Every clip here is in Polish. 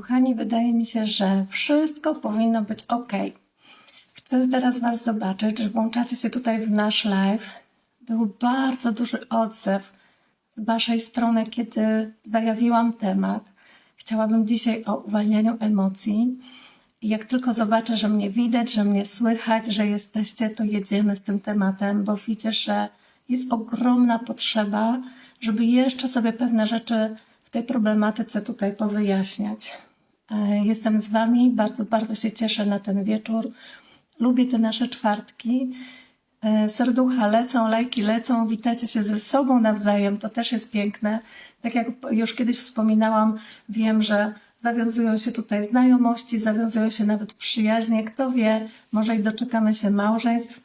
kochani, wydaje mi się, że wszystko powinno być ok. Chcę teraz Was zobaczyć, że włączacie się tutaj w nasz live. Był bardzo duży odzew z Waszej strony, kiedy zajawiłam temat. Chciałabym dzisiaj o uwalnianiu emocji. I jak tylko zobaczę, że mnie widać, że mnie słychać, że jesteście, to jedziemy z tym tematem, bo widzę, że jest ogromna potrzeba, żeby jeszcze sobie pewne rzeczy w tej problematyce tutaj powyjaśniać. Jestem z Wami, bardzo, bardzo się cieszę na ten wieczór. Lubię te nasze czwartki. Serducha lecą, lajki lecą, witacie się ze sobą nawzajem, to też jest piękne. Tak jak już kiedyś wspominałam, wiem, że zawiązują się tutaj znajomości, zawiązują się nawet przyjaźnie. Kto wie, może i doczekamy się małżeństw.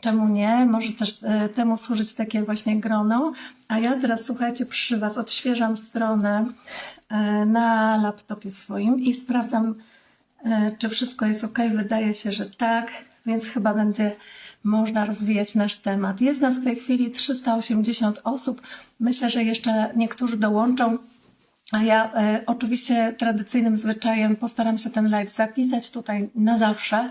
Czemu nie? Może też temu służyć takie właśnie grono. A ja teraz, słuchajcie, przy Was odświeżam stronę na laptopie swoim i sprawdzam, czy wszystko jest ok. Wydaje się, że tak, więc chyba będzie można rozwijać nasz temat. Jest nas w tej chwili 380 osób. Myślę, że jeszcze niektórzy dołączą. A ja oczywiście tradycyjnym zwyczajem postaram się ten live zapisać tutaj na zawsze,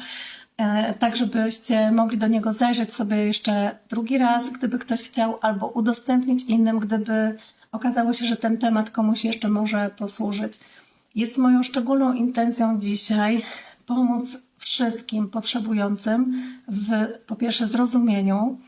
tak żebyście mogli do niego zajrzeć sobie jeszcze drugi raz, gdyby ktoś chciał, albo udostępnić innym, gdyby okazało się, że ten temat komuś jeszcze może posłużyć. Jest moją szczególną intencją dzisiaj pomóc wszystkim potrzebującym w, po pierwsze, zrozumieniu,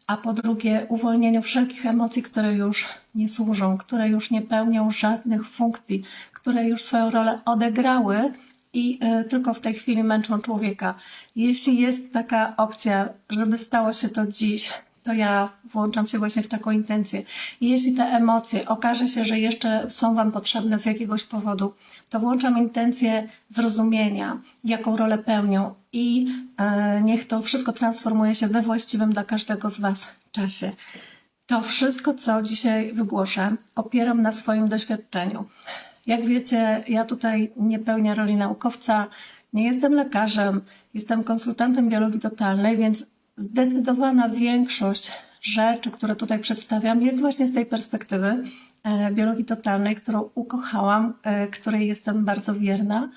a po drugie, uwolnieniu wszelkich emocji, które już nie służą, które już nie pełnią żadnych funkcji, które już swoją rolę odegrały i tylko w tej chwili męczą człowieka. Jeśli jest taka opcja, żeby stało się to dziś, to ja włączam się właśnie w taką intencję. I jeśli te emocje okaże się, że jeszcze są Wam potrzebne z jakiegoś powodu, to włączam intencję zrozumienia, jaką rolę pełnią i niech to wszystko transformuje się we właściwym dla każdego z Was czasie. To wszystko, co dzisiaj wygłoszę, opieram na swoim doświadczeniu. Jak wiecie, ja tutaj nie pełnię roli naukowca, nie jestem lekarzem, jestem konsultantem biologii totalnej, więc zdecydowana większość rzeczy, które tutaj przedstawiam, jest właśnie z tej perspektywy biologii totalnej, którą ukochałam, której jestem bardzo wierna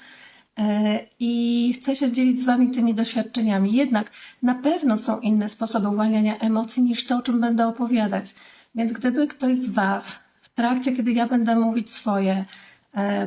i chcę się dzielić z Wami tymi doświadczeniami. Jednak na pewno są inne sposoby uwalniania emocji niż to, o czym będę opowiadać. Więc gdyby ktoś z Was w trakcie, kiedy ja będę mówić swoje,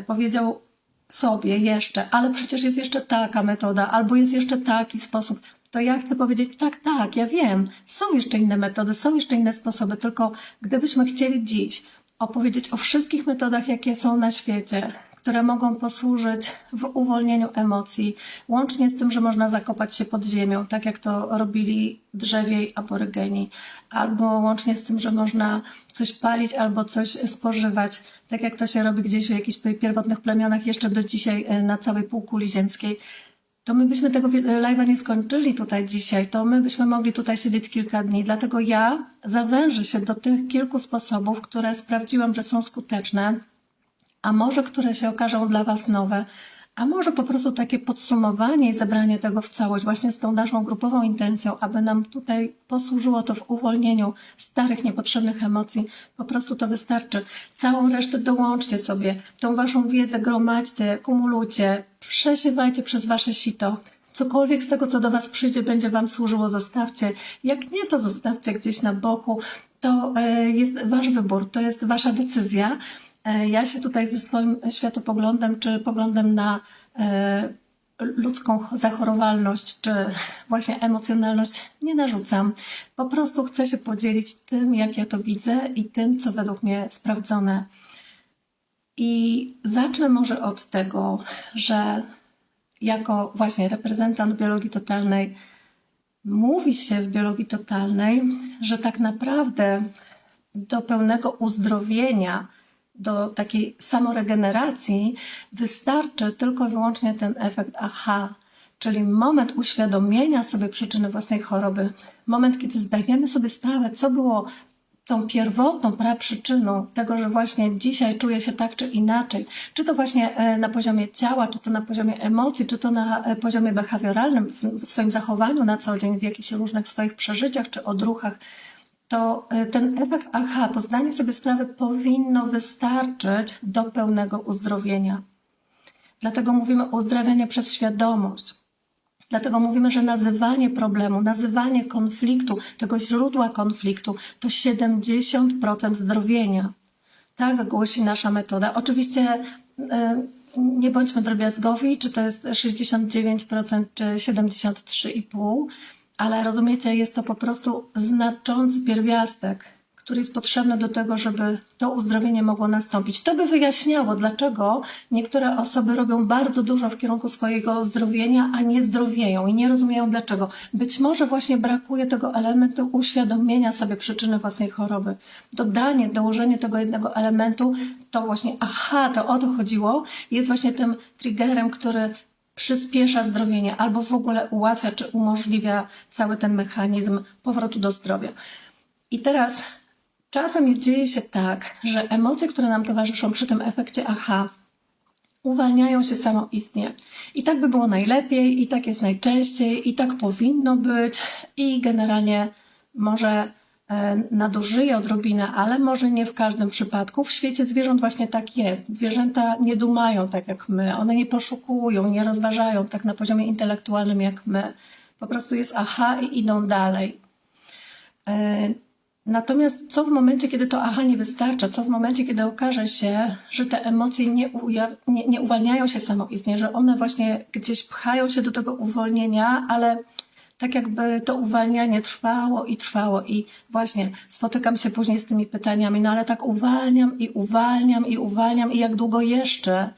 powiedział sobie jeszcze, ale przecież jest jeszcze taka metoda, albo jest jeszcze taki sposób, to ja chcę powiedzieć, tak, ja wiem, są jeszcze inne metody, są jeszcze inne sposoby, tylko gdybyśmy chcieli dziś opowiedzieć o wszystkich metodach, jakie są na świecie, które mogą posłużyć w uwolnieniu emocji, łącznie z tym, że można zakopać się pod ziemią, tak jak to robili drzewiej aborygeni, albo łącznie z tym, że można coś palić albo coś spożywać, tak jak to się robi gdzieś w jakichś pierwotnych plemionach jeszcze do dzisiaj na całej półkuli ziemskiej. To my byśmy tego live'a nie skończyli tutaj dzisiaj, to my byśmy mogli tutaj siedzieć kilka dni, dlatego ja zawężę się do tych kilku sposobów, które sprawdziłam, że są skuteczne, a może które się okażą dla Was nowe, a może po prostu takie podsumowanie i zebranie tego w całość właśnie z tą naszą grupową intencją, aby nam tutaj posłużyło to w uwolnieniu starych, niepotrzebnych emocji. Po prostu to wystarczy. Całą resztę dołączcie sobie, tą Waszą wiedzę gromadźcie, kumulujcie, przesiewajcie przez Wasze sito. Cokolwiek z tego, co do Was przyjdzie, będzie Wam służyło, zostawcie. Jak nie, to zostawcie gdzieś na boku. To jest Wasz wybór, to jest Wasza decyzja. Ja się tutaj ze swoim światopoglądem, czy poglądem na ludzką zachorowalność, czy właśnie emocjonalność nie narzucam. Po prostu chcę się podzielić tym, jak ja to widzę i tym, co według mnie sprawdzone. I zacznę może od tego, że jako właśnie reprezentant biologii totalnej mówi się w biologii totalnej, że tak naprawdę do pełnego uzdrowienia, do takiej samoregeneracji wystarczy tylko i wyłącznie ten efekt aha, czyli moment uświadomienia sobie przyczyny własnej choroby, moment, kiedy zdajemy sobie sprawę, co było tą pierwotną praprzyczyną tego, że właśnie dzisiaj czuję się tak czy inaczej, czy to właśnie na poziomie ciała, czy to na poziomie emocji, czy to na poziomie behawioralnym, w swoim zachowaniu na co dzień, w jakichś różnych swoich przeżyciach czy odruchach, to ten efekt aha, to zdanie sobie sprawy powinno wystarczyć do pełnego uzdrowienia. Dlatego mówimy o uzdrawianiu przez świadomość. Dlatego mówimy, że nazywanie problemu, nazywanie konfliktu, tego źródła konfliktu to 70% zdrowienia. Tak głosi nasza metoda. Oczywiście nie bądźmy drobiazgowi, czy to jest 69% czy 73,5%, ale rozumiecie, jest to po prostu znaczący pierwiastek, który jest potrzebny do tego, żeby to uzdrowienie mogło nastąpić. To by wyjaśniało, dlaczego niektóre osoby robią bardzo dużo w kierunku swojego uzdrowienia, a nie zdrowieją i nie rozumieją dlaczego. Być może właśnie brakuje tego elementu uświadomienia sobie przyczyny własnej choroby. Dołożenie tego jednego elementu, to właśnie, to o to chodziło, jest właśnie tym triggerem, który przyspiesza zdrowienie albo w ogóle ułatwia czy umożliwia cały ten mechanizm powrotu do zdrowia. I teraz czasem dzieje się tak, że emocje, które nam towarzyszą przy tym efekcie uwalniają się samoistnie. I tak by było najlepiej, i tak jest najczęściej, i tak powinno być, i generalnie może nadużyję odrobinę, ale może nie w każdym przypadku. W świecie zwierząt właśnie tak jest. Zwierzęta nie dumają tak jak my, one nie poszukują, nie rozważają tak na poziomie intelektualnym jak my. Po prostu jest i idą dalej. Natomiast co w momencie, kiedy to nie wystarcza? Co w momencie, kiedy okaże się, że te emocje nie uwalniają się samoistnie, że one właśnie gdzieś pchają się do tego uwolnienia, ale tak jakby to uwalnianie trwało i właśnie spotykam się później z tymi pytaniami, no ale tak uwalniam i jak długo jeszcze?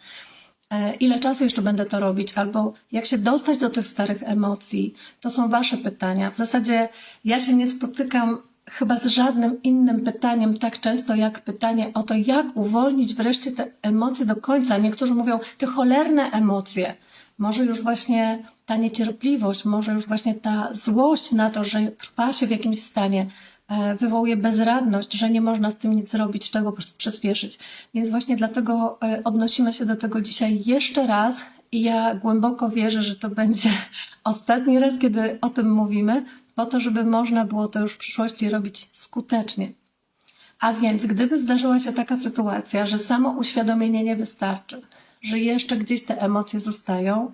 Ile czasu jeszcze będę to robić? Albo jak się dostać do tych starych emocji? To są wasze pytania. W zasadzie ja się nie spotykam chyba z żadnym innym pytaniem tak często jak pytanie o to, jak uwolnić wreszcie te emocje do końca. Niektórzy mówią, te cholerne emocje. Może już właśnie ta niecierpliwość, może już właśnie ta złość na to, że trwa się w jakimś stanie, wywołuje bezradność, że nie można z tym nic zrobić, tego przyspieszyć. Więc właśnie dlatego odnosimy się do tego dzisiaj jeszcze raz i ja głęboko wierzę, że to będzie ostatni raz, kiedy o tym mówimy, po to, żeby można było to już w przyszłości robić skutecznie. A więc gdyby zdarzyła się taka sytuacja, że samo uświadomienie nie wystarczy, że jeszcze gdzieś te emocje zostają,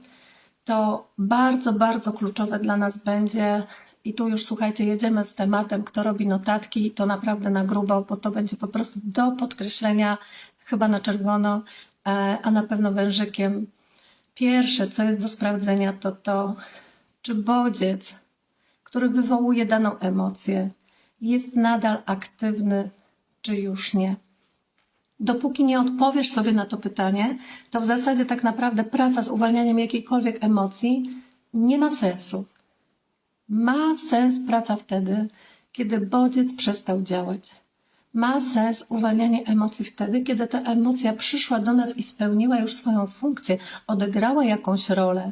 to bardzo, bardzo kluczowe dla nas będzie, i tu już słuchajcie, jedziemy z tematem, kto robi notatki, to naprawdę na grubo, bo to będzie po prostu do podkreślenia, chyba na czerwono, a na pewno wężykiem. Pierwsze, co jest do sprawdzenia, to czy bodziec, który wywołuje daną emocję, jest nadal aktywny, czy już nie. Dopóki nie odpowiesz sobie na to pytanie, to w zasadzie tak naprawdę praca z uwalnianiem jakiejkolwiek emocji nie ma sensu. Ma sens praca wtedy, kiedy bodziec przestał działać. Ma sens uwalnianie emocji wtedy, kiedy ta emocja przyszła do nas i spełniła już swoją funkcję, odegrała jakąś rolę.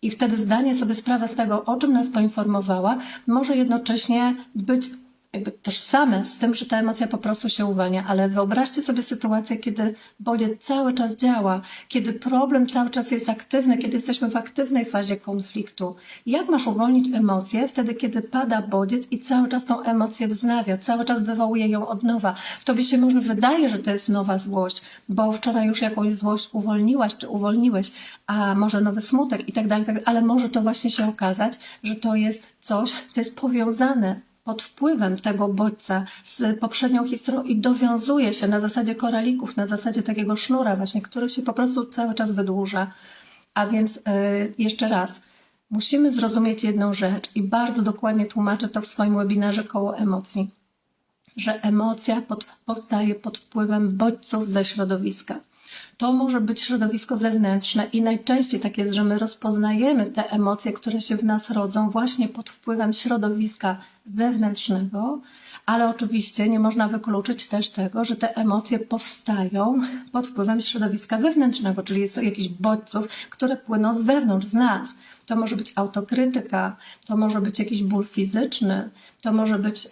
I wtedy zdanie sobie sprawę z tego, o czym nas poinformowała, może jednocześnie być jakby tożsame z tym, że ta emocja po prostu się uwalnia. Ale wyobraźcie sobie sytuację, kiedy bodziec cały czas działa, kiedy problem cały czas jest aktywny, kiedy jesteśmy w aktywnej fazie konfliktu. Jak masz uwolnić emocję wtedy, kiedy pada bodziec i cały czas tą emocję wznawia, cały czas wywołuje ją od nowa? W tobie się może wydaje, że to jest nowa złość, bo wczoraj już jakąś złość uwolniłaś czy uwolniłeś, a może nowy smutek i tak dalej, ale może to właśnie się okazać, że to jest coś, co jest powiązane pod wpływem tego bodźca z poprzednią historią i dowiązuje się na zasadzie koralików, na zasadzie takiego sznura właśnie, który się po prostu cały czas wydłuża. A więc jeszcze raz, musimy zrozumieć jedną rzecz i bardzo dokładnie tłumaczę to w swoim webinarze Koło Emocji, że emocja powstaje pod wpływem bodźców ze środowiska. To może być środowisko zewnętrzne i najczęściej tak jest, że my rozpoznajemy te emocje, które się w nas rodzą właśnie pod wpływem środowiska zewnętrznego, ale oczywiście nie można wykluczyć też tego, że te emocje powstają pod wpływem środowiska wewnętrznego, czyli jest jakichś bodźców, które płyną z wewnątrz, z nas. To może być autokrytyka, to może być jakiś ból fizyczny, to może być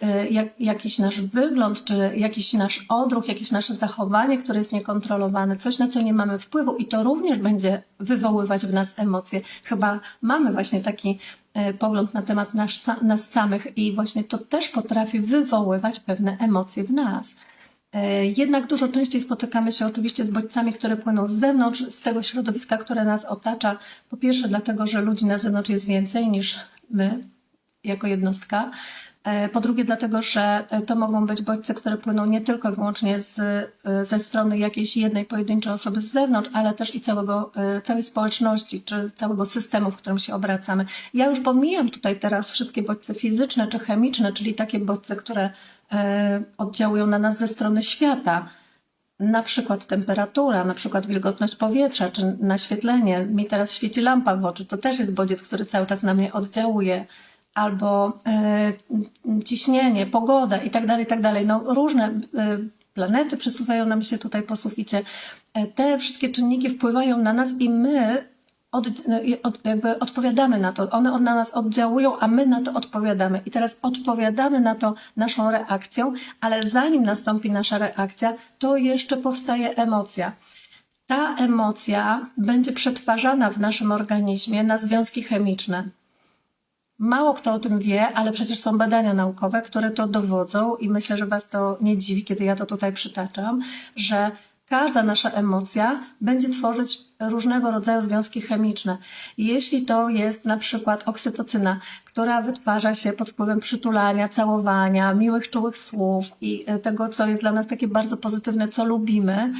jakiś nasz wygląd, czy jakiś nasz odruch, jakieś nasze zachowanie, które jest niekontrolowane, coś na co nie mamy wpływu i to również będzie wywoływać w nas emocje. Chyba mamy właśnie taki pogląd na temat nas samych i właśnie to też potrafi wywoływać pewne emocje w nas. Jednak dużo częściej spotykamy się oczywiście z bodźcami, które płyną z zewnątrz, z tego środowiska, które nas otacza. Po pierwsze dlatego, że ludzi na zewnątrz jest więcej niż my jako jednostka. Po drugie dlatego, że to mogą być bodźce, które płyną nie tylko i wyłącznie ze strony jakiejś jednej pojedynczej osoby z zewnątrz, ale też i całej społeczności, czy całego systemu, w którym się obracamy. Ja już pomijam tutaj teraz wszystkie bodźce fizyczne czy chemiczne, czyli takie bodźce, które oddziałują na nas ze strony świata. Na przykład temperatura, na przykład wilgotność powietrza, czy naświetlenie. Mi teraz świeci lampa w oczy, to też jest bodziec, który cały czas na mnie oddziałuje. Albo ciśnienie, pogoda i tak dalej, i tak dalej. No, różne planety przesuwają nam się tutaj po suficie. Te wszystkie czynniki wpływają na nas i my jakby odpowiadamy na to. One na nas oddziałują, a my na to odpowiadamy. I teraz odpowiadamy na to naszą reakcją, ale zanim nastąpi nasza reakcja, to jeszcze powstaje emocja. Ta emocja będzie przetwarzana w naszym organizmie na związki chemiczne. Mało kto o tym wie, ale przecież są badania naukowe, które to dowodzą i myślę, że Was to nie dziwi, kiedy ja to tutaj przytaczam, że każda nasza emocja będzie tworzyć różnego rodzaju związki chemiczne. Jeśli to jest na przykład oksytocyna, która wytwarza się pod wpływem przytulania, całowania, miłych, czułych słów i tego, co jest dla nas takie bardzo pozytywne, co lubimy,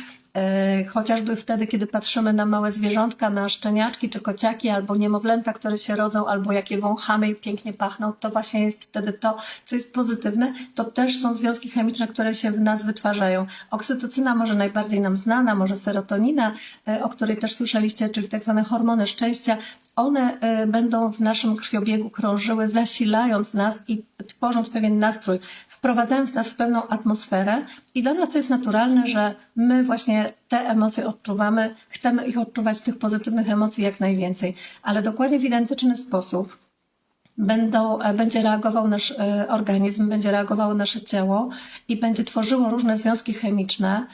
chociażby wtedy, kiedy patrzymy na małe zwierzątka, na szczeniaczki czy kociaki, albo niemowlęta, które się rodzą, albo jakie wąchamy i pięknie pachną, to właśnie jest wtedy to, co jest pozytywne. To też są związki chemiczne, które się w nas wytwarzają. Oksytocyna może najbardziej nam znana, może serotonina, o której też słyszeliście, czyli tak zwane hormony szczęścia. One będą w naszym krwiobiegu krążyły, zasilając nas i tworząc pewien nastrój, wprowadzając nas w pewną atmosferę i dla nas to jest naturalne, że my właśnie te emocje odczuwamy, chcemy ich odczuwać, tych pozytywnych emocji jak najwięcej, ale dokładnie w identyczny sposób będzie reagował nasz organizm, będzie reagowało nasze ciało i będzie tworzyło różne związki chemiczne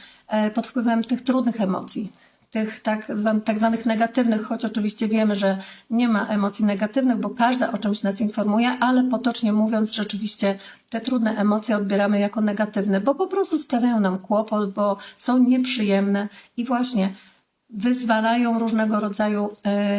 pod wpływem tych trudnych emocji. Tych tak zwanych negatywnych, choć oczywiście wiemy, że nie ma emocji negatywnych, bo każda o czymś nas informuje, ale potocznie mówiąc, rzeczywiście te trudne emocje odbieramy jako negatywne, bo po prostu sprawiają nam kłopot, bo są nieprzyjemne i właśnie wyzwalają różnego rodzaju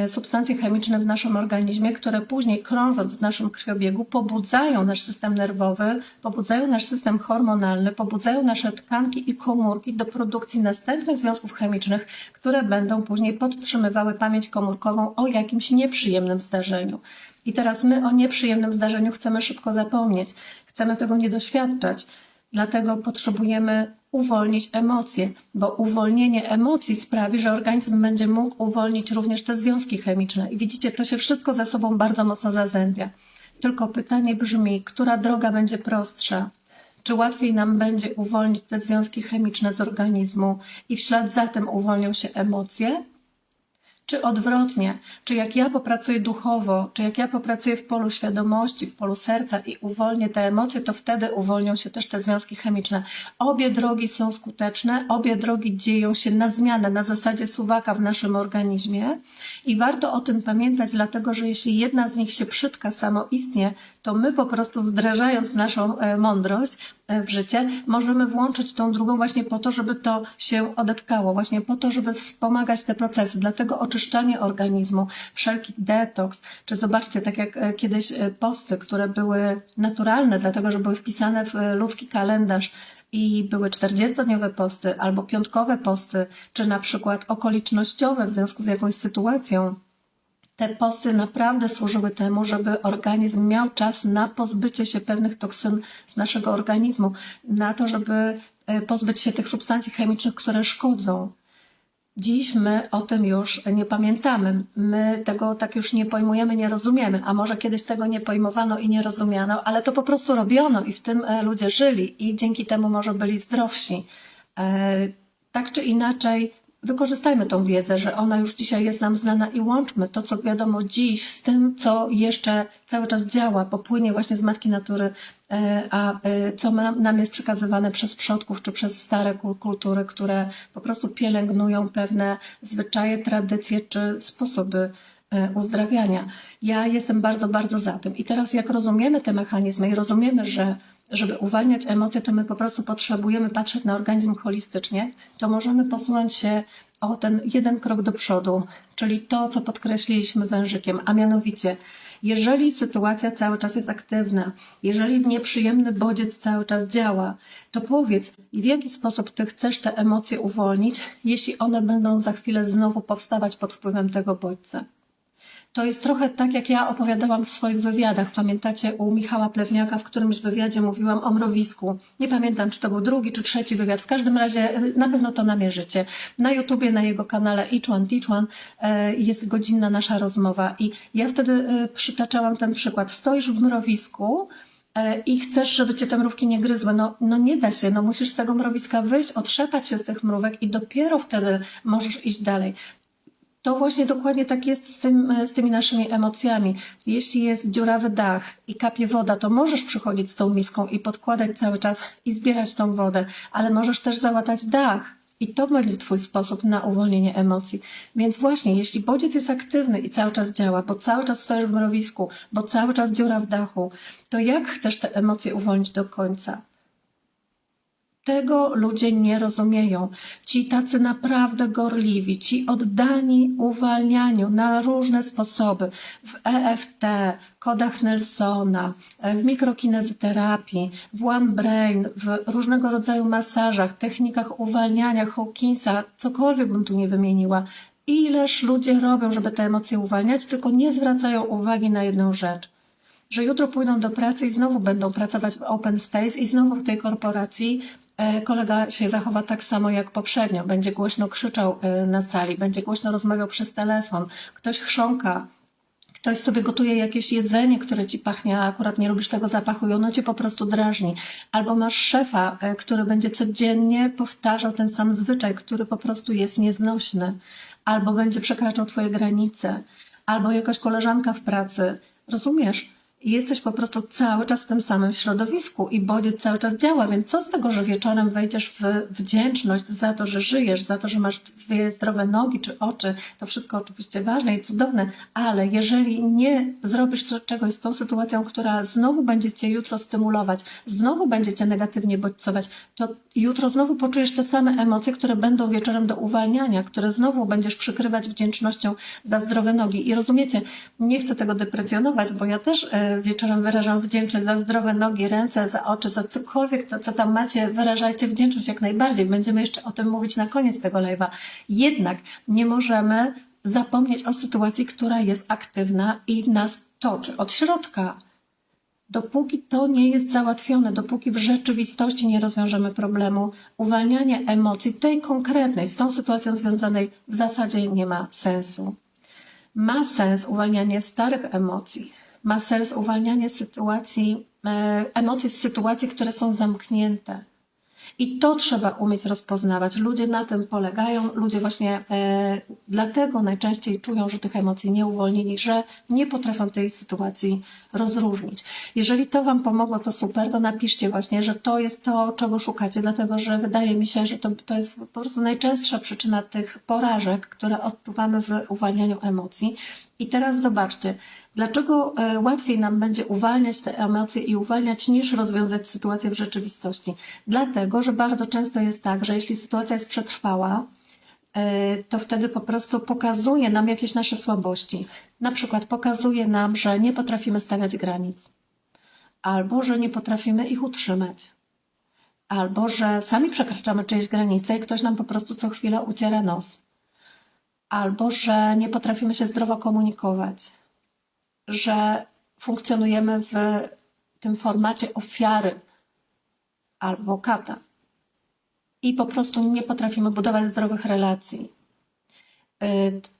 substancje chemiczne w naszym organizmie, które później krążąc w naszym krwiobiegu pobudzają nasz system nerwowy, pobudzają nasz system hormonalny, pobudzają nasze tkanki i komórki do produkcji następnych związków chemicznych, które będą później podtrzymywały pamięć komórkową o jakimś nieprzyjemnym zdarzeniu. I teraz my o nieprzyjemnym zdarzeniu chcemy szybko zapomnieć, chcemy tego nie doświadczać. Dlatego potrzebujemy uwolnić emocje, bo uwolnienie emocji sprawi, że organizm będzie mógł uwolnić również te związki chemiczne. I widzicie, to się wszystko ze sobą bardzo mocno zazębia. Tylko pytanie brzmi, która droga będzie prostsza? Czy łatwiej nam będzie uwolnić te związki chemiczne z organizmu i w ślad za tym uwolnią się emocje? Czy odwrotnie, czy jak ja popracuję duchowo, czy jak ja popracuję w polu świadomości, w polu serca i uwolnię te emocje, to wtedy uwolnią się też te związki chemiczne. Obie drogi są skuteczne, obie drogi dzieją się na zmianę, na zasadzie suwaka w naszym organizmie i warto o tym pamiętać, dlatego że jeśli jedna z nich się przytka samoistnie, to my po prostu wdrażając naszą mądrość w życie, możemy włączyć tą drugą właśnie po to, żeby to się odetkało, właśnie po to, żeby wspomagać te procesy. Dlatego oczyszczanie organizmu, wszelki detoks, czy zobaczcie, tak jak kiedyś posty, które były naturalne, dlatego że były wpisane w ludzki kalendarz i były 40-dniowe posty albo piątkowe posty, czy na przykład okolicznościowe w związku z jakąś sytuacją. Te posty naprawdę służyły temu, żeby organizm miał czas na pozbycie się pewnych toksyn z naszego organizmu, na to, żeby pozbyć się tych substancji chemicznych, które szkodzą. Dziś my o tym już nie pamiętamy. My tego tak już nie pojmujemy, nie rozumiemy. A może kiedyś tego nie pojmowano i nie rozumiano, ale to po prostu robiono i w tym ludzie żyli i dzięki temu może byli zdrowsi. Tak czy inaczej, wykorzystajmy tą wiedzę, że ona już dzisiaj jest nam znana i łączmy to, co wiadomo dziś z tym, co jeszcze cały czas działa, popłynie właśnie z matki natury, a co nam jest przekazywane przez przodków czy przez stare kultury, które po prostu pielęgnują pewne zwyczaje, tradycje czy sposoby uzdrawiania. Ja jestem bardzo, bardzo za tym. I teraz jak rozumiemy te mechanizmy i rozumiemy, że żeby uwalniać emocje, to my po prostu potrzebujemy patrzeć na organizm holistycznie, to możemy posunąć się o ten jeden krok do przodu, czyli to, co podkreśliliśmy wężykiem, a mianowicie, jeżeli sytuacja cały czas jest aktywna, jeżeli nieprzyjemny bodziec cały czas działa, to powiedz, w jaki sposób ty chcesz te emocje uwolnić, jeśli one będą za chwilę znowu powstawać pod wpływem tego bodźca. To jest trochę tak, jak ja opowiadałam w swoich wywiadach. Pamiętacie, u Michała Plewniaka w którymś wywiadzie mówiłam o mrowisku. Nie pamiętam, czy to był drugi, czy trzeci wywiad. W każdym razie na pewno to namierzycie. Na YouTubie, na jego kanale Each One Teach One jest godzinna nasza rozmowa. I ja wtedy przytaczałam ten przykład. Stoisz w mrowisku i chcesz, żeby cię te mrówki nie gryzły. No nie da się, no musisz z tego mrowiska wyjść, otrzepać się z tych mrówek i dopiero wtedy możesz iść dalej. To właśnie dokładnie tak jest z tymi naszymi emocjami. Jeśli jest dziurawy dach i kapie woda, to możesz przychodzić z tą miską i podkładać cały czas i zbierać tą wodę, ale możesz też załatać dach i to będzie twój sposób na uwolnienie emocji. Więc właśnie, jeśli bodziec jest aktywny i cały czas działa, bo cały czas stoisz w mrowisku, bo cały czas dziura w dachu, to jak chcesz te emocje uwolnić do końca? Tego ludzie nie rozumieją. Ci tacy naprawdę gorliwi, ci oddani uwalnianiu na różne sposoby, w EFT, kodach Nelsona, w mikrokinezyterapii, w One Brain, w różnego rodzaju masażach, technikach uwalniania, Hawkinsa, cokolwiek bym tu nie wymieniła. Ileż ludzie robią, żeby te emocje uwalniać, tylko nie zwracają uwagi na jedną rzecz. Że jutro pójdą do pracy i znowu będą pracować w open space i znowu w tej korporacji kolega się zachowa tak samo jak poprzednio. Będzie głośno krzyczał na sali, będzie głośno rozmawiał przez telefon, ktoś chrząka, ktoś sobie gotuje jakieś jedzenie, które ci pachnie, a akurat nie lubisz tego zapachu i ono cię po prostu drażni. Albo masz szefa, który będzie codziennie powtarzał ten sam zwyczaj, który po prostu jest nieznośny. Albo będzie przekraczał twoje granice. Albo jakaś koleżanka w pracy. Rozumiesz? I jesteś po prostu cały czas w tym samym środowisku i bodziec cały czas działa, więc co z tego, że wieczorem wejdziesz w wdzięczność za to, że żyjesz, za to, że masz dwie zdrowe nogi czy oczy, to wszystko oczywiście ważne i cudowne, ale jeżeli nie zrobisz czegoś z tą sytuacją, która znowu będzie cię jutro stymulować, znowu będzie cię negatywnie bodźcować, to jutro znowu poczujesz te same emocje, które będą wieczorem do uwalniania, które znowu będziesz przykrywać wdzięcznością za zdrowe nogi. I rozumiecie, nie chcę tego deprecjonować, bo ja też wieczorem wyrażam wdzięczność za zdrowe nogi, ręce, za oczy, za cokolwiek, co tam macie, wyrażajcie wdzięczność jak najbardziej. Będziemy jeszcze o tym mówić na koniec tego live'a. Jednak nie możemy zapomnieć o sytuacji, która jest aktywna i nas toczy od środka. Dopóki to nie jest załatwione, dopóki w rzeczywistości nie rozwiążemy problemu, uwalnianie emocji tej konkretnej, z tą sytuacją związanej w zasadzie nie ma sensu. Ma sens uwalnianie starych emocji. Ma sens uwalnianie emocji z sytuacji, które są zamknięte. I to trzeba umieć rozpoznawać. Ludzie na tym polegają, ludzie właśnie dlatego najczęściej czują, że tych emocji nie uwolnili, że nie potrafią tej sytuacji rozróżnić. Jeżeli to Wam pomogło, to super, to napiszcie właśnie, że to jest to, czego szukacie, dlatego że wydaje mi się, że to jest po prostu najczęstsza przyczyna tych porażek, które odczuwamy w uwalnianiu emocji. I teraz zobaczcie, dlaczego łatwiej nam będzie uwalniać te emocje i uwalniać niż rozwiązać sytuację w rzeczywistości? Dlatego, że bardzo często jest tak, że jeśli sytuacja jest przetrwała, to wtedy po prostu pokazuje nam jakieś nasze słabości. Na przykład pokazuje nam, że nie potrafimy stawiać granic, albo że nie potrafimy ich utrzymać, albo że sami przekraczamy czyjeś granice i ktoś nam po prostu co chwilę uciera nos, albo że nie potrafimy się zdrowo komunikować, że funkcjonujemy w tym formacie ofiary albo kata i po prostu nie potrafimy budować zdrowych relacji.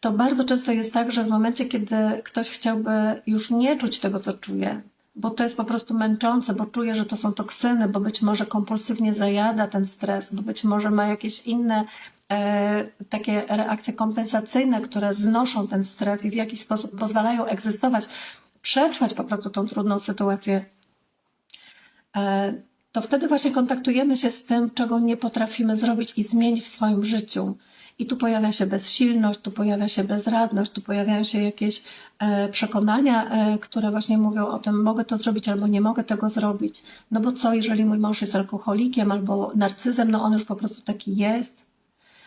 To bardzo często jest tak, że w momencie, kiedy ktoś chciałby już nie czuć tego, co czuje, bo to jest po prostu męczące, bo czuje, że to są toksyny, bo być może kompulsywnie zajada ten stres, bo być może ma jakieś inne takie reakcje kompensacyjne, które znoszą ten stres i w jakiś sposób pozwalają egzystować, przetrwać po prostu tą trudną sytuację, to wtedy właśnie kontaktujemy się z tym, czego nie potrafimy zrobić i zmienić w swoim życiu. I tu pojawia się bezsilność, tu pojawia się bezradność, tu pojawiają się jakieś przekonania, które właśnie mówią o tym, mogę to zrobić albo nie mogę tego zrobić. No bo co, jeżeli mój mąż jest alkoholikiem albo narcyzem, no on już po prostu taki jest.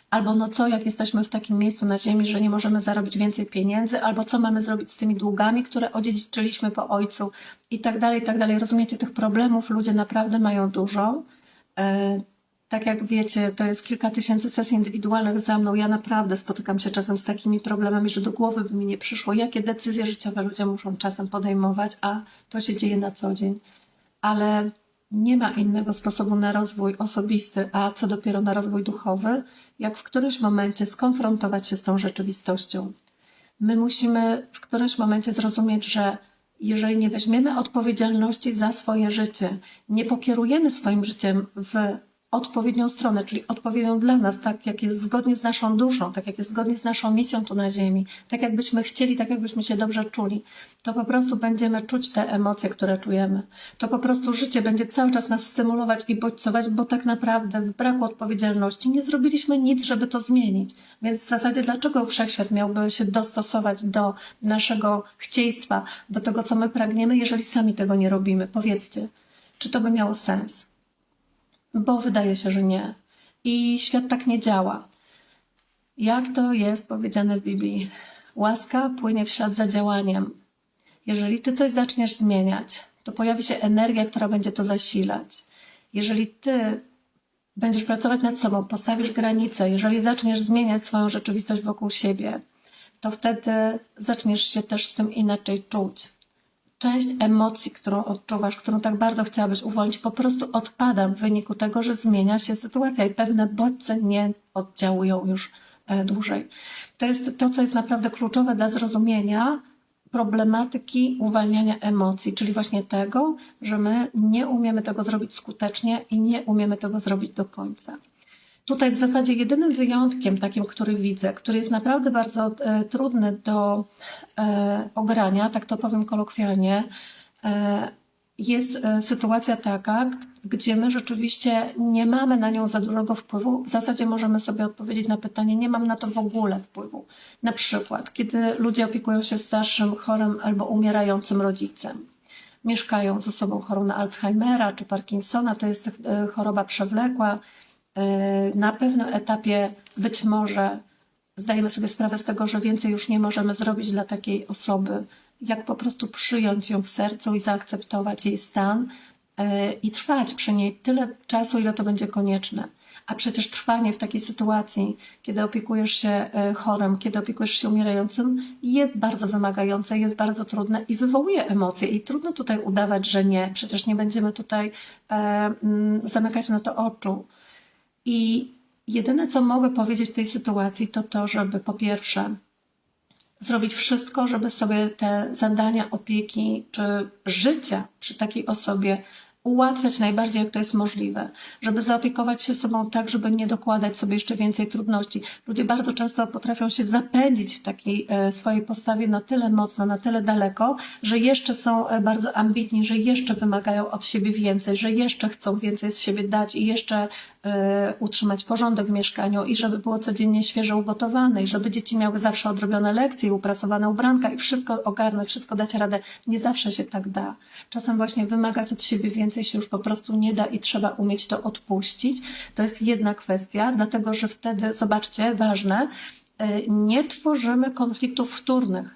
Albo no co, jak jesteśmy w takim miejscu na ziemi, że nie możemy zarobić więcej pieniędzy, albo co mamy zrobić z tymi długami, które odziedziczyliśmy po ojcu i tak dalej, i tak dalej. Rozumiecie, tych problemów ludzie naprawdę mają dużo. Tak jak wiecie, to jest kilka tysięcy sesji indywidualnych za mną. Ja naprawdę spotykam się czasem z takimi problemami, że do głowy by mi nie przyszło, jakie decyzje życiowe ludzie muszą czasem podejmować, a to się dzieje na co dzień. Ale nie ma innego sposobu na rozwój osobisty, a co dopiero na rozwój duchowy, jak w którymś momencie skonfrontować się z tą rzeczywistością. My musimy w którymś momencie zrozumieć, że jeżeli nie weźmiemy odpowiedzialności za swoje życie, nie pokierujemy swoim życiem w odpowiednią stronę, czyli odpowiednią dla nas, tak jak jest zgodnie z naszą duszą, tak jak jest zgodnie z naszą misją tu na ziemi, tak jakbyśmy chcieli, tak jakbyśmy się dobrze czuli, to po prostu będziemy czuć te emocje, które czujemy. To po prostu życie będzie cały czas nas stymulować i bodźcować, bo tak naprawdę w braku odpowiedzialności nie zrobiliśmy nic, żeby to zmienić. Więc w zasadzie dlaczego wszechświat miałby się dostosować do naszego chcieństwa, do tego, co my pragniemy, jeżeli sami tego nie robimy? Powiedzcie, czy to by miało sens? Bo wydaje się, że nie. I świat tak nie działa. Jak to jest powiedziane w Biblii? Łaska płynie w ślad za działaniem. Jeżeli ty coś zaczniesz zmieniać, to pojawi się energia, która będzie to zasilać. Jeżeli ty będziesz pracować nad sobą, postawisz granice, jeżeli zaczniesz zmieniać swoją rzeczywistość wokół siebie, to wtedy zaczniesz się też z tym inaczej czuć. Część emocji, którą odczuwasz, którą tak bardzo chciałabyś uwolnić, po prostu odpada w wyniku tego, że zmienia się sytuacja i pewne bodźce nie oddziałują już dłużej. To jest to, co jest naprawdę kluczowe dla zrozumienia problematyki uwalniania emocji, czyli właśnie tego, że my nie umiemy tego zrobić skutecznie i nie umiemy tego zrobić do końca. Tutaj w zasadzie jedynym wyjątkiem takim, który widzę, który jest naprawdę bardzo trudny do ogrania, tak to powiem kolokwialnie, jest sytuacja taka, gdzie my rzeczywiście nie mamy na nią za dużego wpływu. W zasadzie możemy sobie odpowiedzieć na pytanie, nie mam na to w ogóle wpływu. Na przykład, kiedy ludzie opiekują się starszym, chorym albo umierającym rodzicem. Mieszkają z osobą chorą na Alzheimera czy Parkinsona, to jest choroba przewlekła. Na pewnym etapie być może zdajemy sobie sprawę z tego, że więcej już nie możemy zrobić dla takiej osoby, jak po prostu przyjąć ją w sercu i zaakceptować jej stan i trwać przy niej tyle czasu, ile to będzie konieczne. A przecież trwanie w takiej sytuacji, kiedy opiekujesz się chorym, kiedy opiekujesz się umierającym, jest bardzo wymagające, jest bardzo trudne i wywołuje emocje. I trudno tutaj udawać, że nie. Przecież nie będziemy tutaj zamykać na to oczu. I jedyne, co mogę powiedzieć w tej sytuacji, to to, żeby po pierwsze zrobić wszystko, żeby sobie te zadania opieki czy życia przy takiej osobie ułatwiać najbardziej, jak to jest możliwe, żeby zaopiekować się sobą tak, żeby nie dokładać sobie jeszcze więcej trudności. Ludzie bardzo często potrafią się zapędzić w takiej swojej postawie na tyle mocno, na tyle daleko, że jeszcze są bardzo ambitni, że jeszcze wymagają od siebie więcej, że jeszcze chcą więcej z siebie dać i jeszcze utrzymać porządek w mieszkaniu i żeby było codziennie świeżo ugotowane i żeby dzieci miały zawsze odrobione lekcje, uprasowane ubranka i wszystko ogarnąć, wszystko dać radę. Nie zawsze się tak da. Czasem właśnie wymagać od siebie więcej się już po prostu nie da i trzeba umieć to odpuścić. To jest jedna kwestia, dlatego że wtedy, zobaczcie, ważne, nie tworzymy konfliktów wtórnych.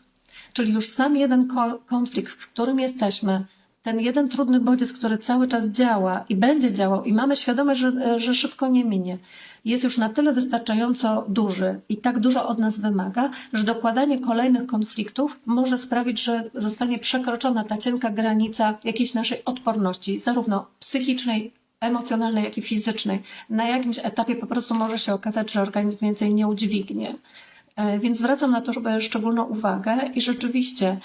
Czyli już sam jeden konflikt, w którym jesteśmy, ten jeden trudny bodziec, który cały czas działa i będzie działał i mamy świadomość, że szybko nie minie, jest już na tyle wystarczająco duży i tak dużo od nas wymaga, że dokładanie kolejnych konfliktów może sprawić, że zostanie przekroczona ta cienka granica jakiejś naszej odporności, zarówno psychicznej, emocjonalnej, jak i fizycznej. Na jakimś etapie po prostu może się okazać, że organizm więcej nie udźwignie. Więc zwracam na to szczególną uwagę i rzeczywiście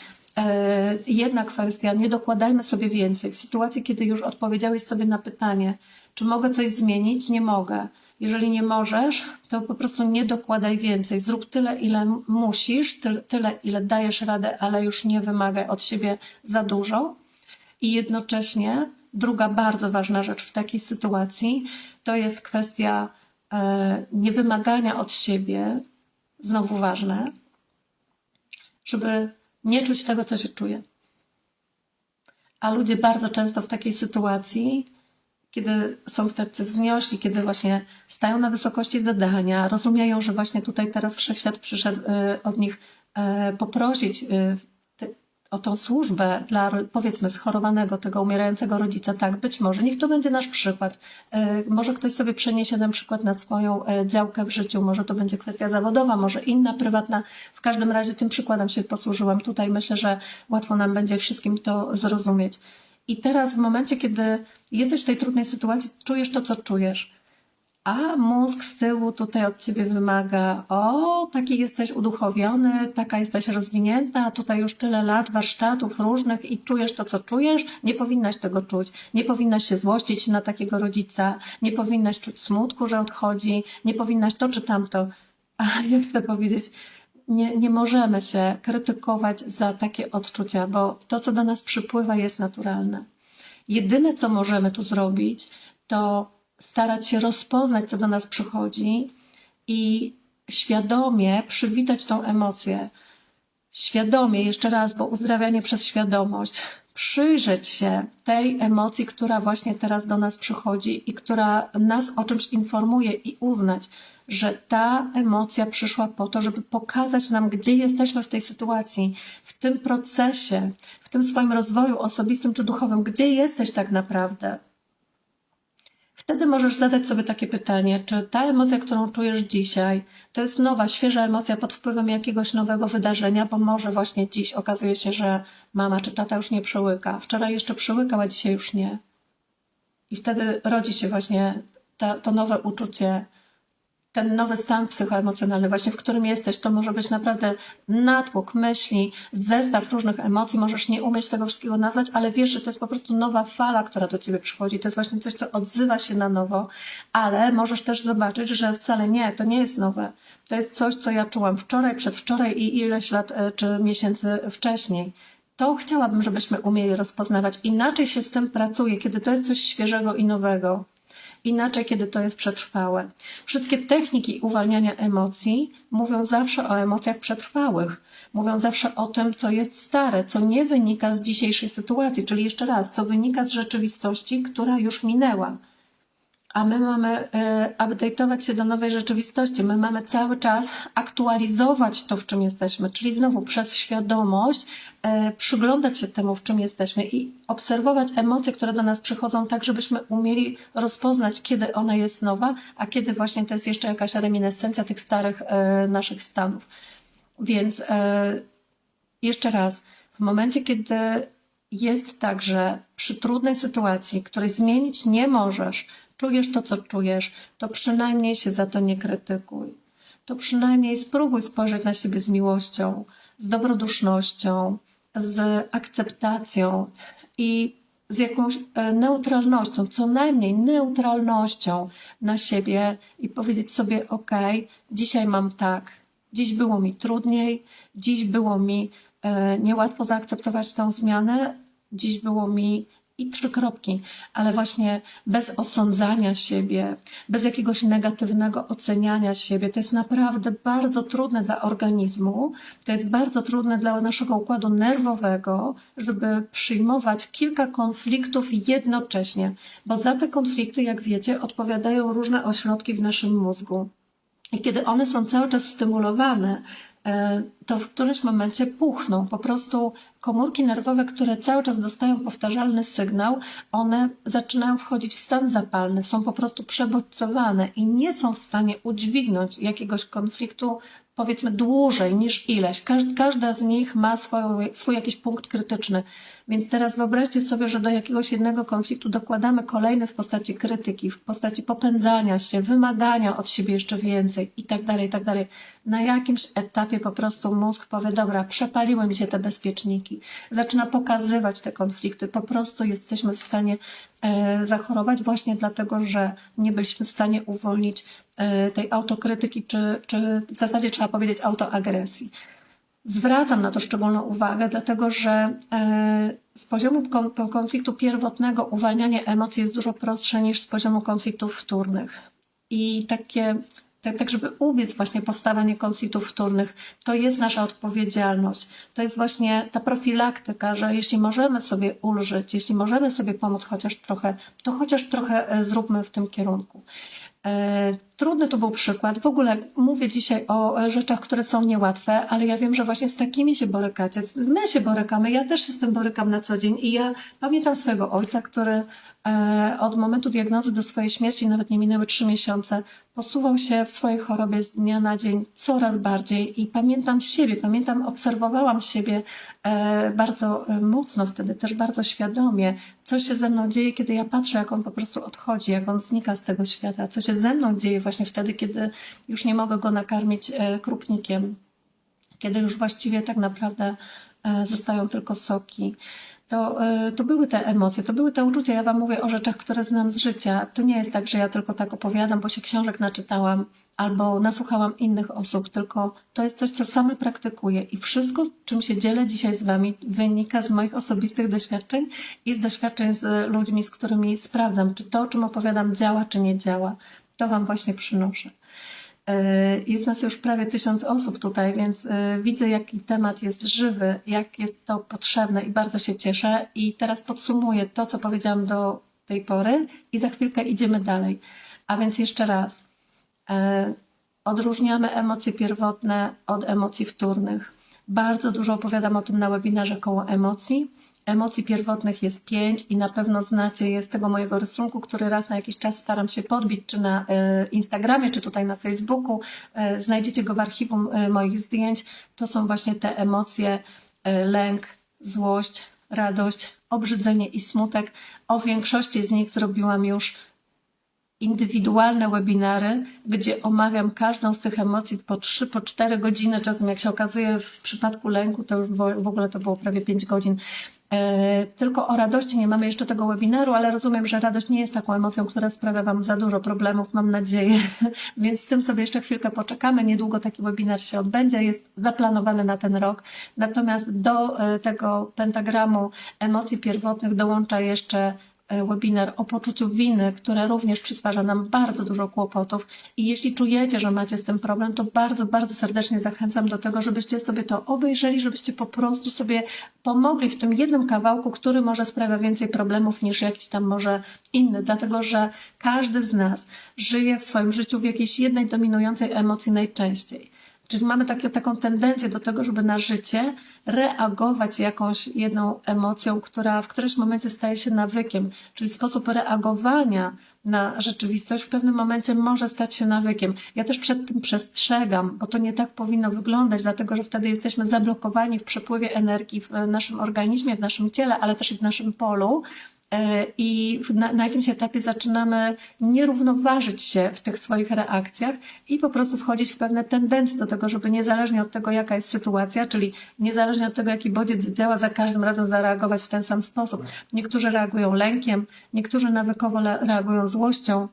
jedna kwestia, nie dokładajmy sobie więcej. W sytuacji, kiedy już odpowiedziałeś sobie na pytanie, czy mogę coś zmienić? Nie mogę. Jeżeli nie możesz, to po prostu nie dokładaj więcej. Zrób tyle, ile musisz, tyle, ile dajesz radę, ale już nie wymagaj od siebie za dużo. I jednocześnie druga bardzo ważna rzecz w takiej sytuacji to jest kwestia niewymagania od siebie, znowu ważne, żeby nie czuć tego, co się czuje. A ludzie bardzo często w takiej sytuacji, kiedy są tacy wzniośli, kiedy właśnie stają na wysokości zadania, rozumieją, że właśnie tutaj teraz wszechświat przyszedł od nich poprosić o tą służbę dla, powiedzmy, schorowanego, tego umierającego rodzica. Tak, być może. Niech to będzie nasz przykład. Może ktoś sobie przeniesie ten przykład na swoją działkę w życiu, może to będzie kwestia zawodowa, może inna, prywatna. W każdym razie tym przykładem się posłużyłam. Tutaj myślę, że łatwo nam będzie wszystkim to zrozumieć. I teraz w momencie, kiedy jesteś w tej trudnej sytuacji, czujesz to, co czujesz. A mózg z tyłu tutaj od ciebie wymaga, taki jesteś uduchowiony, taka jesteś rozwinięta, tutaj już tyle lat warsztatów różnych i czujesz to, co czujesz, nie powinnaś tego czuć, nie powinnaś się złościć na takiego rodzica, nie powinnaś czuć smutku, że odchodzi, nie powinnaś to czy tamto. A ja chcę powiedzieć, nie możemy się krytykować za takie odczucia, bo to, co do nas przypływa, jest naturalne. Jedyne, co możemy tu zrobić, to starać się rozpoznać, co do nas przychodzi i świadomie przywitać tą emocję. Świadomie, jeszcze raz, bo uzdrawianie przez świadomość, przyjrzeć się tej emocji, która właśnie teraz do nas przychodzi i która nas o czymś informuje i uznać, że ta emocja przyszła po to, żeby pokazać nam, gdzie jesteśmy w tej sytuacji, w tym procesie, w tym swoim rozwoju osobistym czy duchowym, gdzie jesteś tak naprawdę. Wtedy możesz zadać sobie takie pytanie, czy ta emocja, którą czujesz dzisiaj, to jest nowa, świeża emocja pod wpływem jakiegoś nowego wydarzenia, bo może właśnie dziś okazuje się, że mama czy tata już nie przełyka. Wczoraj jeszcze przełykał, a dzisiaj już nie. I wtedy rodzi się właśnie to nowe uczucie, ten nowy stan psychoemocjonalny, właśnie w którym jesteś. To może być naprawdę natłok myśli, zestaw różnych emocji. Możesz nie umieć tego wszystkiego nazwać, ale wiesz, że to jest po prostu nowa fala, która do ciebie przychodzi. To jest właśnie coś, co odzywa się na nowo, ale możesz też zobaczyć, że wcale nie, to nie jest nowe. To jest coś, co ja czułam wczoraj, przedwczoraj i ileś lat czy miesięcy wcześniej. To chciałabym, żebyśmy umieli rozpoznawać. Inaczej się z tym pracuje, kiedy to jest coś świeżego i nowego. Inaczej, kiedy to jest przetrwałe. Wszystkie techniki uwalniania emocji mówią zawsze o emocjach przetrwałych. Mówią zawsze o tym, co jest stare, co nie wynika z dzisiejszej sytuacji, czyli jeszcze raz, co wynika z rzeczywistości, która już minęła. A my mamy update'ować się do nowej rzeczywistości. My mamy cały czas aktualizować to, w czym jesteśmy, czyli znowu przez świadomość przyglądać się temu, w czym jesteśmy i obserwować emocje, które do nas przychodzą, tak żebyśmy umieli rozpoznać, kiedy ona jest nowa, a kiedy właśnie to jest jeszcze jakaś reminiscencja tych starych naszych stanów. Więc jeszcze raz, w momencie, kiedy jest tak, że przy trudnej sytuacji, której zmienić nie możesz, czujesz to, co czujesz, to przynajmniej się za to nie krytykuj. To przynajmniej spróbuj spojrzeć na siebie z miłością, z dobrodusznością, z akceptacją i z jakąś neutralnością, co najmniej neutralnością na siebie i powiedzieć sobie, ok, dzisiaj mam tak, dziś było mi trudniej, dziś było mi niełatwo zaakceptować tą zmianę, dziś było mi i 3 kropki, ale właśnie bez osądzania siebie, bez jakiegoś negatywnego oceniania siebie. To jest naprawdę bardzo trudne dla organizmu, to jest bardzo trudne dla naszego układu nerwowego, żeby przyjmować kilka konfliktów jednocześnie, bo za te konflikty, jak wiecie, odpowiadają różne ośrodki w naszym mózgu. I kiedy one są cały czas stymulowane, to w którymś momencie puchną. Po prostu komórki nerwowe, które cały czas dostają powtarzalny sygnał, one zaczynają wchodzić w stan zapalny, są po prostu przebodźcowane i nie są w stanie udźwignąć jakiegoś konfliktu, powiedzmy, dłużej niż ileś. Każda z nich ma swój jakiś punkt krytyczny. Więc teraz wyobraźcie sobie, że do jakiegoś jednego konfliktu dokładamy kolejny w postaci krytyki, w postaci popędzania się, wymagania od siebie jeszcze więcej i tak dalej, i tak dalej. Na jakimś etapie po prostu mózg powie, dobra, przepaliły mi się te bezpieczniki. Zaczyna pokazywać te konflikty. Po prostu jesteśmy w stanie zachorować właśnie dlatego, że nie byliśmy w stanie uwolnić tej autokrytyki, czy w zasadzie trzeba powiedzieć autoagresji. Zwracam na to szczególną uwagę, dlatego że z poziomu konfliktu pierwotnego uwalnianie emocji jest dużo prostsze niż z poziomu konfliktów wtórnych. I tak, żeby ubiec właśnie powstawanie konfliktów wtórnych, to jest nasza odpowiedzialność. To jest właśnie ta profilaktyka, że jeśli możemy sobie ulżyć, jeśli możemy sobie pomóc chociaż trochę, to chociaż trochę zróbmy w tym kierunku. Trudny to był przykład. W ogóle mówię dzisiaj o rzeczach, które są niełatwe, ale ja wiem, że właśnie z takimi się borykacie. My się borykamy, ja też się z tym borykam na co dzień i ja pamiętam swojego ojca, który od momentu diagnozy do swojej śmierci, nawet nie minęły 3 miesiące, posuwał się w swojej chorobie z dnia na dzień coraz bardziej i pamiętam siebie, obserwowałam siebie bardzo mocno wtedy, też bardzo świadomie, co się ze mną dzieje, kiedy ja patrzę, jak on po prostu odchodzi, jak on znika z tego świata, co się ze mną dzieje właśnie wtedy, kiedy już nie mogę go nakarmić krupnikiem, kiedy już właściwie tak naprawdę zostają tylko soki. To były te emocje, to były te uczucia. Ja wam mówię o rzeczach, które znam z życia. To nie jest tak, że ja tylko tak opowiadam, bo się książek naczytałam albo nasłuchałam innych osób, tylko to jest coś, co same praktykuję i wszystko, czym się dzielę dzisiaj z wami, wynika z moich osobistych doświadczeń i z doświadczeń z ludźmi, z którymi sprawdzam, czy to, o czym opowiadam, działa, czy nie działa. To wam właśnie przynoszę. Jest nas już prawie 1000 osób tutaj, więc widzę, jaki temat jest żywy, jak jest to potrzebne i bardzo się cieszę. I teraz podsumuję to, co powiedziałam do tej pory i za chwilkę idziemy dalej. A więc jeszcze raz, odróżniamy emocje pierwotne od emocji wtórnych. Bardzo dużo opowiadam o tym na webinarze Koło Emocji. Emocji pierwotnych jest 5 i na pewno znacie je z tego mojego rysunku, który raz na jakiś czas staram się podbić, czy na Instagramie, czy tutaj na Facebooku. Znajdziecie go w archiwum moich zdjęć. To są właśnie te emocje: lęk, złość, radość, obrzydzenie i smutek. O większości z nich zrobiłam już indywidualne webinary, gdzie omawiam każdą z tych emocji po 3, po 4 godziny. Czasem, jak się okazuje, w przypadku lęku to już w ogóle to było prawie 5 godzin. Tylko o radości nie mamy jeszcze tego webinaru, ale rozumiem, że radość nie jest taką emocją, która sprawia wam za dużo problemów, mam nadzieję, więc z tym sobie jeszcze chwilkę poczekamy. Niedługo taki webinar się odbędzie, jest zaplanowany na ten rok. Natomiast do tego pentagramu emocji pierwotnych dołącza jeszcze webinar o poczuciu winy, które również przysparza nam bardzo dużo kłopotów i jeśli czujecie, że macie z tym problem, to bardzo, bardzo serdecznie zachęcam do tego, żebyście sobie to obejrzeli, żebyście po prostu sobie pomogli w tym jednym kawałku, który może sprawia więcej problemów niż jakiś tam może inny, dlatego że każdy z nas żyje w swoim życiu w jakiejś jednej dominującej emocji najczęściej. Czyli mamy taką tendencję do tego, żeby na życie reagować jakąś jedną emocją, która w którymś momencie staje się nawykiem. Czyli sposób reagowania na rzeczywistość w pewnym momencie może stać się nawykiem. Ja też przed tym przestrzegam, bo to nie tak powinno wyglądać, dlatego że wtedy jesteśmy zablokowani w przepływie energii w naszym organizmie, w naszym ciele, ale też i w naszym polu. I na jakimś etapie zaczynamy nie równoważyć się w tych swoich reakcjach i po prostu wchodzić w pewne tendencje do tego, żeby niezależnie od tego, jaka jest sytuacja, czyli niezależnie od tego, jaki bodziec działa, za każdym razem zareagować w ten sam sposób. Niektórzy reagują lękiem, niektórzy nawykowo reagują złością,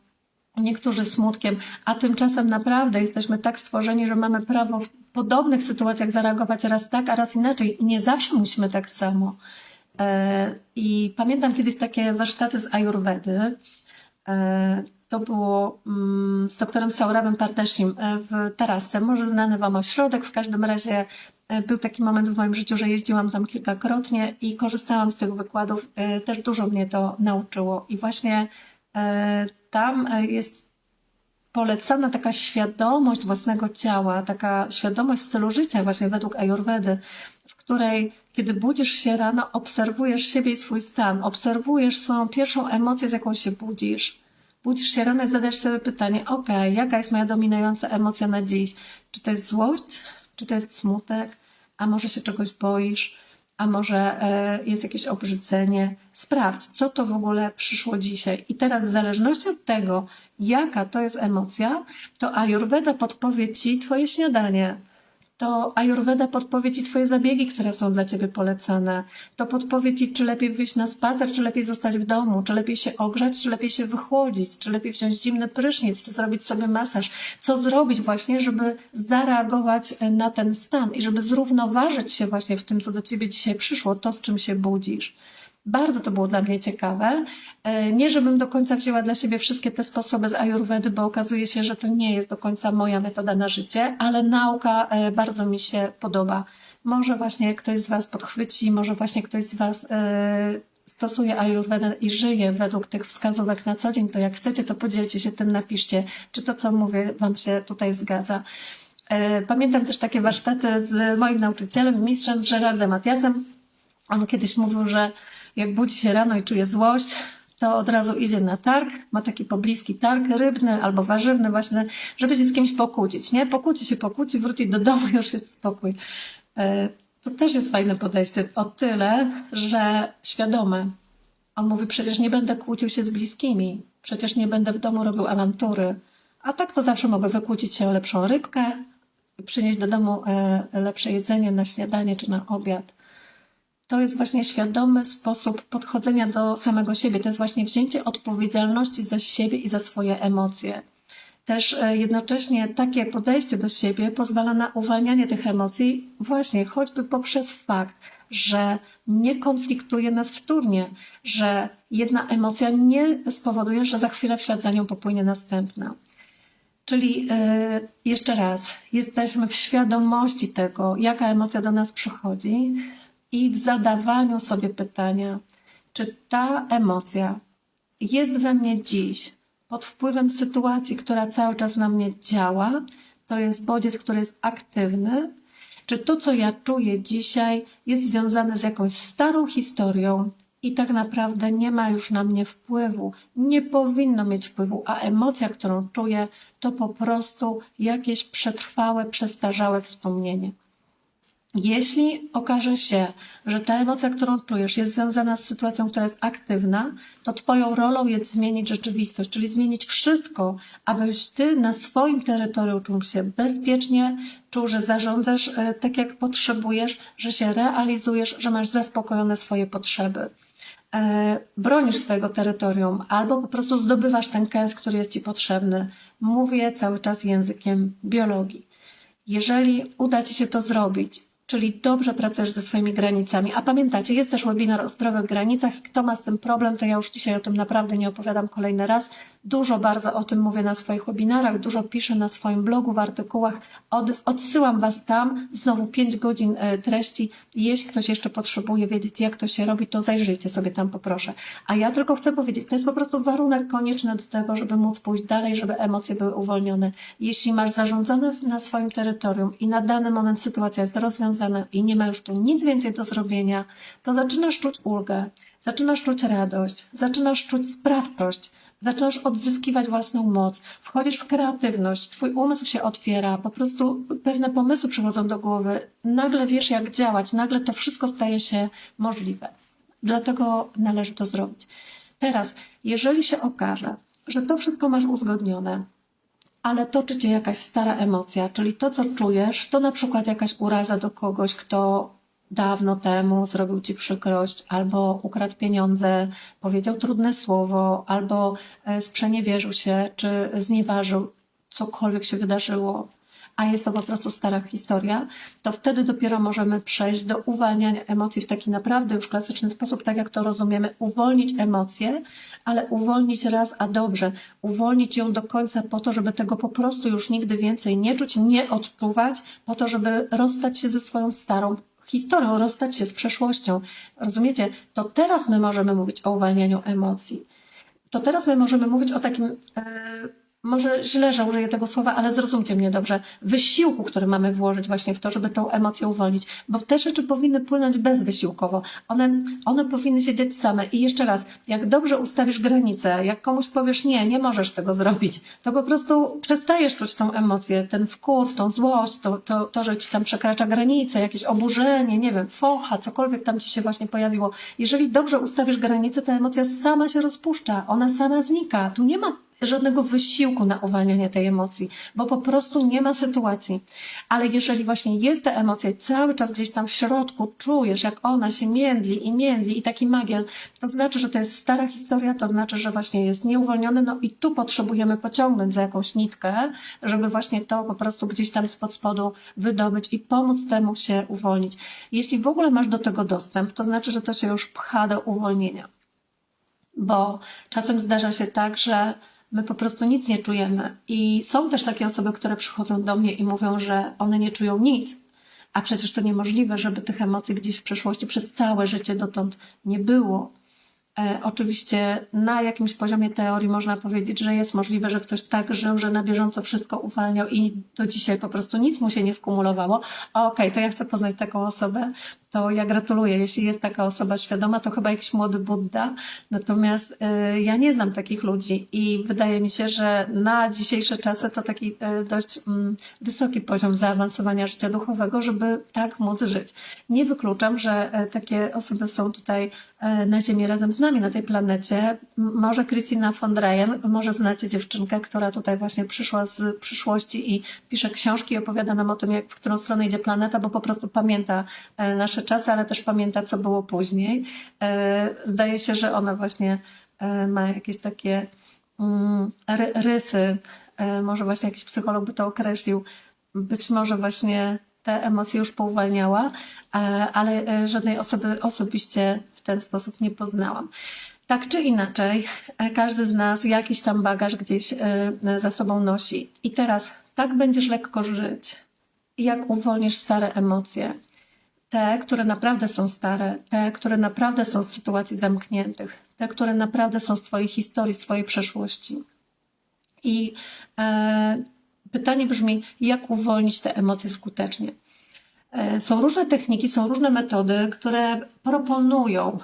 niektórzy smutkiem, a tymczasem naprawdę jesteśmy tak stworzeni, że mamy prawo w podobnych sytuacjach zareagować raz tak, a raz inaczej i nie zawsze musimy tak samo. I pamiętam kiedyś takie warsztaty z Ayurvedy. To było z doktorem Saurabhem Pardeshim w Tarasce. Może znany wam ośrodek. W każdym razie był taki moment w moim życiu, że jeździłam tam kilkakrotnie i korzystałam z tych wykładów. Też dużo mnie to nauczyło. I właśnie tam jest polecana taka świadomość własnego ciała, taka świadomość stylu życia właśnie według Ayurvedy, w której kiedy budzisz się rano, obserwujesz siebie i swój stan, obserwujesz swoją pierwszą emocję, z jaką się budzisz. Budzisz się rano i zadajesz sobie pytanie: jaka jest moja dominująca emocja na dziś? Czy to jest złość? Czy to jest smutek? A może się czegoś boisz? A może jest jakieś obrzydzenie? Sprawdź, co to w ogóle przyszło dzisiaj. I teraz w zależności od tego, jaka to jest emocja, to Ayurveda podpowie ci twoje śniadanie. To Ayurveda podpowie ci twoje zabiegi, które są dla ciebie polecane. To podpowie ci, czy lepiej wyjść na spacer, czy lepiej zostać w domu, czy lepiej się ogrzać, czy lepiej się wychłodzić, czy lepiej wziąć zimny prysznic, czy zrobić sobie masaż. Co zrobić właśnie, żeby zareagować na ten stan i żeby zrównoważyć się właśnie w tym, co do ciebie dzisiaj przyszło, to z czym się budzisz. Bardzo to było dla mnie ciekawe. Nie, żebym do końca wzięła dla siebie wszystkie te sposoby z Ajurwedy, bo okazuje się, że to nie jest do końca moja metoda na życie, ale nauka bardzo mi się podoba. Może właśnie ktoś z Was podchwyci, może właśnie ktoś z Was stosuje Ajurwedę i żyje według tych wskazówek na co dzień, to jak chcecie, to podzielcie się tym, napiszcie, czy to, co mówię, Wam się tutaj zgadza. Pamiętam też takie warsztaty z moim nauczycielem, mistrzem, z Gerardem Matiasem. On kiedyś mówił, że jak budzi się rano i czuje złość, to od razu idzie na targ, ma taki pobliski targ rybny albo warzywny właśnie, żeby się z kimś pokłócić, nie? Pokłóci, wrócić do domu i już jest spokój. To też jest fajne podejście, o tyle, że świadome. On mówi, przecież nie będę kłócił się z bliskimi, przecież nie będę w domu robił awantury, a tak to zawsze mogę wykłócić się o lepszą rybkę, przynieść do domu lepsze jedzenie na śniadanie czy na obiad. To jest właśnie świadomy sposób podchodzenia do samego siebie. To jest właśnie wzięcie odpowiedzialności za siebie i za swoje emocje. Też jednocześnie takie podejście do siebie pozwala na uwalnianie tych emocji właśnie choćby poprzez fakt, że nie konfliktuje nas wtórnie, że jedna emocja nie spowoduje, że za chwilę w ślad za nią popłynie następna. Czyli jeszcze raz, jesteśmy w świadomości tego, jaka emocja do nas przychodzi i w zadawaniu sobie pytania, czy ta emocja jest we mnie dziś pod wpływem sytuacji, która cały czas na mnie działa, to jest bodziec, który jest aktywny, czy to, co ja czuję dzisiaj, jest związane z jakąś starą historią i tak naprawdę nie ma już na mnie wpływu, nie powinno mieć wpływu, a emocja, którą czuję, to po prostu jakieś przetrwałe, przestarzałe wspomnienie. Jeśli okaże się, że ta emocja, którą czujesz, jest związana z sytuacją, która jest aktywna, to Twoją rolą jest zmienić rzeczywistość, czyli zmienić wszystko, abyś Ty na swoim terytorium czuł się bezpiecznie, czuł, że zarządzasz tak, jak potrzebujesz, że się realizujesz, że masz zaspokojone swoje potrzeby. Bronisz swojego terytorium albo po prostu zdobywasz ten kęs, który jest Ci potrzebny. Mówię cały czas językiem biologii. Jeżeli uda Ci się to zrobić, czyli dobrze pracujesz ze swoimi granicami, a pamiętacie, jest też webinar o zdrowych granicach i kto ma z tym problem, to ja już dzisiaj o tym naprawdę nie opowiadam kolejny raz. Dużo bardzo o tym mówię na swoich webinarach, dużo piszę na swoim blogu, w artykułach. Odsyłam Was tam, znowu 5 godzin treści. Jeśli ktoś jeszcze potrzebuje wiedzieć, jak to się robi, to zajrzyjcie sobie tam, poproszę. A ja tylko chcę powiedzieć, to jest po prostu warunek konieczny do tego, żeby móc pójść dalej, żeby emocje były uwolnione. Jeśli masz zarządzane na swoim terytorium i na dany moment sytuacja jest rozwiązana i nie ma już tu nic więcej do zrobienia, to zaczynasz czuć ulgę, zaczynasz czuć radość, zaczynasz czuć sprawczość, zaczynasz odzyskiwać własną moc, wchodzisz w kreatywność, twój umysł się otwiera, po prostu pewne pomysły przychodzą do głowy, nagle wiesz, jak działać, nagle to wszystko staje się możliwe. Dlatego należy to zrobić. Teraz, jeżeli się okaże, że to wszystko masz uzgodnione, ale toczy cię jakaś stara emocja, czyli to, co czujesz, to na przykład jakaś uraza do kogoś, kto dawno temu zrobił ci przykrość, albo ukradł pieniądze, powiedział trudne słowo, albo sprzeniewierzył się, czy znieważył, cokolwiek się wydarzyło, a jest to po prostu stara historia, to wtedy dopiero możemy przejść do uwalniania emocji w taki naprawdę już klasyczny sposób, tak jak to rozumiemy, uwolnić emocje, ale uwolnić raz a dobrze, uwolnić ją do końca po to, żeby tego po prostu już nigdy więcej nie czuć, nie odczuwać, po to, żeby rozstać się ze swoją starą historią, rozstać się z przeszłością. Rozumiecie? To teraz my możemy mówić o uwalnianiu emocji. To teraz my możemy mówić o takim, może źle, że użyję tego słowa, ale zrozumcie mnie dobrze, wysiłku, który mamy włożyć właśnie w to, żeby tą emocję uwolnić. Bo te rzeczy powinny płynąć bezwysiłkowo. One powinny się dziać same. I jeszcze raz, jak dobrze ustawisz granice, jak komuś powiesz nie możesz tego zrobić, to po prostu przestajesz czuć tą emocję, ten wkurw, tą złość, to, że ci tam przekracza granice, jakieś oburzenie, nie wiem, focha, cokolwiek tam ci się właśnie pojawiło. Jeżeli dobrze ustawisz granice, ta emocja sama się rozpuszcza, ona sama znika. Tu nie ma żadnego wysiłku na uwalnianie tej emocji, bo po prostu nie ma sytuacji. Ale jeżeli właśnie jest ta emocja i cały czas gdzieś tam w środku czujesz, jak ona się międli i taki magiel, to znaczy, że to jest stara historia, to znaczy, że właśnie jest nieuwolniony, no i tu potrzebujemy pociągnąć za jakąś nitkę, żeby właśnie to po prostu gdzieś tam spod spodu wydobyć i pomóc temu się uwolnić. Jeśli w ogóle masz do tego dostęp, to znaczy, że to się już pcha do uwolnienia. Bo czasem zdarza się tak, że my po prostu nic nie czujemy. I są też takie osoby, które przychodzą do mnie i mówią, że one nie czują nic. A przecież to niemożliwe, żeby tych emocji gdzieś w przeszłości przez całe życie dotąd nie było. Oczywiście na jakimś poziomie teorii można powiedzieć, że jest możliwe, że ktoś tak żył, że na bieżąco wszystko uwalniał i do dzisiaj po prostu nic mu się nie skumulowało. Okej, to ja chcę poznać taką osobę, to ja gratuluję. Jeśli jest taka osoba świadoma, to chyba jakiś młody Buddha. Natomiast ja nie znam takich ludzi i wydaje mi się, że na dzisiejsze czasy to taki dość wysoki poziom zaawansowania życia duchowego, żeby tak móc żyć. Nie wykluczam, że takie osoby są tutaj na Ziemi razem z nami na tej planecie. Może Christina von Dreyen, może znacie dziewczynkę, która tutaj właśnie przyszła z przyszłości i pisze książki i opowiada nam o tym, w którą stronę idzie planeta, bo po prostu pamięta nasze czasy, ale też pamięta, co było później. Zdaje się, że ona właśnie ma jakieś takie rysy, może właśnie jakiś psycholog by to określił, być może właśnie te emocje już pouwalniała, ale żadnej osoby osobiście w ten sposób nie poznałam. Tak czy inaczej, każdy z nas jakiś tam bagaż gdzieś za sobą nosi. I teraz tak będziesz lekko żyć, jak uwolnisz stare emocje, te, które naprawdę są stare, te, które naprawdę są z sytuacji zamkniętych, te, które naprawdę są z twojej historii, z twojej przeszłości. I pytanie brzmi, jak uwolnić te emocje skutecznie? Są różne techniki, są różne metody, które proponują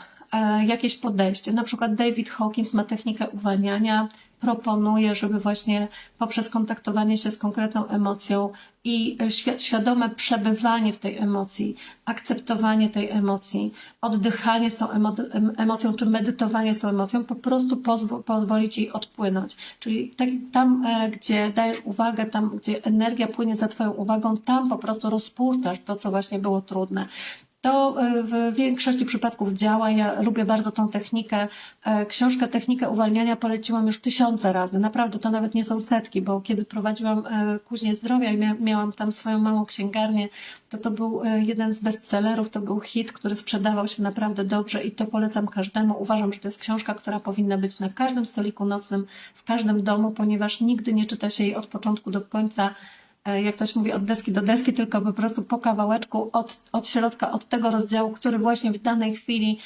jakieś podejście. Na przykład David Hawkins ma technikę uwalniania, proponuje, żeby właśnie poprzez kontaktowanie się z konkretną emocją i świadome przebywanie w tej emocji, akceptowanie tej emocji, oddychanie z tą emocją, czy medytowanie z tą emocją, po prostu pozwolić jej odpłynąć. Czyli tam, gdzie dajesz uwagę, tam, gdzie energia płynie za twoją uwagą, tam po prostu rozpuszczasz to, co właśnie było trudne. To w większości przypadków działa. Ja lubię bardzo tą technikę. Książkę Technikę Uwalniania poleciłam już tysiące razy. Naprawdę to nawet nie są setki, bo kiedy prowadziłam Kuźnię Zdrowia i miałam tam swoją małą księgarnię, to był jeden z bestsellerów, to był hit, który sprzedawał się naprawdę dobrze i to polecam każdemu. Uważam, że to jest książka, która powinna być na każdym stoliku nocnym, w każdym domu, ponieważ nigdy nie czyta się jej od początku do końca, jak ktoś mówi, od deski do deski, tylko po prostu po kawałeczku od środka, od tego rozdziału, który właśnie w danej chwili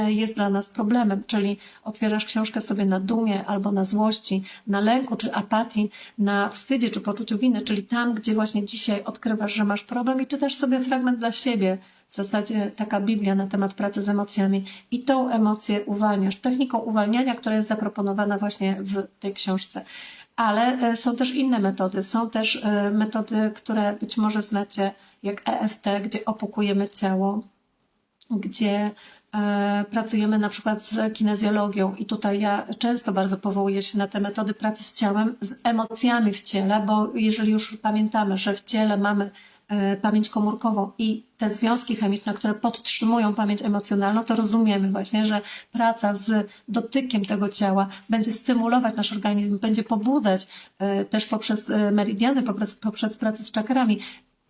jest dla nas problemem, czyli otwierasz książkę sobie na dumie albo na złości, na lęku czy apatii, na wstydzie czy poczuciu winy, czyli tam, gdzie właśnie dzisiaj odkrywasz, że masz problem i czytasz sobie fragment dla siebie, w zasadzie taka Biblia na temat pracy z emocjami i tą emocję uwalniasz. Techniką uwalniania, która jest zaproponowana właśnie w tej książce. Ale są też inne metody. Są też metody, które być może znacie, jak EFT, gdzie opukujemy ciało, gdzie pracujemy na przykład z kinezjologią i tutaj ja często bardzo powołuję się na te metody pracy z ciałem, z emocjami w ciele, bo jeżeli już pamiętamy, że w ciele mamy pamięć komórkową i te związki chemiczne, które podtrzymują pamięć emocjonalną, to rozumiemy właśnie, że praca z dotykiem tego ciała będzie stymulować nasz organizm, będzie pobudzać też poprzez meridiany, poprzez pracę z czakrami,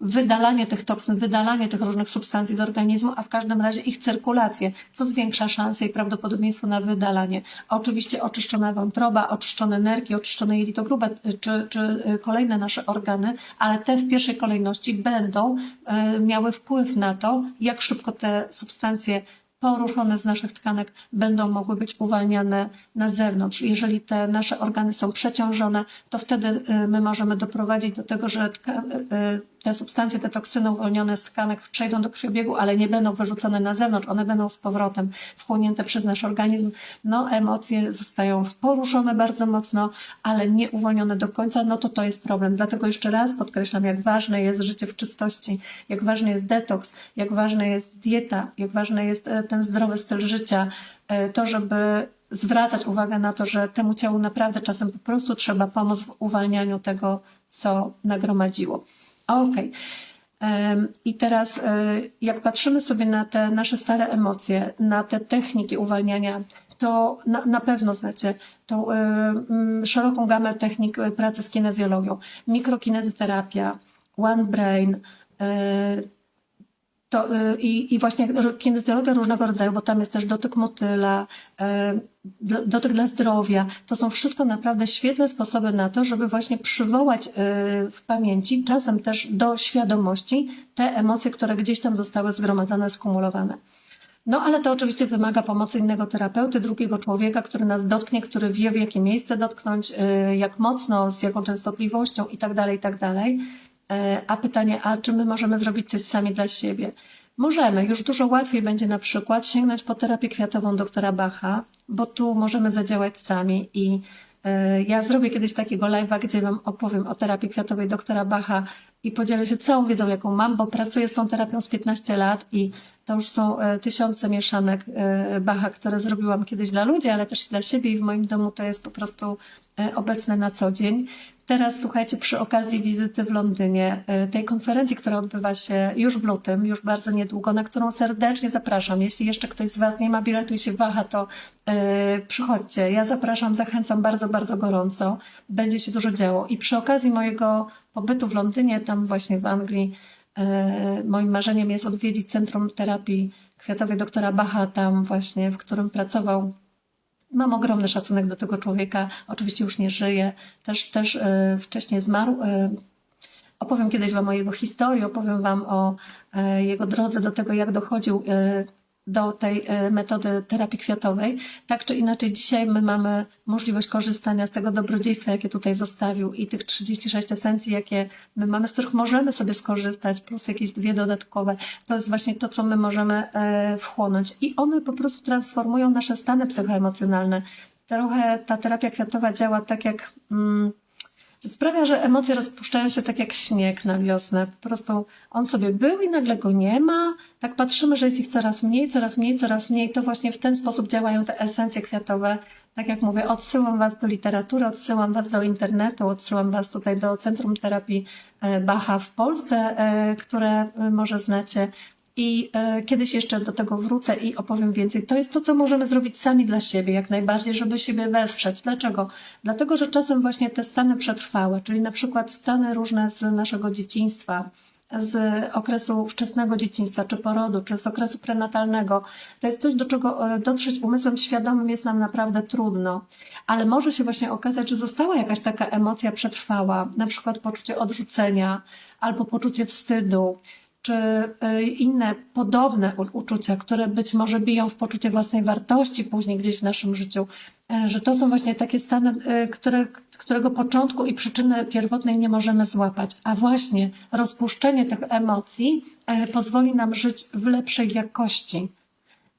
wydalanie tych toksyn, wydalanie tych różnych substancji do organizmu, a w każdym razie ich cyrkulację, co zwiększa szanse i prawdopodobieństwo na wydalanie. Oczywiście oczyszczona wątroba, oczyszczone nerki, oczyszczone jelito grube, czy kolejne nasze organy, ale te w pierwszej kolejności będą miały wpływ na to, jak szybko te substancje poruszone z naszych tkanek będą mogły być uwalniane na zewnątrz. Jeżeli te nasze organy są przeciążone, to wtedy my możemy doprowadzić do tego, że te substancje, te toksyny uwolnione z tkanek przejdą do krwiobiegu, ale nie będą wyrzucone na zewnątrz, one będą z powrotem wchłonięte przez nasz organizm. No, emocje zostają poruszone bardzo mocno, ale nie uwolnione do końca, no to jest problem. Dlatego jeszcze raz podkreślam, jak ważne jest życie w czystości, jak ważny jest detoks, jak ważna jest dieta, jak ważny jest ten zdrowy styl życia, to żeby zwracać uwagę na to, że temu ciału naprawdę czasem po prostu trzeba pomóc w uwalnianiu tego, co nagromadziło. Okej. I teraz jak patrzymy sobie na te nasze stare emocje, na te techniki uwalniania, to na pewno znacie tą szeroką gamę technik pracy z kinezjologią. Mikrokinezyterapia, One Brain, i właśnie kinezjologia różnego rodzaju, bo tam jest też dotyk motyla, dotyk dla zdrowia. To są wszystko naprawdę świetne sposoby na to, żeby właśnie przywołać w pamięci, czasem też do świadomości, te emocje, które gdzieś tam zostały zgromadzone, skumulowane. No ale to oczywiście wymaga pomocy innego terapeuty, drugiego człowieka, który nas dotknie, który wie, w jakie miejsce dotknąć, jak mocno, z jaką częstotliwością itd., itd. A pytanie, a czy my możemy zrobić coś sami dla siebie? Możemy. Już dużo łatwiej będzie na przykład sięgnąć po terapię kwiatową doktora Bacha, bo tu możemy zadziałać sami i ja zrobię kiedyś takiego live'a, gdzie wam opowiem o terapii kwiatowej doktora Bacha i podzielę się całą wiedzą, jaką mam, bo pracuję z tą terapią z 15 lat i to już są tysiące mieszanek Bacha, które zrobiłam kiedyś dla ludzi, ale też i dla siebie i w moim domu to jest po prostu obecne na co dzień. Teraz słuchajcie, przy okazji wizyty w Londynie, tej konferencji, która odbywa się już w lutym, już bardzo niedługo, na którą serdecznie zapraszam. Jeśli jeszcze ktoś z Was nie ma biletu i się waha, to przychodźcie. Ja zapraszam, zachęcam bardzo, bardzo gorąco. Będzie się dużo działo. I przy okazji mojego pobytu w Londynie, tam właśnie w Anglii, moim marzeniem jest odwiedzić Centrum Terapii Kwiatowej doktora Bacha, tam właśnie, w którym pracował. Mam ogromny szacunek do tego człowieka, oczywiście już nie żyje, też wcześniej zmarł. Opowiem kiedyś wam o jego historii, opowiem wam o jego drodze do tego, jak dochodził do tej metody terapii kwiatowej. Tak czy inaczej dzisiaj my mamy możliwość korzystania z tego dobrodziejstwa, jakie tutaj zostawił i tych 36 esencji, jakie my mamy, z których możemy sobie skorzystać, plus jakieś 2 dodatkowe. To jest właśnie to, co my możemy wchłonąć i one po prostu transformują nasze stany psychoemocjonalne. Trochę ta terapia kwiatowa działa tak jak... sprawia, że emocje rozpuszczają się tak jak śnieg na wiosnę. Po prostu on sobie był i nagle go nie ma. Tak patrzymy, że jest ich coraz mniej, coraz mniej, coraz mniej. To właśnie w ten sposób działają te esencje kwiatowe. Tak jak mówię, odsyłam Was do literatury, odsyłam Was do internetu, odsyłam Was tutaj do Centrum Terapii Bacha w Polsce, które może znacie. I kiedyś jeszcze do tego wrócę i opowiem więcej. To jest to, co możemy zrobić sami dla siebie, jak najbardziej, żeby siebie wesprzeć. Dlaczego? Dlatego, że czasem właśnie te stany przetrwałe, czyli na przykład stany różne z naszego dzieciństwa, z okresu wczesnego dzieciństwa, czy porodu, czy z okresu prenatalnego, to jest coś, do czego dotrzeć umysłem świadomym jest nam naprawdę trudno. Ale może się właśnie okazać, że została jakaś taka emocja przetrwała, na przykład poczucie odrzucenia albo poczucie wstydu, czy inne podobne uczucia, które być może biją w poczucie własnej wartości później gdzieś w naszym życiu, że to są właśnie takie stany, którego początku i przyczyny pierwotnej nie możemy złapać, a właśnie rozpuszczenie tych emocji pozwoli nam żyć w lepszej jakości.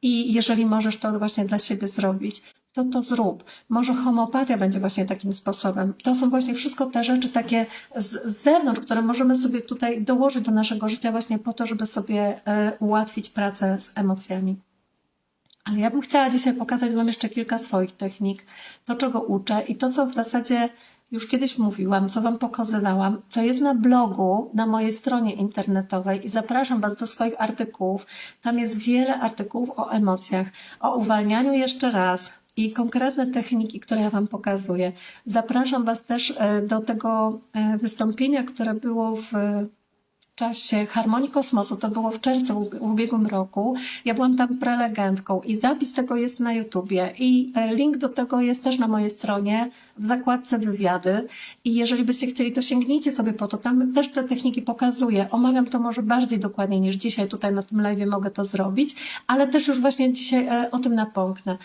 I jeżeli możesz to właśnie dla siebie zrobić, to zrób. Może homeopatia będzie właśnie takim sposobem. To są właśnie wszystko te rzeczy takie z zewnątrz, które możemy sobie tutaj dołożyć do naszego życia właśnie po to, żeby sobie ułatwić pracę z emocjami. Ale ja bym chciała dzisiaj pokazać wam jeszcze kilka swoich technik, to czego uczę i to, co w zasadzie już kiedyś mówiłam, co wam pokazywałam, co jest na blogu, na mojej stronie internetowej i zapraszam was do swoich artykułów. Tam jest wiele artykułów o emocjach, o uwalnianiu jeszcze raz i konkretne techniki, które ja wam pokazuję. Zapraszam was też do tego wystąpienia, które było w czasie Harmonii Kosmosu, to było w czerwcu w ubiegłym roku. Ja byłam tam prelegentką i zapis tego jest na YouTubie i link do tego jest też na mojej stronie w zakładce wywiady i jeżeli byście chcieli, to sięgnijcie sobie po to, tam też te techniki pokazuję. Omawiam to może bardziej dokładnie niż dzisiaj tutaj na tym live'ie mogę to zrobić, ale też już właśnie dzisiaj o tym napomknę.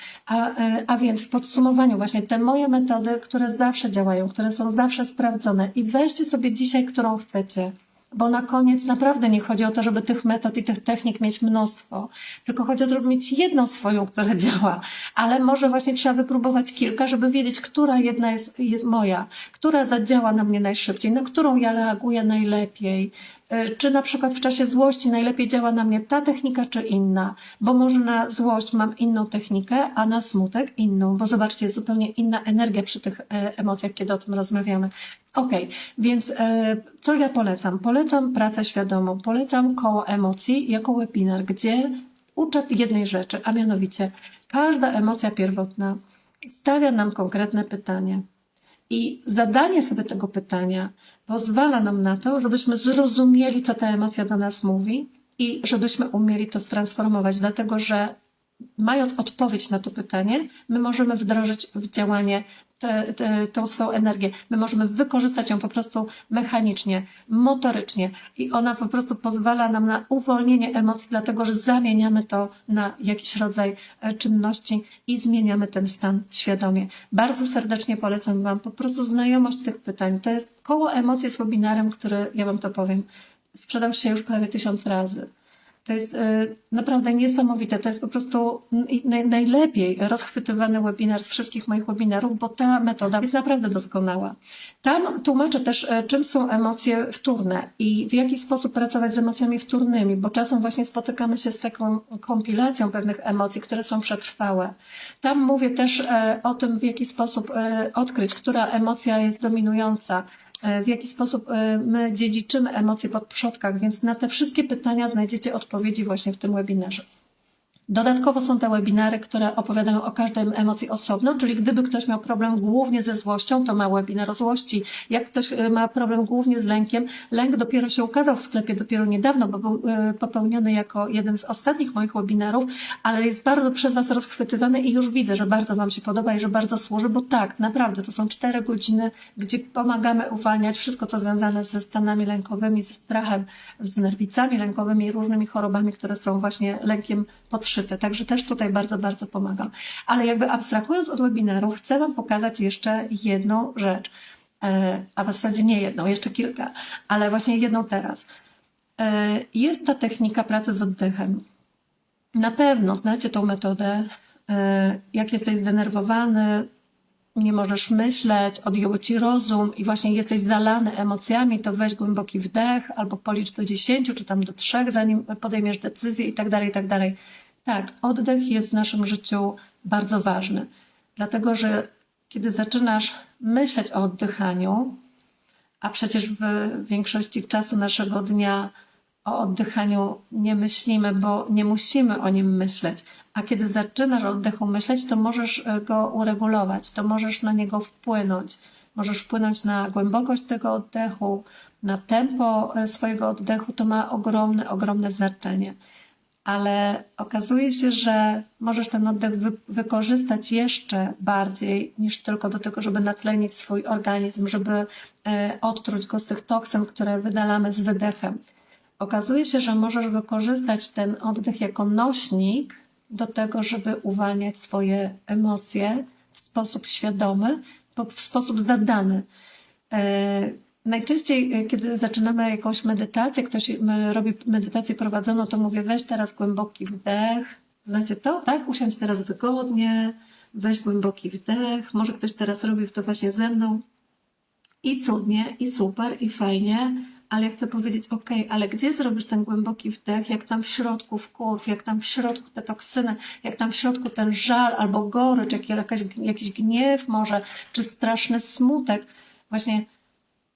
A więc w podsumowaniu właśnie te moje metody, które zawsze działają, które są zawsze sprawdzone i weźcie sobie dzisiaj, którą chcecie. Bo na koniec naprawdę nie chodzi o to, żeby tych metod i tych technik mieć mnóstwo, tylko chodzi o to, żeby mieć jedną swoją, która działa, ale może właśnie trzeba wypróbować kilka, żeby wiedzieć, która jedna jest moja, która zadziała na mnie najszybciej, na którą ja reaguję najlepiej, czy na przykład w czasie złości najlepiej działa na mnie ta technika czy inna, bo może na złość mam inną technikę, a na smutek inną, bo zobaczcie, jest zupełnie inna energia przy tych emocjach, kiedy o tym rozmawiamy. Okej, więc co ja polecam? Polecam pracę świadomą, polecam koło emocji jako webinar, gdzie uczę jednej rzeczy, a mianowicie każda emocja pierwotna stawia nam konkretne pytanie. I zadanie sobie tego pytania pozwala nam na to, żebyśmy zrozumieli, co ta emocja do nas mówi i żebyśmy umieli to transformować, dlatego że mając odpowiedź na to pytanie, my możemy wdrożyć w działanie tą swoją energię. My możemy wykorzystać ją po prostu mechanicznie, motorycznie i ona po prostu pozwala nam na uwolnienie emocji, dlatego że zamieniamy to na jakiś rodzaj czynności i zmieniamy ten stan świadomie. Bardzo serdecznie polecam Wam po prostu znajomość tych pytań. To jest koło emocji z webinarem, który, ja Wam to powiem, sprzedał się już prawie 1000 razy. To jest naprawdę niesamowite. To jest po prostu najlepiej rozchwytywany webinar z wszystkich moich webinarów, bo ta metoda jest naprawdę doskonała. Tam tłumaczę też, czym są emocje wtórne i w jaki sposób pracować z emocjami wtórnymi, bo czasem właśnie spotykamy się z taką kompilacją pewnych emocji, które są przetrwałe. Tam mówię też o tym, w jaki sposób odkryć, która emocja jest dominująca, w jaki sposób my dziedziczymy emocje po przodkach, więc na te wszystkie pytania znajdziecie odpowiedzi właśnie w tym webinarze. Dodatkowo są te webinary, które opowiadają o każdej emocji osobno, czyli gdyby ktoś miał problem głównie ze złością, to ma webinar o złości. Jak ktoś ma problem głównie z lękiem, lęk dopiero się ukazał w sklepie dopiero niedawno, bo był popełniony jako jeden z ostatnich moich webinarów, ale jest bardzo przez Was rozchwytywany i już widzę, że bardzo Wam się podoba i że bardzo służy, bo tak, naprawdę to są 4 godziny, gdzie pomagamy uwalniać wszystko, co związane ze stanami lękowymi, ze strachem, z nerwicami lękowymi i różnymi chorobami, które są właśnie lękiem podszyte. Także też tutaj bardzo, bardzo pomagam. Ale jakby abstrahując od webinarów, chcę Wam pokazać jeszcze jedną rzecz. A w zasadzie nie jedną, jeszcze kilka, ale właśnie jedną teraz. Jest ta technika pracy z oddechem. Na pewno znacie tą metodę. Jak jesteś zdenerwowany, nie możesz myśleć, odjął Ci rozum i właśnie jesteś zalany emocjami, to weź głęboki wdech albo policz do 10 czy tam do 3, zanim podejmiesz decyzję i tak dalej, i tak dalej. Tak, oddech jest w naszym życiu bardzo ważny, dlatego że kiedy zaczynasz myśleć o oddychaniu, a przecież w większości czasu naszego dnia o oddychaniu nie myślimy, bo nie musimy o nim myśleć. A kiedy zaczynasz o oddechu myśleć, to możesz go uregulować, to możesz na niego wpłynąć. Możesz wpłynąć na głębokość tego oddechu, na tempo swojego oddechu. To ma ogromne, ogromne znaczenie. Ale okazuje się, że możesz ten oddech wykorzystać jeszcze bardziej niż tylko do tego, żeby natlenić swój organizm, żeby odtruć go z tych toksyn, które wydalamy z wydechem. Okazuje się, że możesz wykorzystać ten oddech jako nośnik do tego, żeby uwalniać swoje emocje w sposób świadomy, w sposób zadany. Najczęściej, kiedy zaczynamy jakąś medytację, ktoś robi medytację prowadzoną, to mówię, weź teraz głęboki wdech. Znacie to? Tak? Usiądź teraz wygodnie, weź głęboki wdech. Może ktoś teraz robi to właśnie ze mną. I cudnie, i super, i fajnie, ale ja chcę powiedzieć, ok, ale gdzie zrobisz ten głęboki wdech, jak tam w środku wkurw, jak tam w środku te toksyny, jak tam w środku ten żal albo gorycz, jakiś gniew może, czy straszny smutek. Właśnie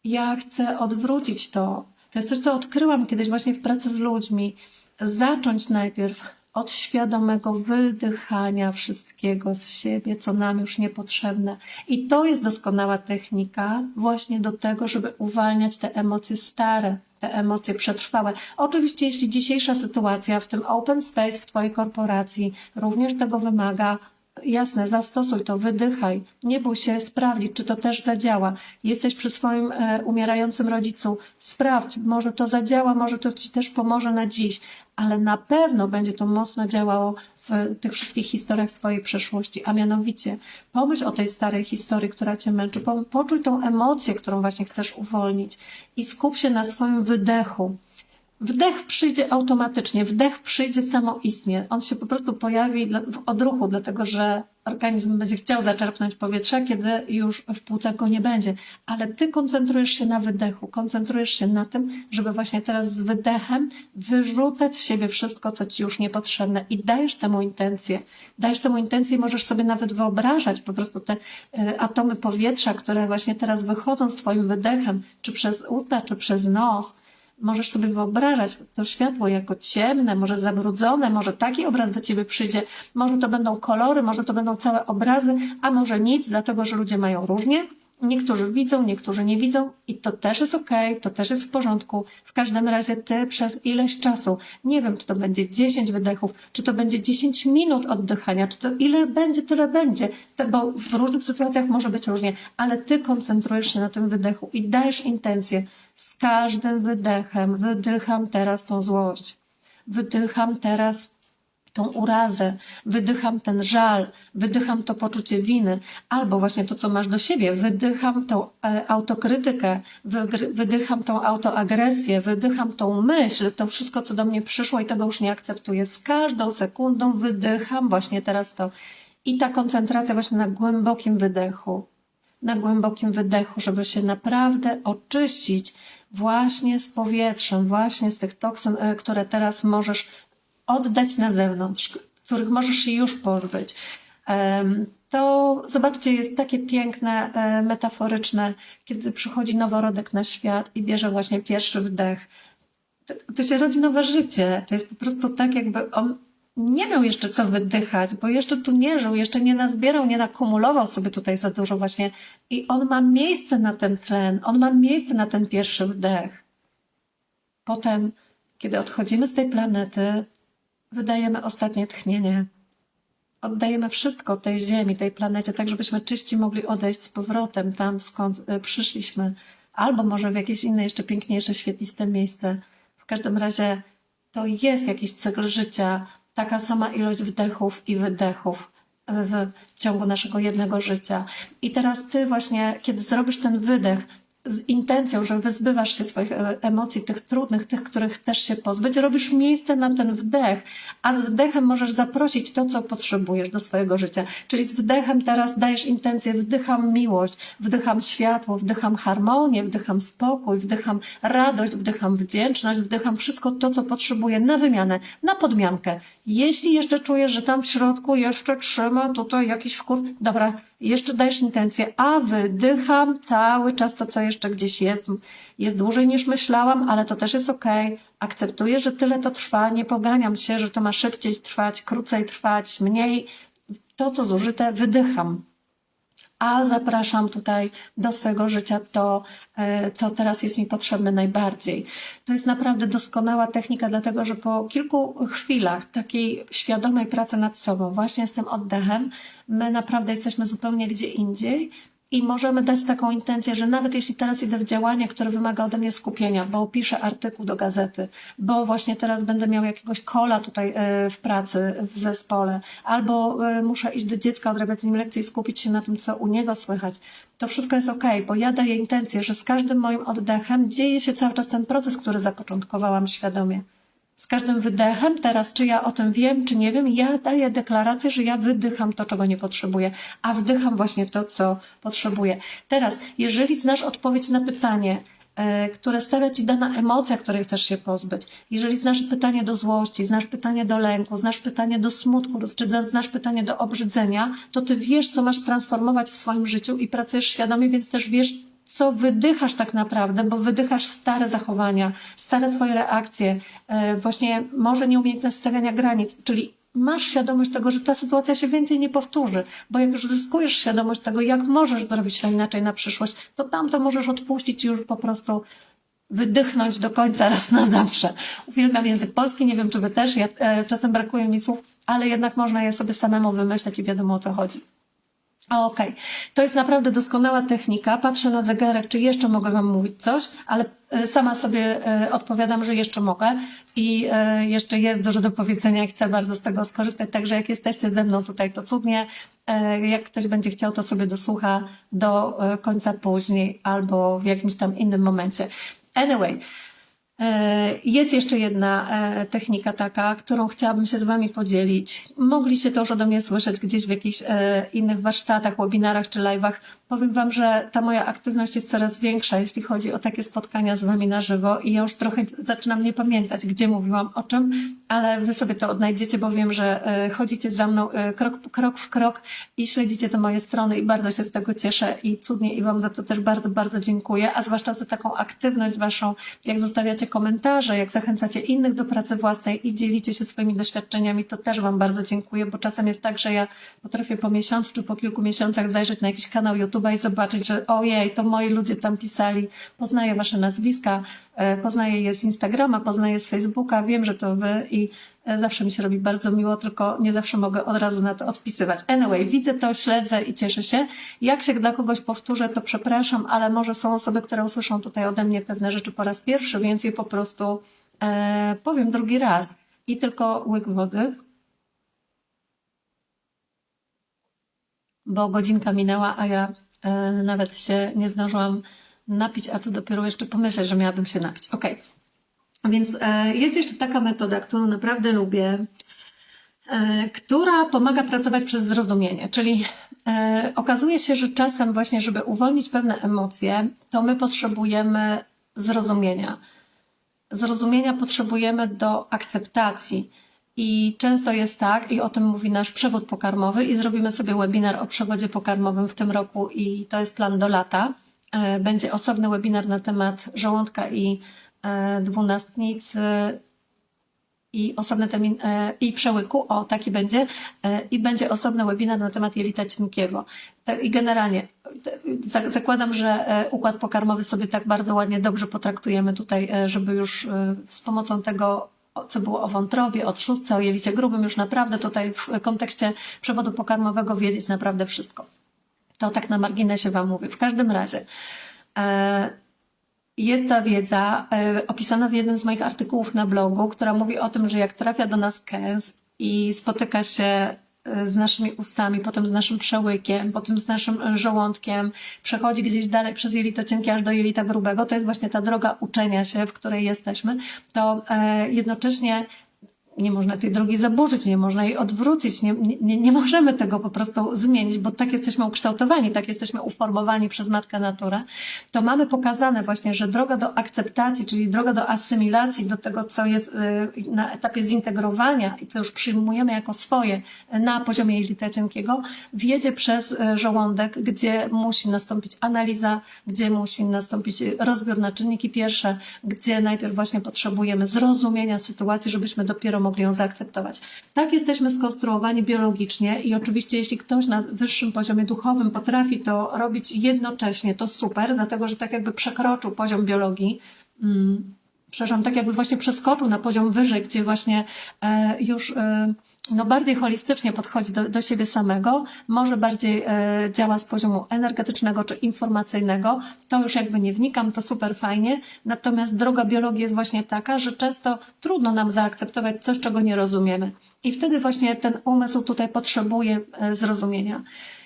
ja chcę odwrócić to. To jest coś, co odkryłam kiedyś właśnie w pracy z ludźmi. Zacząć najpierw od świadomego wydychania wszystkiego z siebie, co nam już niepotrzebne. I to jest doskonała technika właśnie do tego, żeby uwalniać te emocje stare, te emocje przetrwałe. Oczywiście, jeśli dzisiejsza sytuacja w tym open space w Twojej korporacji również tego wymaga, jasne, zastosuj to, wydychaj, nie bój się sprawdzić, czy to też zadziała. Jesteś przy swoim umierającym rodzicu, sprawdź, może to zadziała, może to Ci też pomoże na dziś, ale na pewno będzie to mocno działało w tych wszystkich historiach swojej przeszłości, a mianowicie pomyśl o tej starej historii, która Cię męczy, poczuj tą emocję, którą właśnie chcesz uwolnić i skup się na swoim wydechu. Wdech przyjdzie automatycznie, wdech przyjdzie samoistnie. On się po prostu pojawi w odruchu, dlatego że organizm będzie chciał zaczerpnąć powietrza, kiedy już w płucach go nie będzie. Ale ty koncentrujesz się na wydechu, koncentrujesz się na tym, żeby właśnie teraz z wydechem wyrzucać z siebie wszystko, co ci już niepotrzebne i dajesz temu intencję. Dajesz temu intencję i możesz sobie nawet wyobrażać po prostu te atomy powietrza, które właśnie teraz wychodzą z twoim wydechem, czy przez usta, czy przez nos. Możesz sobie wyobrażać to światło jako ciemne, może zabrudzone, może taki obraz do ciebie przyjdzie, może to będą kolory, może to będą całe obrazy, a może nic, dlatego że ludzie mają różnie. Niektórzy widzą, niektórzy nie widzą i to też jest okej, to też jest w porządku. W każdym razie ty przez ileś czasu, nie wiem, czy to będzie 10 wydechów, czy to będzie 10 minut oddychania, czy to ile będzie, tyle będzie, bo w różnych sytuacjach może być różnie, ale ty koncentrujesz się na tym wydechu i dajesz intencję. Z każdym wydechem wydycham teraz tą złość, wydycham teraz tą urazę, wydycham ten żal, wydycham to poczucie winy, albo właśnie to, co masz do siebie, wydycham tą autokrytykę, wydycham tą autoagresję, wydycham tą myśl, to wszystko, co do mnie przyszło i tego już nie akceptuję. Z każdą sekundą wydycham właśnie teraz to. I ta koncentracja właśnie na głębokim wydechu, żeby się naprawdę oczyścić właśnie z powietrzem, właśnie z tych toksyn, które teraz możesz oddać na zewnątrz, których możesz się już pozbyć. To zobaczcie, jest takie piękne, metaforyczne, kiedy przychodzi noworodek na świat i bierze właśnie pierwszy wdech. To się rodzi nowe życie. To jest po prostu tak, jakby on nie miał jeszcze co wydychać, bo jeszcze tu nie żył, jeszcze nie nazbierał, nie nakumulował sobie tutaj za dużo właśnie. I on ma miejsce na ten tlen, on ma miejsce na ten pierwszy wdech. Potem, kiedy odchodzimy z tej planety, wydajemy ostatnie tchnienie. Oddajemy wszystko tej ziemi, tej planecie, tak żebyśmy czyści mogli odejść z powrotem tam, skąd przyszliśmy. Albo może w jakieś inne, jeszcze piękniejsze, świetliste miejsce. W każdym razie to jest jakiś cykl życia, taka sama ilość wdechów i wydechów w ciągu naszego jednego życia. I teraz ty właśnie, kiedy zrobisz ten wydech z intencją, że wyzbywasz się swoich emocji, tych trudnych, tych, których chcesz się pozbyć, robisz miejsce na ten wdech, a z wdechem możesz zaprosić to, co potrzebujesz do swojego życia. Czyli z wdechem teraz dajesz intencję, wdycham miłość, wdycham światło, wdycham harmonię, wdycham spokój, wdycham radość, wdycham wdzięczność, wdycham wszystko to, co potrzebuję na wymianę, na podmiankę. Jeśli jeszcze czujesz, że tam w środku jeszcze trzyma tutaj jakiś wkur, dobra, jeszcze dajesz intencję, a wydycham cały czas to, co jeszcze gdzieś jest dłużej niż myślałam, ale to też jest okej. Akceptuję, że tyle to trwa, nie poganiam się, że to ma szybciej trwać, krócej trwać, mniej. To, co zużyte, wydycham. A zapraszam tutaj do swojego życia to, co teraz jest mi potrzebne najbardziej. To jest naprawdę doskonała technika, dlatego że po kilku chwilach takiej świadomej pracy nad sobą, właśnie z tym oddechem, my naprawdę jesteśmy zupełnie gdzie indziej i możemy dać taką intencję, że nawet jeśli teraz idę w działanie, które wymaga ode mnie skupienia, bo piszę artykuł do gazety, bo właśnie teraz będę miał jakiegoś kola tutaj w pracy, w zespole, albo muszę iść do dziecka, odrabiać z nim lekcje i skupić się na tym, co u niego słychać, to wszystko jest okej, bo ja daję intencję, że z każdym moim oddechem dzieje się cały czas ten proces, który zapoczątkowałam świadomie. Z każdym wydechem, teraz czy ja o tym wiem, czy nie wiem, ja daję deklarację, że ja wydycham to, czego nie potrzebuję, a wdycham właśnie to, co potrzebuję. Teraz, jeżeli znasz odpowiedź na pytanie, które stawia ci dana emocja, której chcesz się pozbyć, jeżeli znasz pytanie do złości, znasz pytanie do lęku, znasz pytanie do smutku, czy znasz pytanie do obrzydzenia, to ty wiesz, co masz transformować w swoim życiu i pracujesz świadomie, więc też wiesz, co wydychasz tak naprawdę, bo wydychasz stare zachowania, stare swoje reakcje, właśnie może nieumiejętność stawiania granic, czyli masz świadomość tego, że ta sytuacja się więcej nie powtórzy, bo jak już zyskujesz świadomość tego, jak możesz zrobić to inaczej na przyszłość, to tamto możesz odpuścić i już po prostu wydychnąć do końca raz na zawsze. Uwielbiam język polski, nie wiem czy wy też, czasem brakuje mi słów, ale jednak można je sobie samemu wymyśleć i wiadomo o co chodzi. Okej, to jest naprawdę doskonała technika. Patrzę na zegarek, czy jeszcze mogę wam mówić coś, ale sama sobie odpowiadam, że jeszcze mogę i jeszcze jest dużo do powiedzenia i chcę bardzo z tego skorzystać, także jak jesteście ze mną tutaj, to cudnie. Jak ktoś będzie chciał, to sobie dosłucha do końca później albo w jakimś tam innym momencie. Anyway, Jest jeszcze jedna technika taka, którą chciałabym się z Wami podzielić. Mogliście to już ode mnie słyszeć gdzieś w jakichś innych warsztatach, webinarach czy live'ach. Powiem Wam, że ta moja aktywność jest coraz większa, jeśli chodzi o takie spotkania z Wami na żywo i ja już trochę zaczynam nie pamiętać, gdzie mówiłam o czym, ale Wy sobie to odnajdziecie, bo wiem, że chodzicie za mną krok w krok i śledzicie te moje strony i bardzo się z tego cieszę i cudnie i Wam za to też bardzo, bardzo dziękuję, a zwłaszcza za taką aktywność Waszą, jak zostawiacie komentarze, jak zachęcacie innych do pracy własnej i dzielicie się swoimi doświadczeniami, to też Wam bardzo dziękuję, bo czasem jest tak, że ja potrafię po miesiącu czy po kilku miesiącach zajrzeć na jakiś kanał YouTube'a i zobaczyć, że ojej, to moi ludzie tam pisali, poznaję Wasze nazwiska, poznaję je z Instagrama, poznaję z Facebooka, wiem, że to Wy i zawsze mi się robi bardzo miło, tylko nie zawsze mogę od razu na to odpisywać. Anyway, widzę to, śledzę i cieszę się. Jak się dla kogoś powtórzę, to przepraszam, ale może są osoby, które usłyszą tutaj ode mnie pewne rzeczy po raz pierwszy, więc je po prostu powiem drugi raz. I tylko łyk wody, bo godzinka minęła, a ja nawet się nie zdążyłam napić, a co dopiero jeszcze pomyśleć, że miałabym się napić. Okej. Więc jest jeszcze taka metoda, którą naprawdę lubię, która pomaga pracować przez zrozumienie. Czyli okazuje się, że czasem właśnie, żeby uwolnić pewne emocje, to my potrzebujemy zrozumienia. Zrozumienia potrzebujemy do akceptacji. I często jest tak, i o tym mówi nasz przewód pokarmowy, i zrobimy sobie webinar o przewodzie pokarmowym w tym roku, i to jest plan do lata. Będzie osobny webinar na temat żołądka i dwunastnicy i osobny termin i przełyku, o taki będzie, i będzie osobny webinar na temat jelita cienkiego. I generalnie zakładam, że układ pokarmowy sobie tak bardzo ładnie, dobrze potraktujemy tutaj, żeby już z pomocą tego, co było o wątrobie, o trzustce, o jelicie grubym, już naprawdę tutaj w kontekście przewodu pokarmowego wiedzieć naprawdę wszystko. To tak na marginesie Wam mówię. W każdym razie jest ta wiedza opisana w jednym z moich artykułów na blogu, która mówi o tym, że jak trafia do nas kęs i spotyka się z naszymi ustami, potem z naszym przełykiem, potem z naszym żołądkiem, przechodzi gdzieś dalej przez jelito cienkie aż do jelita grubego, to jest właśnie ta droga uczenia się, w której jesteśmy, to jednocześnie nie można tej drogi zaburzyć, nie można jej odwrócić, nie możemy tego po prostu zmienić, bo tak jesteśmy ukształtowani, tak jesteśmy uformowani przez Matkę Naturę, to mamy pokazane właśnie, że droga do akceptacji, czyli droga do asymilacji, do tego, co jest na etapie zintegrowania i co już przyjmujemy jako swoje na poziomie jelita cienkiego, wiedzie przez żołądek, gdzie musi nastąpić analiza, gdzie musi nastąpić rozbiór na czynniki pierwsze, gdzie najpierw właśnie potrzebujemy zrozumienia sytuacji, żebyśmy dopiero mogli ją zaakceptować. Tak jesteśmy skonstruowani biologicznie i oczywiście jeśli ktoś na wyższym poziomie duchowym potrafi to robić jednocześnie, to super, dlatego że tak jakby przekroczył poziom biologii, przepraszam, tak jakby właśnie przeskoczył na poziom wyżej, gdzie właśnie już bardziej holistycznie podchodzi do siebie samego, może bardziej działa z poziomu energetycznego czy informacyjnego, to już jakby nie wnikam, to super fajnie, natomiast droga biologii jest właśnie taka, że często trudno nam zaakceptować coś, czego nie rozumiemy i wtedy właśnie ten umysł tutaj potrzebuje zrozumienia.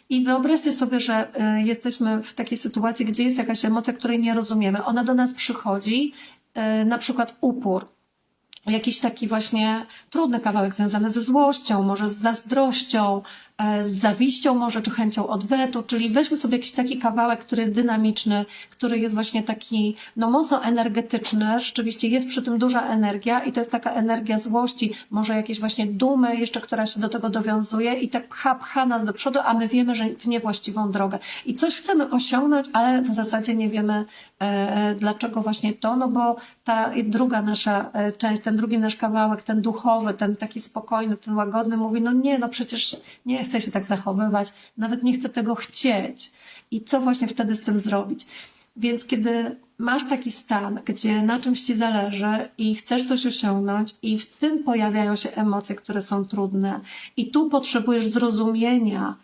I wyobraźcie sobie, że jesteśmy w takiej sytuacji, gdzie jest jakaś emocja, której nie rozumiemy. Ona do nas przychodzi, na przykład upór, jakiś taki właśnie trudny kawałek związany ze złością, może z zazdrością, z zawiścią może, czy chęcią odwetu, czyli weźmy sobie jakiś taki kawałek, który jest dynamiczny, który jest właśnie taki mocno energetyczny, rzeczywiście jest przy tym duża energia i to jest taka energia złości, może jakieś właśnie dumy jeszcze, która się do tego dowiązuje i tak pcha nas do przodu, a my wiemy, że w niewłaściwą drogę. I coś chcemy osiągnąć, ale w zasadzie nie wiemy dlaczego właśnie to, bo ta druga nasza część, ten drugi nasz kawałek, ten duchowy, ten taki spokojny, ten łagodny mówi, przecież nie chcę się tak zachowywać, nawet nie chcę tego chcieć. I co właśnie wtedy z tym zrobić? Więc kiedy masz taki stan, gdzie na czymś ci zależy i chcesz coś osiągnąć i w tym pojawiają się emocje, które są trudne i tu potrzebujesz zrozumienia,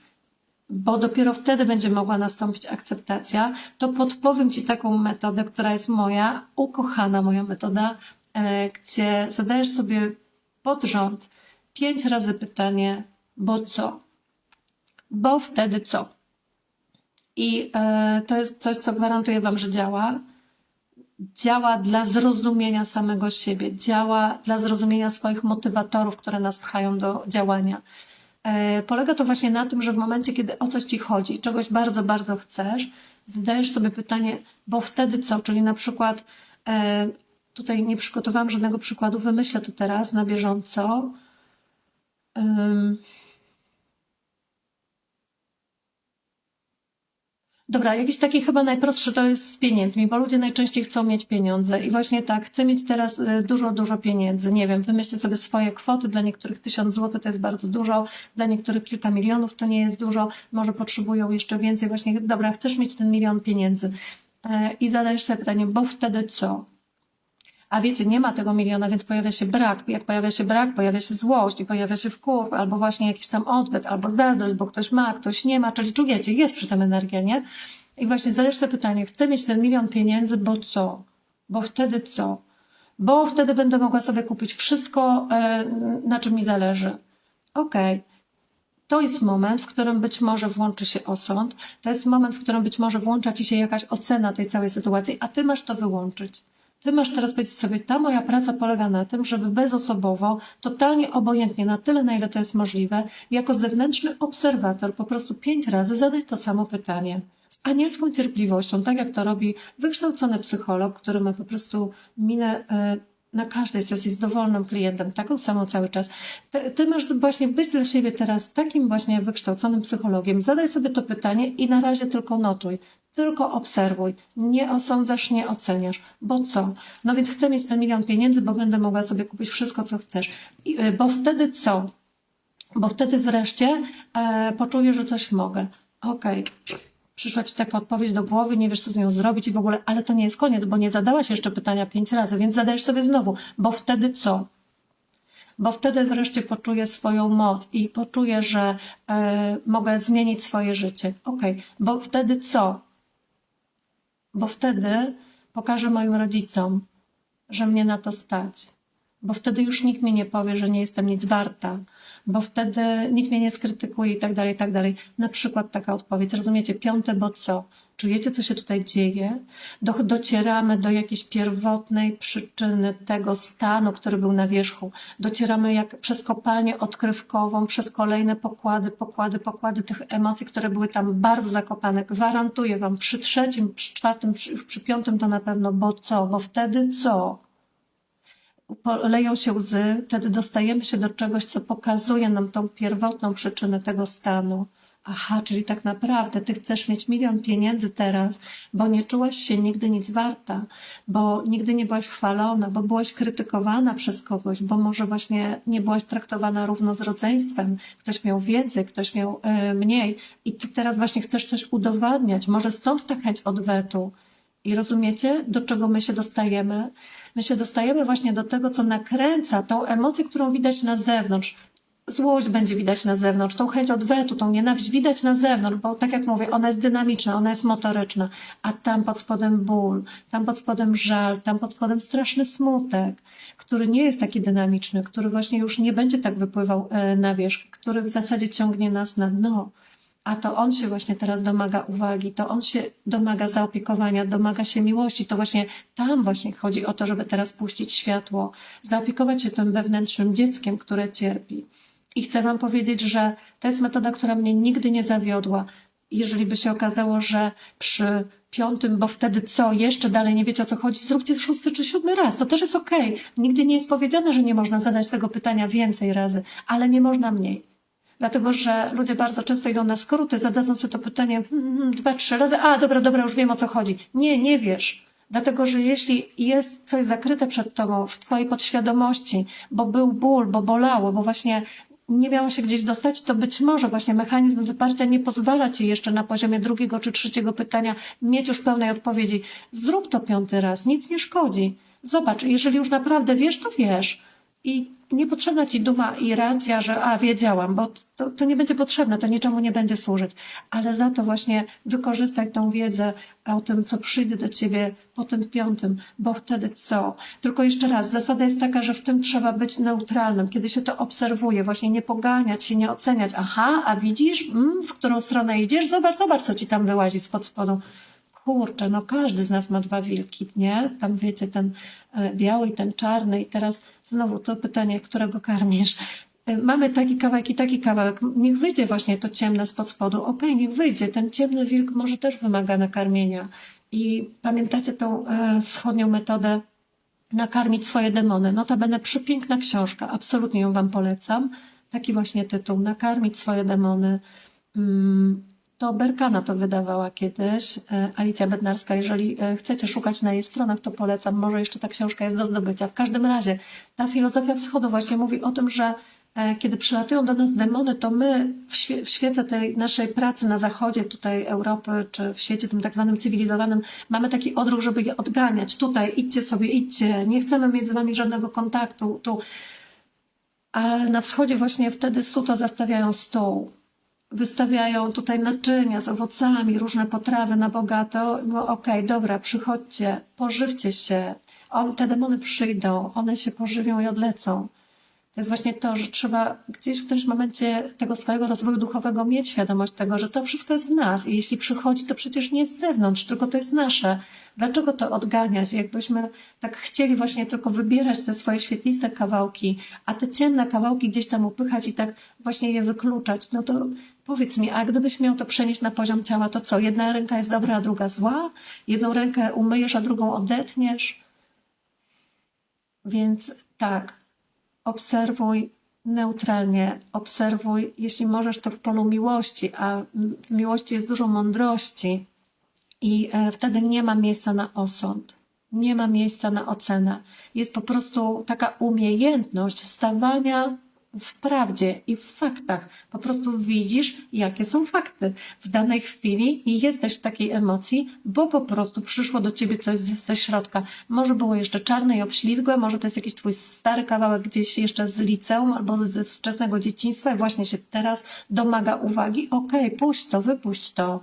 bo dopiero wtedy będzie mogła nastąpić akceptacja, to podpowiem Ci taką metodę, która jest moja, ukochana moja metoda, gdzie zadajesz sobie pod rząd 5 razy pytanie, bo co? Bo wtedy co? I to jest coś, co gwarantuję Wam, że działa. działa dla zrozumienia samego siebie, działa dla zrozumienia swoich motywatorów, które nas pchają do działania. Polega to właśnie na tym, że w momencie, kiedy o coś ci chodzi, czegoś bardzo, bardzo chcesz, zadajesz sobie pytanie, bo wtedy co? Czyli na przykład, tutaj nie przygotowałam żadnego przykładu, wymyślę to teraz na bieżąco. Dobra, jakiś taki chyba najprostszy to jest z pieniędzmi, bo ludzie najczęściej chcą mieć pieniądze i właśnie tak, chcę mieć teraz dużo, dużo pieniędzy. Nie wiem, wymyślcie sobie swoje kwoty, dla niektórych 1000 zł to jest bardzo dużo, dla niektórych kilka milionów to nie jest dużo, może potrzebują jeszcze więcej. Właśnie, dobra, chcesz mieć ten 1 000 000 pieniędzy i zadajesz sobie pytanie, bo wtedy co? A wiecie, nie ma tego 1 000 000, więc pojawia się brak. Jak pojawia się brak, pojawia się złość i pojawia się wkurw, albo właśnie jakiś tam odwet, albo zazdrość, bo ktoś ma, ktoś nie ma, czyli czujecie, jest przy tym energia, nie? I właśnie zadajesz sobie pytanie, chcę mieć ten 1 000 000 pieniędzy, bo co? Bo wtedy co? Bo wtedy będę mogła sobie kupić wszystko, na czym mi zależy. Okej. To jest moment, w którym być może włączy się osąd, to jest moment, w którym być może włącza ci się jakaś ocena tej całej sytuacji, a ty masz to wyłączyć. Ty masz teraz powiedzieć sobie, ta moja praca polega na tym, żeby bezosobowo, totalnie obojętnie, na tyle, na ile to jest możliwe, jako zewnętrzny obserwator po prostu 5 razy zadać to samo pytanie. Z anielską cierpliwością, tak jak to robi wykształcony psycholog, który ma po prostu minę na każdej sesji z dowolnym klientem, taką samą cały czas. Ty masz właśnie być dla siebie teraz takim właśnie wykształconym psychologiem. Zadaj sobie to pytanie i na razie tylko notuj. Tylko obserwuj. Nie osądzasz, nie oceniasz. Bo co? No więc chcę mieć ten 1 000 000 pieniędzy, bo będę mogła sobie kupić wszystko, co chcesz. Bo wtedy co? Bo wtedy wreszcie poczuję, że coś mogę. Okej. Przyszła ci taka odpowiedź do głowy, nie wiesz, co z nią zrobić i w ogóle, ale to nie jest koniec, bo nie zadałaś jeszcze pytania 5 razy, więc zadajesz sobie znowu, bo wtedy co? Bo wtedy wreszcie poczuję swoją moc i poczuję, że mogę zmienić swoje życie. Okej, bo wtedy co? Bo wtedy pokażę moim rodzicom, że mnie na to stać. Bo wtedy już nikt mi nie powie, że nie jestem nic warta, bo wtedy nikt mnie nie skrytykuje i tak dalej, i tak dalej. Na przykład taka odpowiedź, rozumiecie? 5, bo co? Czujecie, co się tutaj dzieje? Docieramy do jakiejś pierwotnej przyczyny tego stanu, który był na wierzchu. Docieramy jak przez kopalnię odkrywkową, przez kolejne pokłady tych emocji, które były tam bardzo zakopane. Gwarantuję wam, przy 3., przy 4., już przy 5 to na pewno, bo co? Bo wtedy co? Leją się łzy, wtedy dostajemy się do czegoś, co pokazuje nam tą pierwotną przyczynę tego stanu. Aha, czyli tak naprawdę ty chcesz mieć 1 000 000 pieniędzy teraz, bo nie czułaś się nigdy nic warta, bo nigdy nie byłaś chwalona, bo byłaś krytykowana przez kogoś, bo może właśnie nie byłaś traktowana równo z rodzeństwem. Ktoś miał więcej, ktoś miał mniej i ty teraz właśnie chcesz coś udowadniać. Może stąd ta chęć odwetu. I rozumiecie, do czego my się dostajemy? My się dostajemy właśnie do tego, co nakręca tą emocję, którą widać na zewnątrz. Złość będzie widać na zewnątrz, tą chęć odwetu, tą nienawiść widać na zewnątrz, bo tak jak mówię, ona jest dynamiczna, ona jest motoryczna, a tam pod spodem ból, tam pod spodem żal, tam pod spodem straszny smutek, który nie jest taki dynamiczny, który właśnie już nie będzie tak wypływał na wierzch, który w zasadzie ciągnie nas na dno. A to on się właśnie teraz domaga uwagi, to on się domaga zaopiekowania, domaga się miłości. To właśnie tam właśnie chodzi o to, żeby teraz puścić światło, zaopiekować się tym wewnętrznym dzieckiem, które cierpi. I chcę wam powiedzieć, że to jest metoda, która mnie nigdy nie zawiodła. Jeżeli by się okazało, że przy 5, bo wtedy co, jeszcze dalej nie wiecie, o co chodzi, zróbcie 6. czy 7. raz. To też jest okej. Nigdzie nie jest powiedziane, że nie można zadać tego pytania więcej razy, ale nie można mniej. Dlatego, że ludzie bardzo często idą na skróty, zadadzą sobie to pytanie 2, 3 razy, a dobra, już wiem, o co chodzi. Nie wiesz. Dlatego, że jeśli jest coś zakryte przed tobą w twojej podświadomości, bo był ból, bo bolało, bo właśnie nie miało się gdzieś dostać, to być może właśnie mechanizm wyparcia nie pozwala ci jeszcze na poziomie 2. czy 3. pytania mieć już pełnej odpowiedzi. Zrób to 5. raz, nic nie szkodzi. Zobacz, jeżeli już naprawdę wiesz, to wiesz. I niepotrzebna ci duma i racja, że wiedziałam, bo to nie będzie potrzebne, to niczemu nie będzie służyć. Ale za to właśnie wykorzystaj tą wiedzę o tym, co przyjdzie do ciebie po tym 5, bo wtedy co? Tylko jeszcze raz, zasada jest taka, że w tym trzeba być neutralnym, kiedy się to obserwuje, właśnie nie poganiać się, nie oceniać. Aha, a widzisz, w którą stronę idziesz? Zobacz, co ci tam wyłazi spod spodu. kurczę, no każdy z nas ma dwa wilki, nie? Tam wiecie, ten biały i ten czarny i teraz znowu to pytanie, którego karmisz? Mamy taki kawałek i taki kawałek, niech wyjdzie właśnie to ciemne spod spodu, okej, niech wyjdzie, ten ciemny wilk może też wymaga nakarmienia. I pamiętacie tą wschodnią metodę nakarmić swoje demony? Notabene przepiękna książka, absolutnie ją Wam polecam. Taki właśnie tytuł, nakarmić swoje demony. To Berkana to wydawała kiedyś, Alicja Bednarska. Jeżeli chcecie szukać na jej stronach, to polecam. Może jeszcze ta książka jest do zdobycia. W każdym razie ta filozofia wschodu właśnie mówi o tym, że kiedy przylatują do nas demony, to my w świetle tej naszej pracy na zachodzie tutaj Europy, czy w świecie tym tak zwanym cywilizowanym, mamy taki odruch, żeby je odganiać. Tutaj idźcie sobie, idźcie, nie chcemy mieć z wami żadnego kontaktu. Tu. Ale na wschodzie właśnie wtedy suto zastawiają stół. Wystawiają tutaj naczynia z owocami, różne potrawy na bogato. Bo okej, dobra, przychodźcie, pożywcie się. Te demony przyjdą, one się pożywią i odlecą. To jest właśnie to, że trzeba gdzieś w którymś momencie tego swojego rozwoju duchowego mieć świadomość tego, że to wszystko jest w nas i jeśli przychodzi, to przecież nie jest z zewnątrz, tylko to jest nasze. Dlaczego to odganiać? Jakbyśmy tak chcieli właśnie tylko wybierać te swoje świetliste kawałki, a te ciemne kawałki gdzieś tam upychać i tak właśnie je wykluczać, no to powiedz mi, a gdybyś miał to przenieść na poziom ciała, to co? Jedna ręka jest dobra, a druga zła? Jedną rękę umyjesz, a drugą odetniesz? Więc tak. Obserwuj neutralnie, obserwuj, jeśli możesz, to w polu miłości, a w miłości jest dużo mądrości i wtedy nie ma miejsca na osąd, nie ma miejsca na ocenę. Jest po prostu taka umiejętność stawania w prawdzie i w faktach. Po prostu widzisz, jakie są fakty w danej chwili i jesteś w takiej emocji, bo po prostu przyszło do ciebie coś ze środka. Może było jeszcze czarne i obślizgłe, może to jest jakiś twój stary kawałek gdzieś jeszcze z liceum albo ze wczesnego dzieciństwa i właśnie się teraz domaga uwagi. Okej, puść to, wypuść to.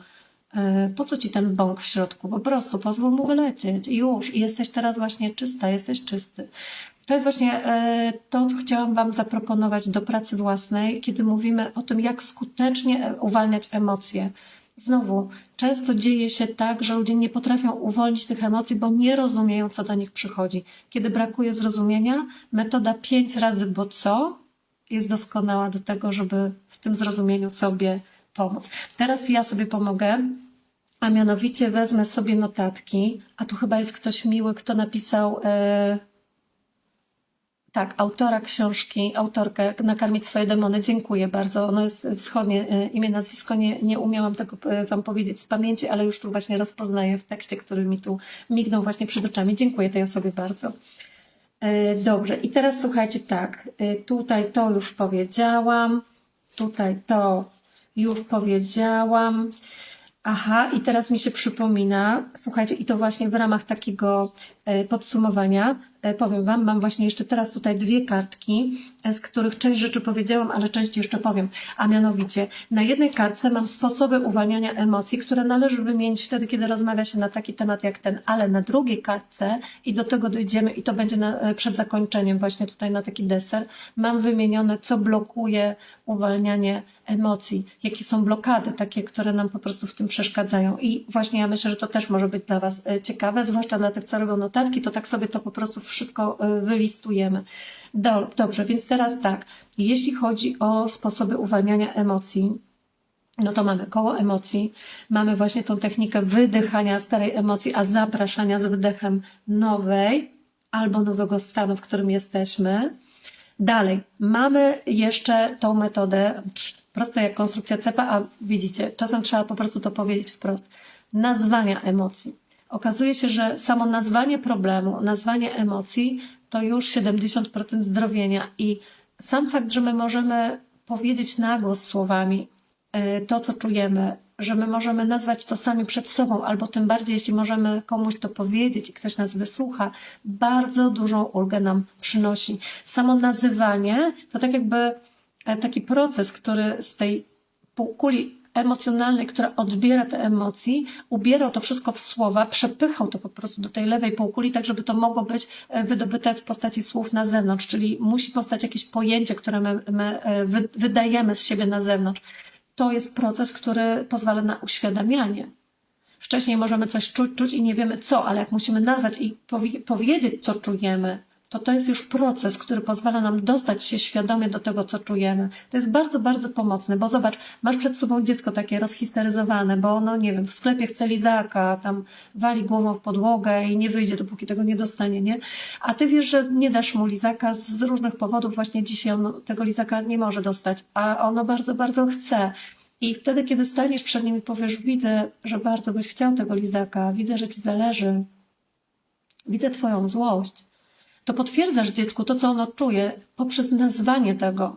Po co ci ten bąk w środku? Po prostu pozwól mu wylecieć i już. I jesteś teraz właśnie czysta, jesteś czysty. To jest właśnie to, co chciałam Wam zaproponować do pracy własnej, kiedy mówimy o tym, jak skutecznie uwalniać emocje. Znowu, często dzieje się tak, że ludzie nie potrafią uwolnić tych emocji, bo nie rozumieją, co do nich przychodzi. Kiedy brakuje zrozumienia, metoda 5 razy bo co jest doskonała do tego, żeby w tym zrozumieniu sobie pomóc. Teraz ja sobie pomogę, a mianowicie wezmę sobie notatki, a tu chyba jest ktoś miły, kto napisał... Tak, autora książki, autorkę Nakarmić swoje demony. Dziękuję bardzo. Ono jest wschodnie imię, nazwisko. Nie umiałam tego Wam powiedzieć z pamięci, ale już tu właśnie rozpoznaję w tekście, który mi tu mignął właśnie przed oczami. Dziękuję tej osobie bardzo. Dobrze, i teraz słuchajcie, tak, tutaj to już powiedziałam, tutaj to już powiedziałam. Aha, i teraz mi się przypomina, słuchajcie, i to właśnie w ramach takiego podsumowania, powiem Wam, mam właśnie jeszcze teraz tutaj 2 kartki, z których część rzeczy powiedziałam, ale część jeszcze powiem, a mianowicie na jednej kartce mam sposoby uwalniania emocji, które należy wymienić wtedy, kiedy rozmawia się na taki temat jak ten, ale na drugiej kartce, i do tego dojdziemy, i to będzie przed zakończeniem właśnie tutaj na taki deser, mam wymienione, co blokuje uwalnianie emocji, jakie są blokady, takie, które nam po prostu w tym przeszkadzają. I właśnie ja myślę, że to też może być dla Was ciekawe, zwłaszcza dla tych, co robią notatki, to tak sobie to po prostu wszystko wylistujemy. Dobrze, więc teraz tak, jeśli chodzi o sposoby uwalniania emocji, no to mamy koło emocji, mamy właśnie tą technikę wydychania starej emocji, a zapraszania z wydechem nowej albo nowego stanu, w którym jesteśmy. Dalej, mamy jeszcze tą metodę, prosta jak konstrukcja cepa, a widzicie, czasem trzeba po prostu to powiedzieć wprost, nazwania emocji. Okazuje się, że samo nazwanie problemu, nazwanie emocji to już 70% zdrowienia i sam fakt, że my możemy powiedzieć na głos słowami to, co czujemy, że my możemy nazwać to sami przed sobą, albo tym bardziej, jeśli możemy komuś to powiedzieć i ktoś nas wysłucha, bardzo dużą ulgę nam przynosi. Samo nazywanie to tak jakby taki proces, który z tej półkuli emocjonalnej, która odbiera te emocje, ubierał to wszystko w słowa, przepychał to po prostu do tej lewej półkuli, tak żeby to mogło być wydobyte w postaci słów na zewnątrz, czyli musi powstać jakieś pojęcie, które my wydajemy z siebie na zewnątrz. To jest proces, który pozwala na uświadamianie. Wcześniej możemy coś czuć i nie wiemy co, ale jak musimy nazwać i powiedzieć, co czujemy, to jest już proces, który pozwala nam dostać się świadomie do tego, co czujemy. To jest bardzo, bardzo pomocne, bo zobacz, masz przed sobą dziecko takie rozhisteryzowane, bo ono, nie wiem, w sklepie chce lizaka, tam wali głową w podłogę i nie wyjdzie, dopóki tego nie dostanie, nie? A ty wiesz, że nie dasz mu lizaka z różnych powodów, właśnie dzisiaj ono tego lizaka nie może dostać, a ono bardzo, bardzo chce. I wtedy, kiedy staniesz przed nim i powiesz, widzę, że bardzo byś chciał tego lizaka, widzę, że ci zależy, widzę twoją złość, to potwierdzasz dziecku to, co ono czuje poprzez nazwanie tego.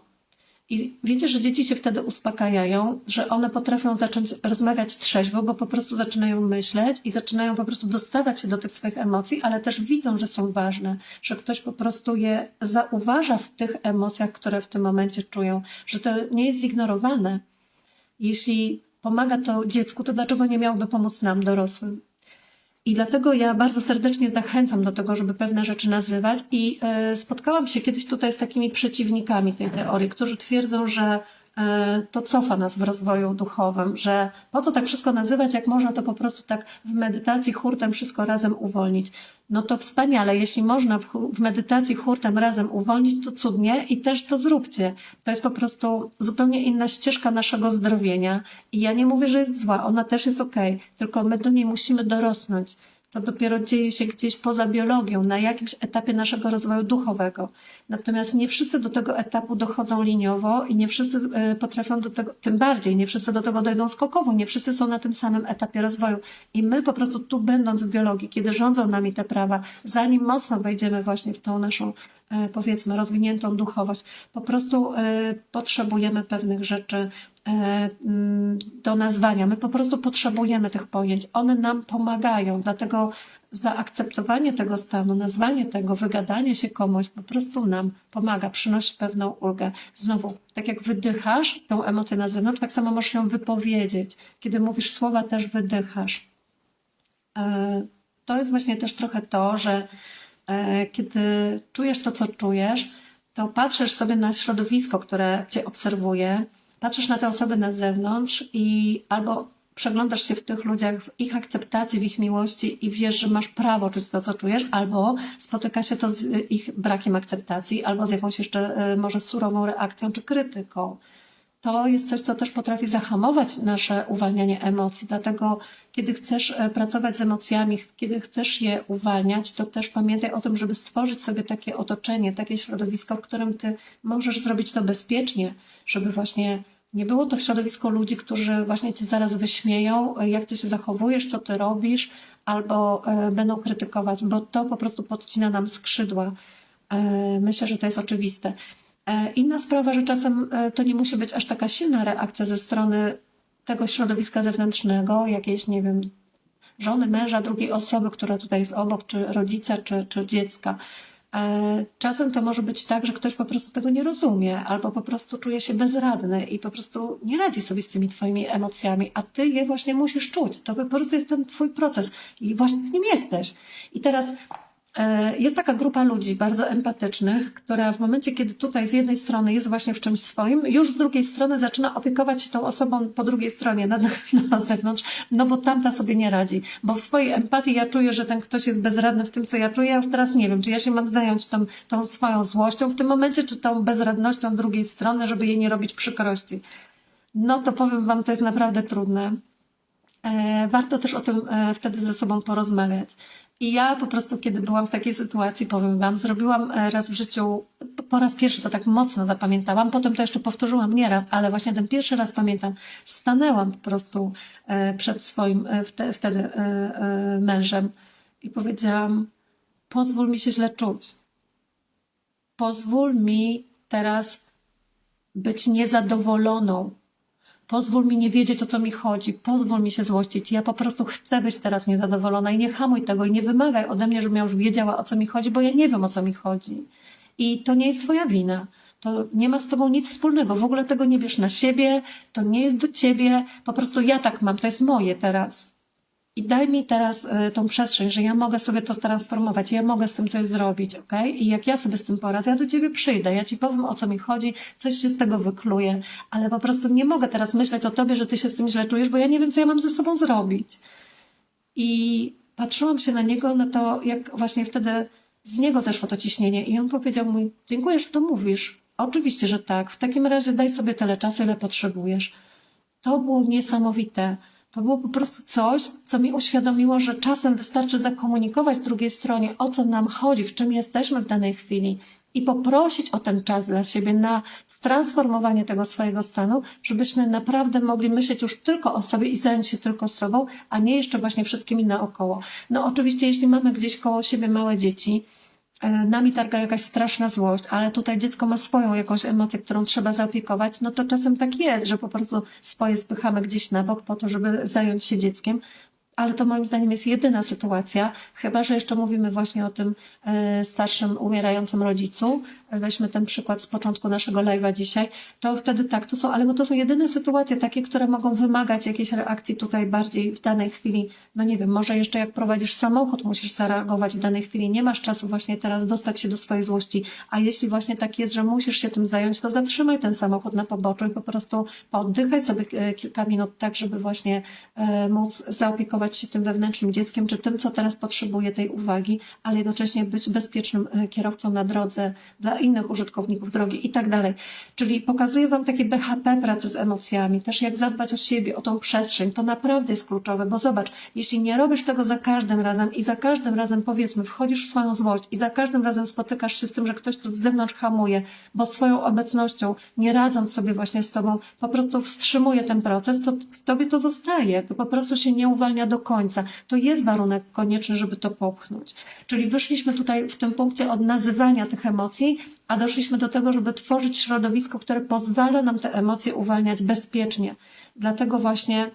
I wiecie, że dzieci się wtedy uspokajają, że one potrafią zacząć rozmawiać trzeźwo, bo po prostu zaczynają myśleć i zaczynają po prostu dostawać się do tych swoich emocji, ale też widzą, że są ważne, że ktoś po prostu je zauważa w tych emocjach, które w tym momencie czują, że to nie jest zignorowane. Jeśli pomaga to dziecku, to dlaczego nie miałoby pomóc nam, dorosłym? I dlatego ja bardzo serdecznie zachęcam do tego, żeby pewne rzeczy nazywać i spotkałam się kiedyś tutaj z takimi przeciwnikami tej teorii, którzy twierdzą, że to cofa nas w rozwoju duchowym, że po co tak wszystko nazywać, jak można to po prostu tak w medytacji hurtem wszystko razem uwolnić. No to wspaniale, jeśli można w medytacji hurtem razem uwolnić, to cudnie i też to zróbcie. To jest po prostu zupełnie inna ścieżka naszego zdrowienia i ja nie mówię, że jest zła, ona też jest okej, tylko my do niej musimy dorosnąć. To dopiero dzieje się gdzieś poza biologią, na jakimś etapie naszego rozwoju duchowego. Natomiast nie wszyscy do tego etapu dochodzą liniowo i nie wszyscy potrafią do tego, tym bardziej, nie wszyscy do tego dojdą skokowo, nie wszyscy są na tym samym etapie rozwoju. I my po prostu tu będąc w biologii, kiedy rządzą nami te prawa, zanim mocno wejdziemy właśnie w tą naszą, powiedzmy, rozwiniętą duchowość, po prostu potrzebujemy pewnych rzeczy do nazwania. My po prostu potrzebujemy tych pojęć. One nam pomagają, dlatego zaakceptowanie tego stanu, nazwanie tego, wygadanie się komuś po prostu nam pomaga, przynosi pewną ulgę. Znowu, tak jak wydychasz tą emocję na zewnątrz, tak samo możesz ją wypowiedzieć. Kiedy mówisz słowa, też wydychasz. To jest właśnie też trochę to, że kiedy czujesz to, co czujesz, to patrzysz sobie na środowisko, które cię obserwuje, patrzysz na te osoby na zewnątrz i albo przeglądasz się w tych ludziach, w ich akceptacji, w ich miłości i wiesz, że masz prawo czuć to, co czujesz, albo spotyka się to z ich brakiem akceptacji, albo z jakąś jeszcze może surową reakcją czy krytyką. To jest coś, co też potrafi zahamować nasze uwalnianie emocji. Dlatego, kiedy chcesz pracować z emocjami, kiedy chcesz je uwalniać, to też pamiętaj o tym, żeby stworzyć sobie takie otoczenie, takie środowisko, w którym ty możesz zrobić to bezpiecznie, żeby właśnie nie było to środowisko ludzi, którzy właśnie cię zaraz wyśmieją, jak ty się zachowujesz, co ty robisz, albo będą krytykować, bo to po prostu podcina nam skrzydła. Myślę, że to jest oczywiste. Inna sprawa, że czasem to nie musi być aż taka silna reakcja ze strony tego środowiska zewnętrznego, jakiejś, nie wiem, żony, męża, drugiej osoby, która tutaj jest obok, czy rodzica, czy dziecka. Czasem to może być tak, że ktoś po prostu tego nie rozumie, albo po prostu czuje się bezradny i po prostu nie radzi sobie z tymi twoimi emocjami, a ty je właśnie musisz czuć. To po prostu jest ten twój proces i właśnie w nim jesteś. I teraz jest taka grupa ludzi bardzo empatycznych, która w momencie, kiedy tutaj z jednej strony jest właśnie w czymś swoim, już z drugiej strony zaczyna opiekować się tą osobą po drugiej stronie, na zewnątrz, no bo tamta sobie nie radzi. Bo w swojej empatii ja czuję, że ten ktoś jest bezradny w tym, co ja czuję. Ja już teraz nie wiem, czy ja się mam zająć tą swoją złością w tym momencie, czy tą bezradnością drugiej strony, żeby jej nie robić przykrości. No to powiem wam, to jest naprawdę trudne. Warto też o tym wtedy ze sobą porozmawiać. I ja po prostu, kiedy byłam w takiej sytuacji, powiem wam, zrobiłam raz w życiu, po raz pierwszy to tak mocno zapamiętałam, potem to jeszcze powtórzyłam nieraz, ale właśnie ten pierwszy raz pamiętam, stanęłam po prostu przed swoim wtedy mężem i powiedziałam, pozwól mi się źle czuć. Pozwól mi teraz być niezadowoloną. Pozwól mi nie wiedzieć, o co mi chodzi. Pozwól mi się złościć. Ja po prostu chcę być teraz niezadowolona i nie hamuj tego i nie wymagaj ode mnie, żebym ja już wiedziała, o co mi chodzi, bo ja nie wiem, o co mi chodzi. I to nie jest twoja wina. To nie ma z tobą nic wspólnego. W ogóle tego nie bierz na siebie. To nie jest do ciebie. Po prostu ja tak mam. To jest moje teraz. I daj mi teraz tą przestrzeń, że ja mogę sobie to transformować, ja mogę z tym coś zrobić, okej? I jak ja sobie z tym poradzę, ja do ciebie przyjdę, ja ci powiem, o co mi chodzi, coś się z tego wykluje, ale po prostu nie mogę teraz myśleć o tobie, że ty się z tym źle czujesz, bo ja nie wiem, co ja mam ze sobą zrobić. I patrzyłam się na niego, na to, jak właśnie wtedy z niego zeszło to ciśnienie. I on powiedział mi: dziękuję, że to mówisz. Oczywiście, że tak. W takim razie daj sobie tyle czasu, ile potrzebujesz. To było niesamowite. To było po prostu coś, co mi uświadomiło, że czasem wystarczy zakomunikować drugiej stronie, o co nam chodzi, w czym jesteśmy w danej chwili i poprosić o ten czas dla siebie na transformowanie tego swojego stanu, żebyśmy naprawdę mogli myśleć już tylko o sobie i zająć się tylko sobą, a nie jeszcze właśnie wszystkimi naokoło. No oczywiście, jeśli mamy gdzieś koło siebie małe dzieci, nami targa jakaś straszna złość, ale tutaj dziecko ma swoją jakąś emocję, którą trzeba zaopiekować, no to czasem tak jest, że po prostu swoje spychamy gdzieś na bok po to, żeby zająć się dzieckiem. Ale to moim zdaniem jest jedyna sytuacja, chyba że jeszcze mówimy właśnie o tym starszym, umierającym rodzicu. Weźmy ten przykład z początku naszego live'a dzisiaj, to wtedy tak, to są jedyne sytuacje takie, które mogą wymagać jakiejś reakcji tutaj bardziej w danej chwili. No nie wiem, może jeszcze jak prowadzisz samochód, musisz zareagować w danej chwili, nie masz czasu właśnie teraz dostać się do swojej złości, a jeśli właśnie tak jest, że musisz się tym zająć, to zatrzymaj ten samochód na poboczu i po prostu pooddychaj sobie kilka minut tak, żeby właśnie móc zaopiekować się tym wewnętrznym dzieckiem, czy tym, co teraz potrzebuje tej uwagi, ale jednocześnie być bezpiecznym kierowcą na drodze dla innych użytkowników drogi i tak dalej. Czyli pokazuję Wam takie BHP pracy z emocjami, też jak zadbać o siebie, o tą przestrzeń. To naprawdę jest kluczowe, bo zobacz, jeśli nie robisz tego za każdym razem i za każdym razem, powiedzmy, wchodzisz w swoją złość i za każdym razem spotykasz się z tym, że ktoś tu z zewnątrz hamuje, bo swoją obecnością, nie radząc sobie właśnie z Tobą, po prostu wstrzymuje ten proces, to w Tobie to zostaje, to po prostu się nie uwalnia do końca. To jest warunek konieczny, żeby to popchnąć. Czyli wyszliśmy tutaj w tym punkcie od nazywania tych emocji, a doszliśmy do tego, żeby tworzyć środowisko, które pozwala nam te emocje uwalniać bezpiecznie. Dlatego właśnie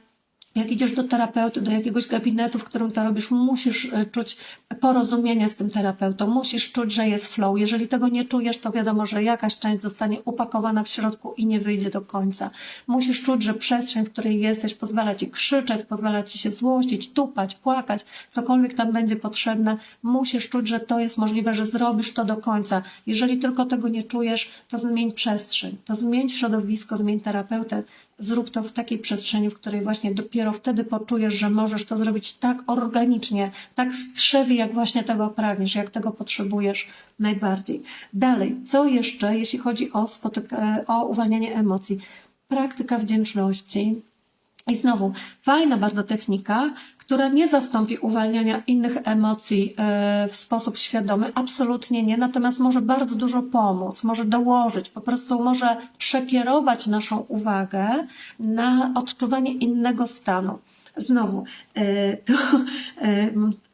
jak idziesz do terapeuty, do jakiegoś gabinetu, w którym to robisz, musisz czuć porozumienie z tym terapeutą, musisz czuć, że jest flow. Jeżeli tego nie czujesz, to wiadomo, że jakaś część zostanie upakowana w środku i nie wyjdzie do końca. Musisz czuć, że przestrzeń, w której jesteś, pozwala Ci krzyczeć, pozwala Ci się złościć, tupać, płakać, cokolwiek tam będzie potrzebne. Musisz czuć, że to jest możliwe, że zrobisz to do końca. Jeżeli tylko tego nie czujesz, to zmień przestrzeń, to zmień środowisko, zmień terapeutę. Zrób to w takiej przestrzeni, w której właśnie dopiero wtedy poczujesz, że możesz to zrobić tak organicznie, tak strzewie, jak właśnie tego pragniesz, jak tego potrzebujesz najbardziej. Dalej, co jeszcze, jeśli chodzi o uwalnianie emocji? Praktyka wdzięczności. I znowu, fajna bardzo technika, która nie zastąpi uwalniania innych emocji w sposób świadomy, absolutnie nie, natomiast może bardzo dużo pomóc, może dołożyć, po prostu może przekierować naszą uwagę na odczuwanie innego stanu. Znowu, to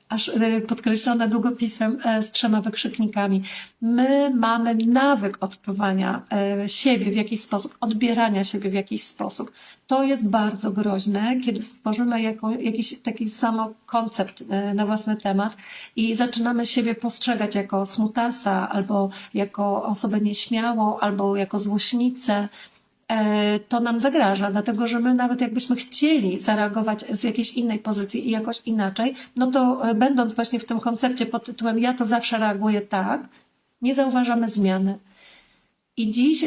aż podkreślone długopisem z 3 wykrzyknikami. My mamy nawyk odczuwania siebie w jakiś sposób, odbierania siebie w jakiś sposób. To jest bardzo groźne, kiedy stworzymy jakiś taki samokoncept na własny temat i zaczynamy siebie postrzegać jako smutasa, albo jako osobę nieśmiałą, albo jako złośnicę. To nam zagraża, dlatego że my nawet jakbyśmy chcieli zareagować z jakiejś innej pozycji i jakoś inaczej, no to będąc właśnie w tym koncepcie pod tytułem ja to zawsze reaguję tak, nie zauważamy zmiany. I dziś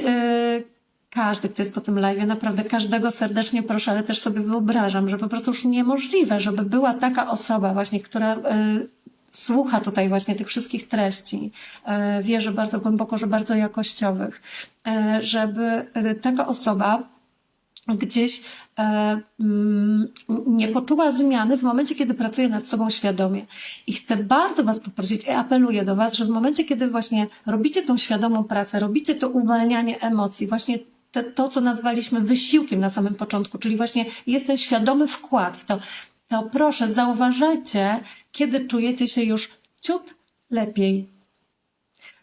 każdy, kto jest po tym live, naprawdę każdego serdecznie proszę, ale też sobie wyobrażam, że po prostu już niemożliwe, żeby była taka osoba właśnie, która słucha tutaj właśnie tych wszystkich treści, wierzy bardzo głęboko, że bardzo jakościowych, żeby taka osoba gdzieś nie poczuła zmiany w momencie, kiedy pracuje nad sobą świadomie. I chcę bardzo Was poprosić i apeluję do Was, że w momencie, kiedy właśnie robicie tą świadomą pracę, robicie to uwalnianie emocji, właśnie to, co nazwaliśmy wysiłkiem na samym początku, czyli właśnie jest ten świadomy wkład w to, to proszę zauważajcie, kiedy czujecie się już ciut lepiej.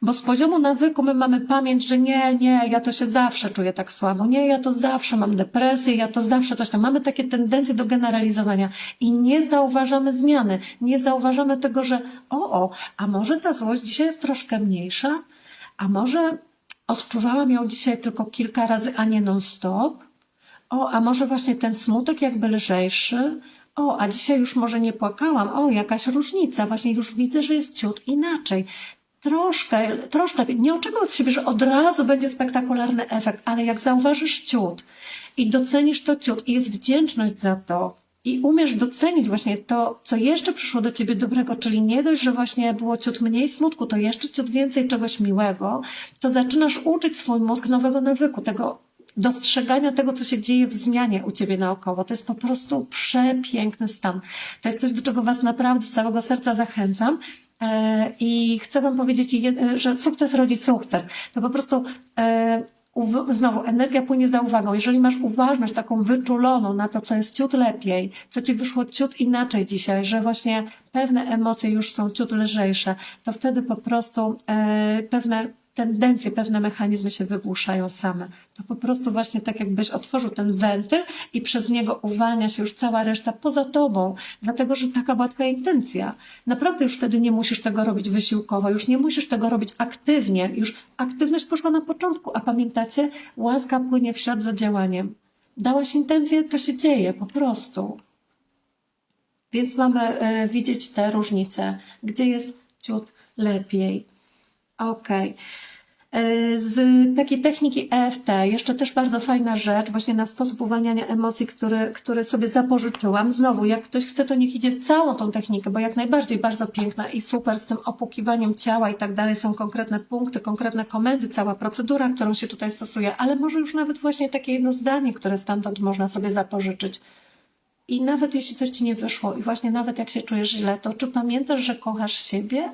Bo z poziomu nawyku my mamy pamięć, że nie, ja to się zawsze czuję tak słabo, nie, ja to zawsze mam depresję, ja to zawsze coś tam. Mamy takie tendencje do generalizowania i nie zauważamy zmiany, nie zauważamy tego, że a może ta złość dzisiaj jest troszkę mniejsza, a może odczuwałam ją dzisiaj tylko kilka razy, a nie non-stop, a może właśnie ten smutek jakby lżejszy, a dzisiaj już może nie płakałam, jakaś różnica, właśnie już widzę, że jest ciut inaczej. Troszkę, nie oczekuj od siebie, że od razu będzie spektakularny efekt, ale jak zauważysz ciut i docenisz to ciut i jest wdzięczność za to i umiesz docenić właśnie to, co jeszcze przyszło do ciebie dobrego, czyli nie dość, że właśnie było ciut mniej smutku, to jeszcze ciut więcej czegoś miłego, to zaczynasz uczyć swój mózg nowego nawyku, tego dostrzegania tego, co się dzieje w zmianie u ciebie naokoło. To jest po prostu przepiękny stan. To jest coś, do czego was naprawdę z całego serca zachęcam. I chcę wam powiedzieć, że sukces rodzi sukces. To po prostu znowu, energia płynie za uwagą. Jeżeli masz uważność taką wyczuloną na to, co jest ciut lepiej, co ci wyszło ciut inaczej dzisiaj, że właśnie pewne emocje już są ciut lżejsze, to wtedy po prostu pewne tendencje, pewne mechanizmy się wygłuszają same. To po prostu właśnie tak jakbyś otworzył ten wentyl i przez niego uwalnia się już cała reszta poza tobą, dlatego że taka była twoja intencja. Naprawdę już wtedy nie musisz tego robić wysiłkowo, już nie musisz tego robić aktywnie, już aktywność poszła na początku, a pamiętacie? Łaska płynie w ślad za działaniem. Dałaś intencję, to się dzieje po prostu. Więc mamy widzieć te różnice, gdzie jest ciut lepiej. Okej. Z takiej techniki EFT, jeszcze też bardzo fajna rzecz, właśnie na sposób uwalniania emocji, który sobie zapożyczyłam. Znowu, jak ktoś chce, to niech idzie w całą tą technikę, bo jak najbardziej bardzo piękna i super z tym opłukiwaniem ciała i tak dalej. Są konkretne punkty, konkretne komendy, cała procedura, którą się tutaj stosuje, ale może już nawet właśnie takie jedno zdanie, które stamtąd można sobie zapożyczyć. I nawet jeśli coś ci nie wyszło i właśnie nawet jak się czujesz źle, to czy pamiętasz, że kochasz siebie?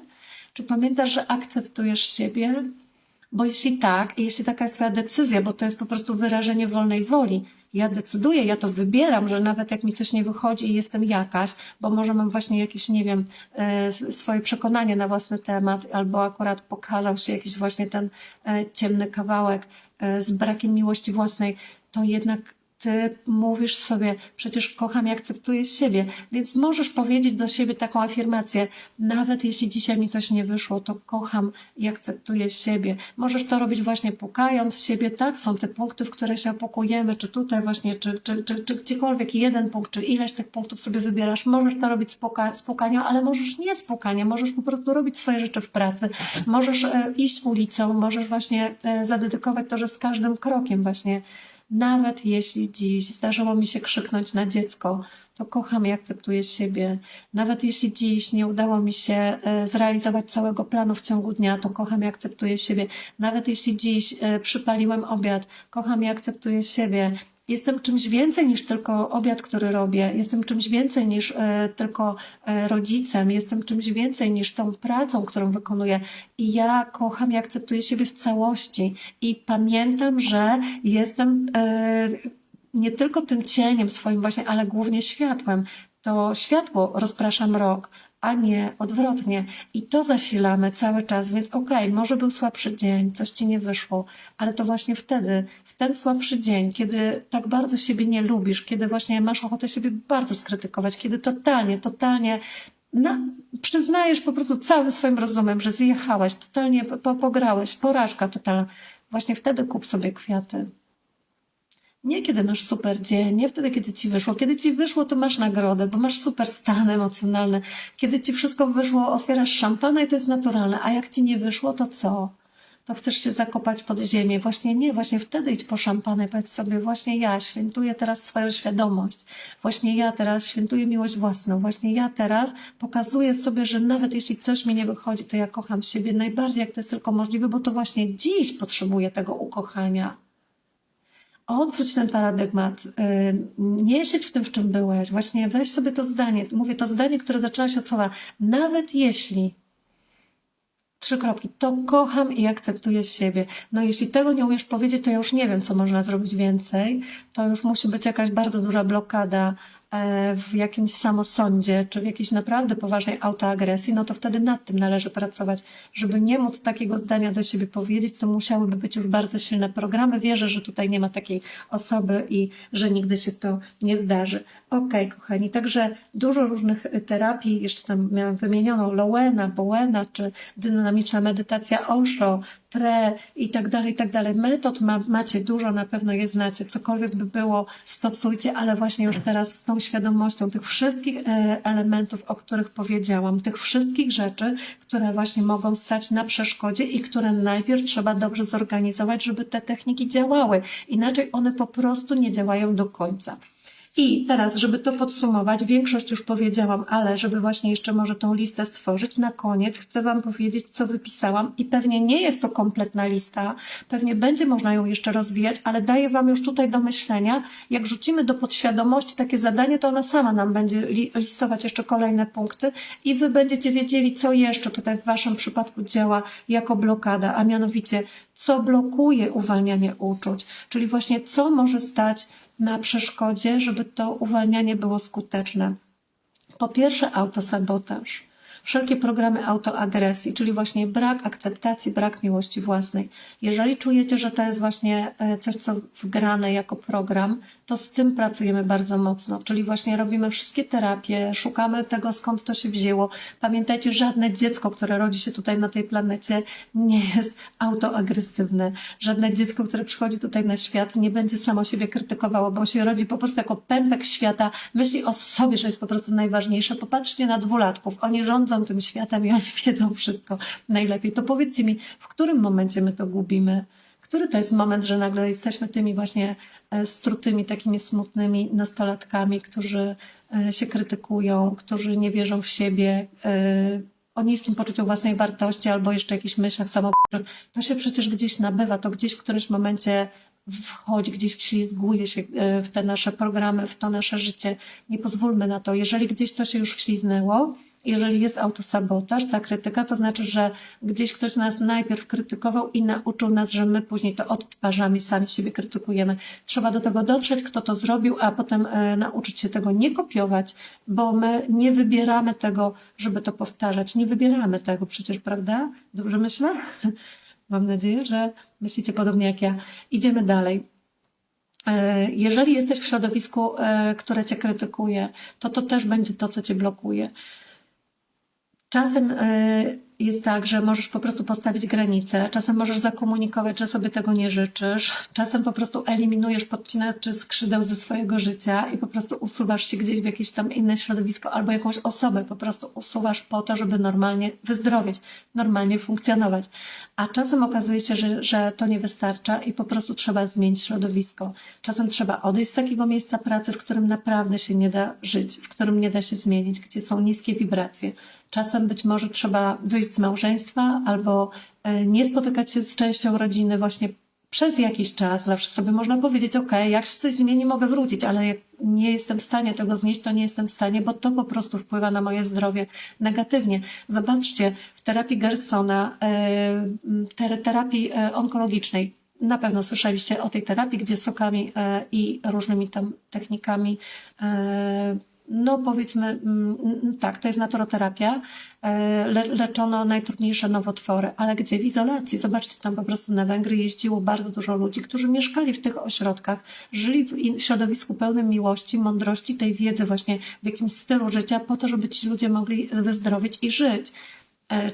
Czy pamiętasz, że akceptujesz siebie? Bo jeśli tak, i jeśli taka jest twoja decyzja, bo to jest po prostu wyrażenie wolnej woli, ja decyduję, ja to wybieram, że nawet jak mi coś nie wychodzi i jestem jakaś, bo może mam właśnie jakieś, nie wiem, swoje przekonanie na własny temat, albo akurat pokazał się jakiś właśnie ten ciemny kawałek z brakiem miłości własnej, to jednak ty mówisz sobie, przecież kocham i akceptuję siebie, więc możesz powiedzieć do siebie taką afirmację, nawet jeśli dzisiaj mi coś nie wyszło, to kocham i akceptuję siebie. Możesz to robić właśnie pukając siebie, tak? Są te punkty, w które się opukujemy, czy tutaj właśnie, czy gdziekolwiek jeden punkt, czy ileś tych punktów sobie wybierasz. Możesz to robić z pukaniem, ale możesz nie z pukaniem, możesz po prostu robić swoje rzeczy w pracy. Możesz iść ulicą, możesz właśnie zadedykować to, że z każdym krokiem właśnie nawet jeśli dziś zdarzyło mi się krzyknąć na dziecko, to kocham i akceptuję siebie. Nawet jeśli dziś nie udało mi się zrealizować całego planu w ciągu dnia, to kocham i akceptuję siebie. Nawet jeśli dziś przypaliłem obiad, kocham i akceptuję siebie. Jestem czymś więcej niż tylko obiad, który robię. Jestem czymś więcej niż tylko rodzicem. Jestem czymś więcej niż tą pracą, którą wykonuję. I ja kocham i akceptuję siebie w całości. I pamiętam, że jestem nie tylko tym cieniem swoim właśnie, ale głównie światłem. To światło rozprasza mrok, a nie odwrotnie. I to zasilamy cały czas, więc okej, może był słabszy dzień, coś ci nie wyszło, ale to właśnie wtedy, w ten słabszy dzień, kiedy tak bardzo siebie nie lubisz, kiedy właśnie masz ochotę siebie bardzo skrytykować, kiedy totalnie przyznajesz po prostu całym swoim rozumem, że zjechałeś, totalnie pograłeś, porażka totalna, właśnie wtedy kup sobie kwiaty. Nie kiedy masz super dzień, nie wtedy, kiedy ci wyszło. Kiedy ci wyszło, to masz nagrodę, bo masz super stan emocjonalny. Kiedy ci wszystko wyszło, otwierasz szampana i to jest naturalne. A jak ci nie wyszło, to co? To chcesz się zakopać pod ziemię. Właśnie nie, właśnie wtedy idź po szampanę i powiedz sobie, właśnie ja świętuję teraz swoją świadomość. Właśnie ja teraz świętuję miłość własną. Właśnie ja teraz pokazuję sobie, że nawet jeśli coś mi nie wychodzi, to ja kocham siebie najbardziej, jak to jest tylko możliwe, bo to właśnie dziś potrzebuję tego ukochania. Odwróć ten paradygmat. Nie siedź w tym, w czym byłeś. Właśnie weź sobie to zdanie. Mówię to zdanie, które zaczyna się od słowa. Nawet jeśli, 3 kropki, to kocham i akceptuję siebie. No jeśli tego nie umiesz powiedzieć, to ja już nie wiem, co można zrobić więcej. To już musi być jakaś bardzo duża blokada w jakimś samosądzie, czy w jakiejś naprawdę poważnej autoagresji, no to wtedy nad tym należy pracować. Żeby nie móc takiego zdania do siebie powiedzieć, to musiałyby być już bardzo silne programy. Wierzę, że tutaj nie ma takiej osoby i że nigdy się to nie zdarzy. Okej, kochani, także dużo różnych terapii, jeszcze tam miałam wymienioną Lowena, Bowena, czy dynamiczna medytacja Osho, TRE i tak dalej, i tak dalej. Metod macie dużo, na pewno je znacie, cokolwiek by było, stosujcie, ale właśnie już teraz z tą świadomością tych wszystkich elementów, o których powiedziałam, tych wszystkich rzeczy, które właśnie mogą stać na przeszkodzie i które najpierw trzeba dobrze zorganizować, żeby te techniki działały. Inaczej one po prostu nie działają do końca. I teraz, żeby to podsumować, większość już powiedziałam, ale żeby właśnie jeszcze może tą listę stworzyć, na koniec chcę Wam powiedzieć, co wypisałam i pewnie nie jest to kompletna lista, pewnie będzie można ją jeszcze rozwijać, ale daję Wam już tutaj do myślenia, jak rzucimy do podświadomości takie zadanie, to ona sama nam będzie listować jeszcze kolejne punkty i Wy będziecie wiedzieli, co jeszcze tutaj w Waszym przypadku działa jako blokada, a mianowicie, co blokuje uwalnianie uczuć, czyli właśnie co może stać na przeszkodzie, żeby to uwalnianie było skuteczne. Po pierwsze, autosabotaż. Wszelkie programy autoagresji, czyli właśnie brak akceptacji, brak miłości własnej. Jeżeli czujecie, że to jest właśnie coś, co wgrane jako program, to z tym pracujemy bardzo mocno, czyli właśnie robimy wszystkie terapie, szukamy tego, skąd to się wzięło. Pamiętajcie, żadne dziecko, które rodzi się tutaj na tej planecie, nie jest autoagresywne. Żadne dziecko, które przychodzi tutaj na świat, nie będzie samo siebie krytykowało, bo się rodzi po prostu jako pępek świata, myśli o sobie, że jest po prostu najważniejsze. Popatrzcie na dwulatków, oni rządzą tym światem i oni wiedzą wszystko najlepiej. To powiedzcie mi, w którym momencie my to gubimy? Który to jest moment, że nagle jesteśmy tymi właśnie strutymi, takimi smutnymi nastolatkami, którzy się krytykują, którzy nie wierzą w siebie, o niskim poczuciu własnej wartości albo jeszcze jakichś myślach samobójczych. To się przecież gdzieś nabywa, to gdzieś w którymś momencie wchodzi, gdzieś wślizguje się w te nasze programy, w to nasze życie. Nie pozwólmy na to. Jeżeli gdzieś to się już wśliznęło, jeżeli jest autosabotaż, ta krytyka, to znaczy, że gdzieś ktoś nas najpierw krytykował i nauczył nas, że my później to odtwarzamy, sami siebie krytykujemy. Trzeba do tego dotrzeć, kto to zrobił, a potem nauczyć się tego nie kopiować, bo my nie wybieramy tego, żeby to powtarzać. Nie wybieramy tego przecież, prawda? Dobrze myślę? Mam nadzieję, że myślicie podobnie jak ja. Idziemy dalej. Jeżeli jesteś w środowisku, które cię krytykuje, to też będzie to, co cię blokuje. Czasem jest tak, że możesz po prostu postawić granicę, czasem możesz zakomunikować, że sobie tego nie życzysz, czasem po prostu eliminujesz podcinaczy skrzydeł ze swojego życia i po prostu usuwasz się gdzieś w jakieś tam inne środowisko albo jakąś osobę po prostu usuwasz po to, żeby normalnie wyzdrowieć, normalnie funkcjonować. A czasem okazuje się, że to nie wystarcza i po prostu trzeba zmienić środowisko. Czasem trzeba odejść z takiego miejsca pracy, w którym naprawdę się nie da żyć, w którym nie da się zmienić, gdzie są niskie wibracje. Czasem być może trzeba wyjść z małżeństwa albo nie spotykać się z częścią rodziny właśnie przez jakiś czas. Zawsze sobie można powiedzieć, ok, jak się coś zmieni, mogę wrócić, ale jak nie jestem w stanie tego znieść, to nie jestem w stanie, bo to po prostu wpływa na moje zdrowie negatywnie. Zobaczcie, w terapii Gersona, terapii onkologicznej, na pewno słyszeliście o tej terapii, gdzie sokami i różnymi tam technikami no powiedzmy, tak, to jest naturoterapia, leczono najtrudniejsze nowotwory, ale gdzie? W izolacji. Zobaczcie, tam po prostu na Węgry jeździło bardzo dużo ludzi, którzy mieszkali w tych ośrodkach, żyli w środowisku pełnym miłości, mądrości, tej wiedzy właśnie w jakimś stylu życia, po to, żeby ci ludzie mogli wyzdrowieć i żyć.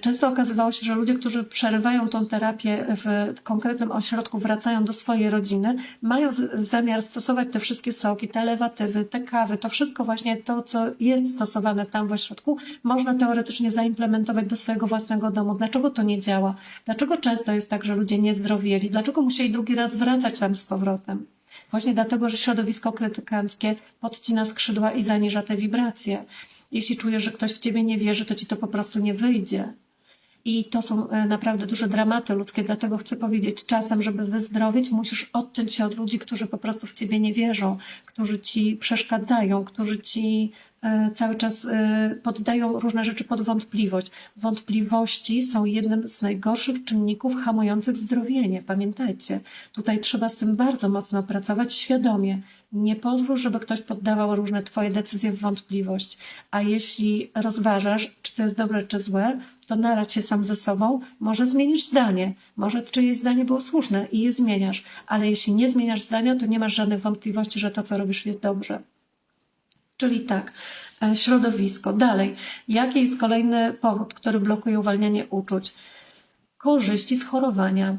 Często okazywało się, że ludzie, którzy przerywają tą terapię w konkretnym ośrodku, wracają do swojej rodziny, mają zamiar stosować te wszystkie soki, te lewatywy, te kawy, to wszystko właśnie to, co jest stosowane tam w ośrodku, można teoretycznie zaimplementować do swojego własnego domu. Dlaczego to nie działa? Dlaczego często jest tak, że ludzie nie zdrowieli? Dlaczego musieli drugi raz wracać tam z powrotem? Właśnie dlatego, że środowisko krytykanckie podcina skrzydła i zaniża te wibracje. Jeśli czujesz, że ktoś w ciebie nie wierzy, to ci to po prostu nie wyjdzie. I to są naprawdę duże dramaty ludzkie, dlatego chcę powiedzieć, czasem, żeby wyzdrowieć, musisz odciąć się od ludzi, którzy po prostu w ciebie nie wierzą, którzy ci przeszkadzają, którzy ci cały czas poddają różne rzeczy pod wątpliwość. Wątpliwości są jednym z najgorszych czynników hamujących zdrowienie. Pamiętajcie, tutaj trzeba z tym bardzo mocno pracować świadomie. Nie pozwól, żeby ktoś poddawał różne twoje decyzje w wątpliwość. A jeśli rozważasz, czy to jest dobre, czy złe, to naradź się sam ze sobą, może zmienisz zdanie, może czyjeś zdanie było słuszne i je zmieniasz, ale jeśli nie zmieniasz zdania, to nie masz żadnych wątpliwości, że to, co robisz, jest dobrze. Czyli tak, środowisko. Dalej, jaki jest kolejny powód, który blokuje uwalnianie uczuć? Korzyści z chorowania.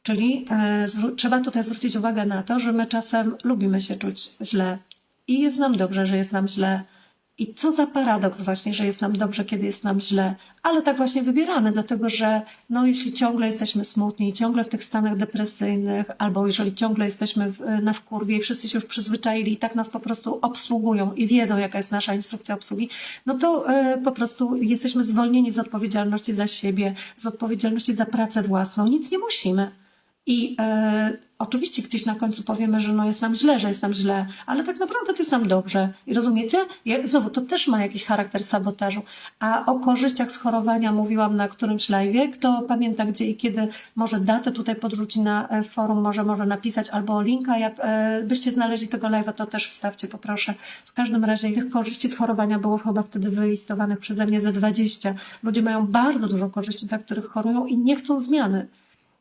Czyli trzeba tutaj zwrócić uwagę na to, że my czasem lubimy się czuć źle i jest nam dobrze, że jest nam źle. I co za paradoks właśnie, że jest nam dobrze, kiedy jest nam źle, ale tak właśnie wybieramy, dlatego że no, jeśli ciągle jesteśmy smutni, ciągle w tych stanach depresyjnych, albo jeżeli ciągle jesteśmy na wkurwie i wszyscy się już przyzwyczaili i tak nas po prostu obsługują i wiedzą, jaka jest nasza instrukcja obsługi, no to po prostu jesteśmy zwolnieni z odpowiedzialności za siebie, z odpowiedzialności za pracę własną. Nic nie musimy. I oczywiście gdzieś na końcu powiemy, że no jest nam źle, że jest nam źle, ale tak naprawdę to jest nam dobrze. I rozumiecie? Znowu, to też ma jakiś charakter sabotażu. A o korzyściach z chorowania mówiłam na którymś live'ie. Kto pamięta gdzie i kiedy, może datę tutaj podrzuci na forum, może napisać albo linka. Jak byście znaleźli tego live'a, to też wstawcie, poproszę. W każdym razie tych korzyści z chorowania było chyba wtedy wylistowanych przeze mnie ze 20. Ludzie mają bardzo dużo korzyści, dla których chorują i nie chcą zmiany.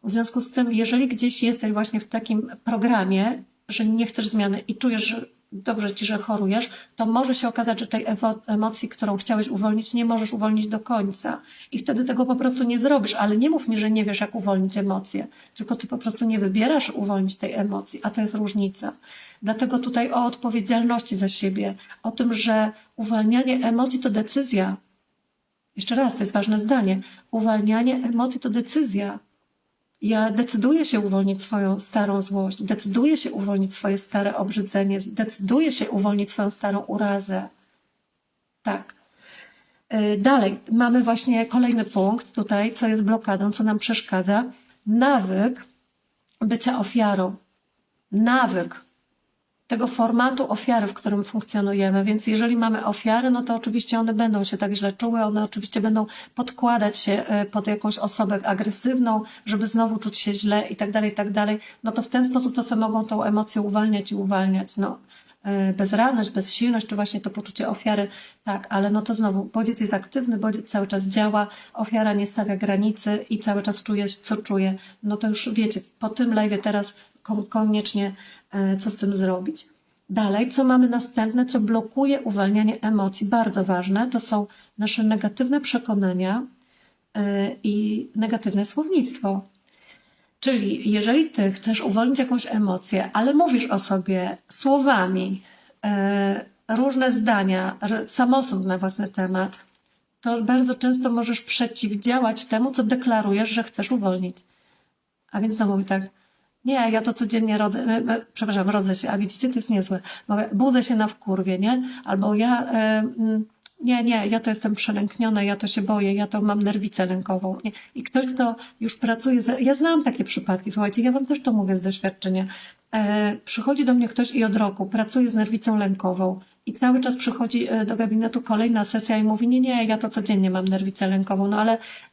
W związku z tym, jeżeli gdzieś jesteś właśnie w takim programie, że nie chcesz zmiany i czujesz, że dobrze ci, że chorujesz, to może się okazać, że tej emocji, którą chciałeś uwolnić, nie możesz uwolnić do końca. I wtedy tego po prostu nie zrobisz, ale nie mów mi, że nie wiesz, jak uwolnić emocje, tylko ty po prostu nie wybierasz uwolnić tej emocji, a to jest różnica. Dlatego tutaj o odpowiedzialności za siebie, o tym, że uwalnianie emocji to decyzja. Jeszcze raz, to jest ważne zdanie. Uwalnianie emocji to decyzja. Ja decyduję się uwolnić swoją starą złość, decyduję się uwolnić swoje stare obrzydzenie, decyduję się uwolnić swoją starą urazę. Tak. Dalej, mamy właśnie kolejny punkt tutaj, co jest blokadą, co nam przeszkadza. Nawyk bycia ofiarą. Nawyk tego formatu ofiary, w którym funkcjonujemy. Więc jeżeli mamy ofiary, no to oczywiście one będą się tak źle czuły, one oczywiście będą podkładać się pod jakąś osobę agresywną, żeby znowu czuć się źle i tak dalej, no to w ten sposób to sobie mogą tą emocję uwalniać i uwalniać. No, bezradność, bezsilność, czy właśnie to poczucie ofiary, tak, ale no to znowu, bodziec jest aktywny, bodziec cały czas działa, ofiara nie stawia granicy i cały czas czuje, co czuje. No to już wiecie, po tym live'ie teraz koniecznie co z tym zrobić. Dalej, co mamy następne, co blokuje uwalnianie emocji, bardzo ważne, to są nasze negatywne przekonania i negatywne słownictwo. Czyli jeżeli ty chcesz uwolnić jakąś emocję, ale mówisz o sobie słowami, różne zdania, samosąd na własny temat, to bardzo często możesz przeciwdziałać temu, co deklarujesz, że chcesz uwolnić. A więc znowu mówię tak, nie, ja to codziennie rodzę się, a widzicie, to jest niezłe. Mówię, budzę się na wkurwie, nie? Albo ja, nie, ja to jestem przelękniona, ja to się boję, ja to mam nerwicę lękową. Nie? I ktoś, kto już pracuje, ja znam takie przypadki, słuchajcie, ja wam też to mówię z doświadczenia. Przychodzi do mnie ktoś i od roku pracuje z nerwicą lękową i cały czas przychodzi do gabinetu kolejna sesja i mówi, nie, ja to codziennie mam nerwicę lękową, no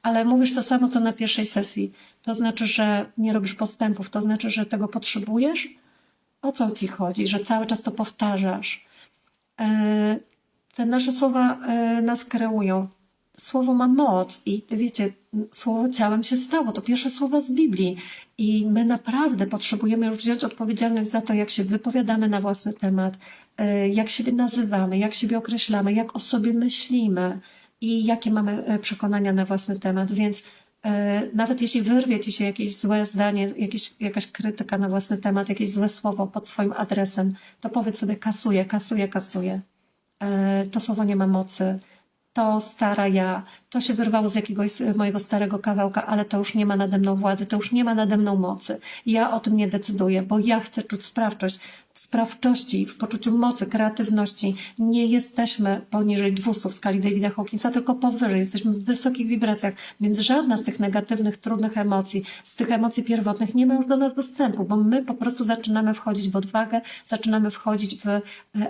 ale mówisz to samo, co na pierwszej sesji. To znaczy, że nie robisz postępów, to znaczy, że tego potrzebujesz? O co ci chodzi, że cały czas to powtarzasz? Te nasze słowa nas kreują. Słowo ma moc i wiecie, słowo ciałem się stało. To pierwsze słowa z Biblii. I my naprawdę potrzebujemy już wziąć odpowiedzialność za to, jak się wypowiadamy na własny temat, jak siebie nazywamy, jak siebie określamy, jak o sobie myślimy i jakie mamy przekonania na własny temat. Więc nawet jeśli wyrwie ci się jakieś złe zdanie, jakaś krytyka na własny temat, jakieś złe słowo pod swoim adresem, to powiedz sobie kasuję. To słowo nie ma mocy. To stara ja, to się wyrwało z jakiegoś mojego starego kawałka, ale to już nie ma nade mną władzy, to już nie ma nade mną mocy. Ja o tym nie decyduję, bo ja chcę czuć sprawczość. W sprawczości, w poczuciu mocy, kreatywności nie jesteśmy poniżej 200 w skali Davida Hawkinsa, tylko powyżej. Jesteśmy w wysokich wibracjach, więc żadna z tych negatywnych, trudnych emocji, z tych emocji pierwotnych nie ma już do nas dostępu, bo my po prostu zaczynamy wchodzić w odwagę, zaczynamy wchodzić w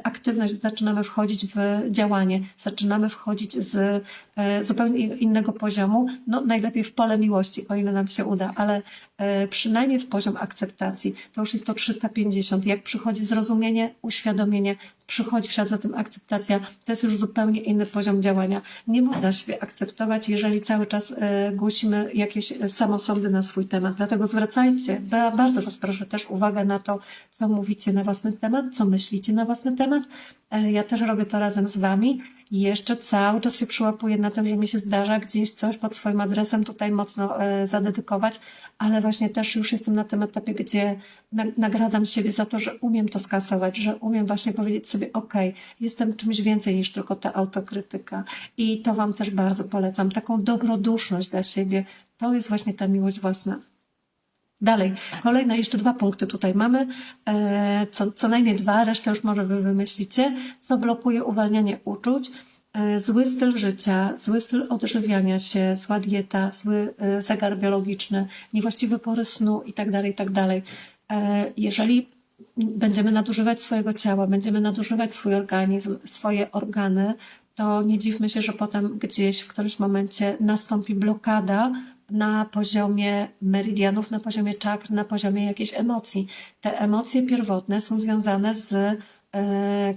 aktywność, zaczynamy wchodzić w działanie, zaczynamy wchodzić z zupełnie innego poziomu, no najlepiej w pole miłości, o ile nam się uda, ale przynajmniej w poziom akceptacji. To już jest to 350. Jak przychodzi zrozumienie, uświadomienie, przychodzi w ślad za tym akceptacja, to jest już zupełnie inny poziom działania. Nie można siebie akceptować, jeżeli cały czas głosimy jakieś samosądy na swój temat. Dlatego zwracajcie, bardzo was proszę też uwagę na to, co mówicie na własny temat, co myślicie na własny temat. Ja też robię to razem z wami. I jeszcze cały czas się przyłapuję na tym, że mi się zdarza gdzieś coś pod swoim adresem tutaj mocno zadedykować, ale właśnie też już jestem na tym etapie, gdzie nagradzam siebie za to, że umiem to skasować, że umiem właśnie powiedzieć sobie, jestem czymś więcej niż tylko ta autokrytyka. I to Wam też bardzo polecam, taką dobroduszność dla siebie. To jest właśnie ta miłość własna. Dalej, kolejne jeszcze 2 punkty tutaj mamy, co najmniej 2, resztę już może Wy wymyślicie, co blokuje uwalnianie uczuć, zły styl życia, zły styl odżywiania się, zła dieta, zły zegar biologiczny, niewłaściwe pory snu itd., itd. Jeżeli będziemy nadużywać swojego ciała, będziemy nadużywać swój organizm, swoje organy, to nie dziwmy się, że potem gdzieś w którymś momencie nastąpi blokada na poziomie meridianów, na poziomie czakr, na poziomie jakiejś emocji. Te emocje pierwotne są związane z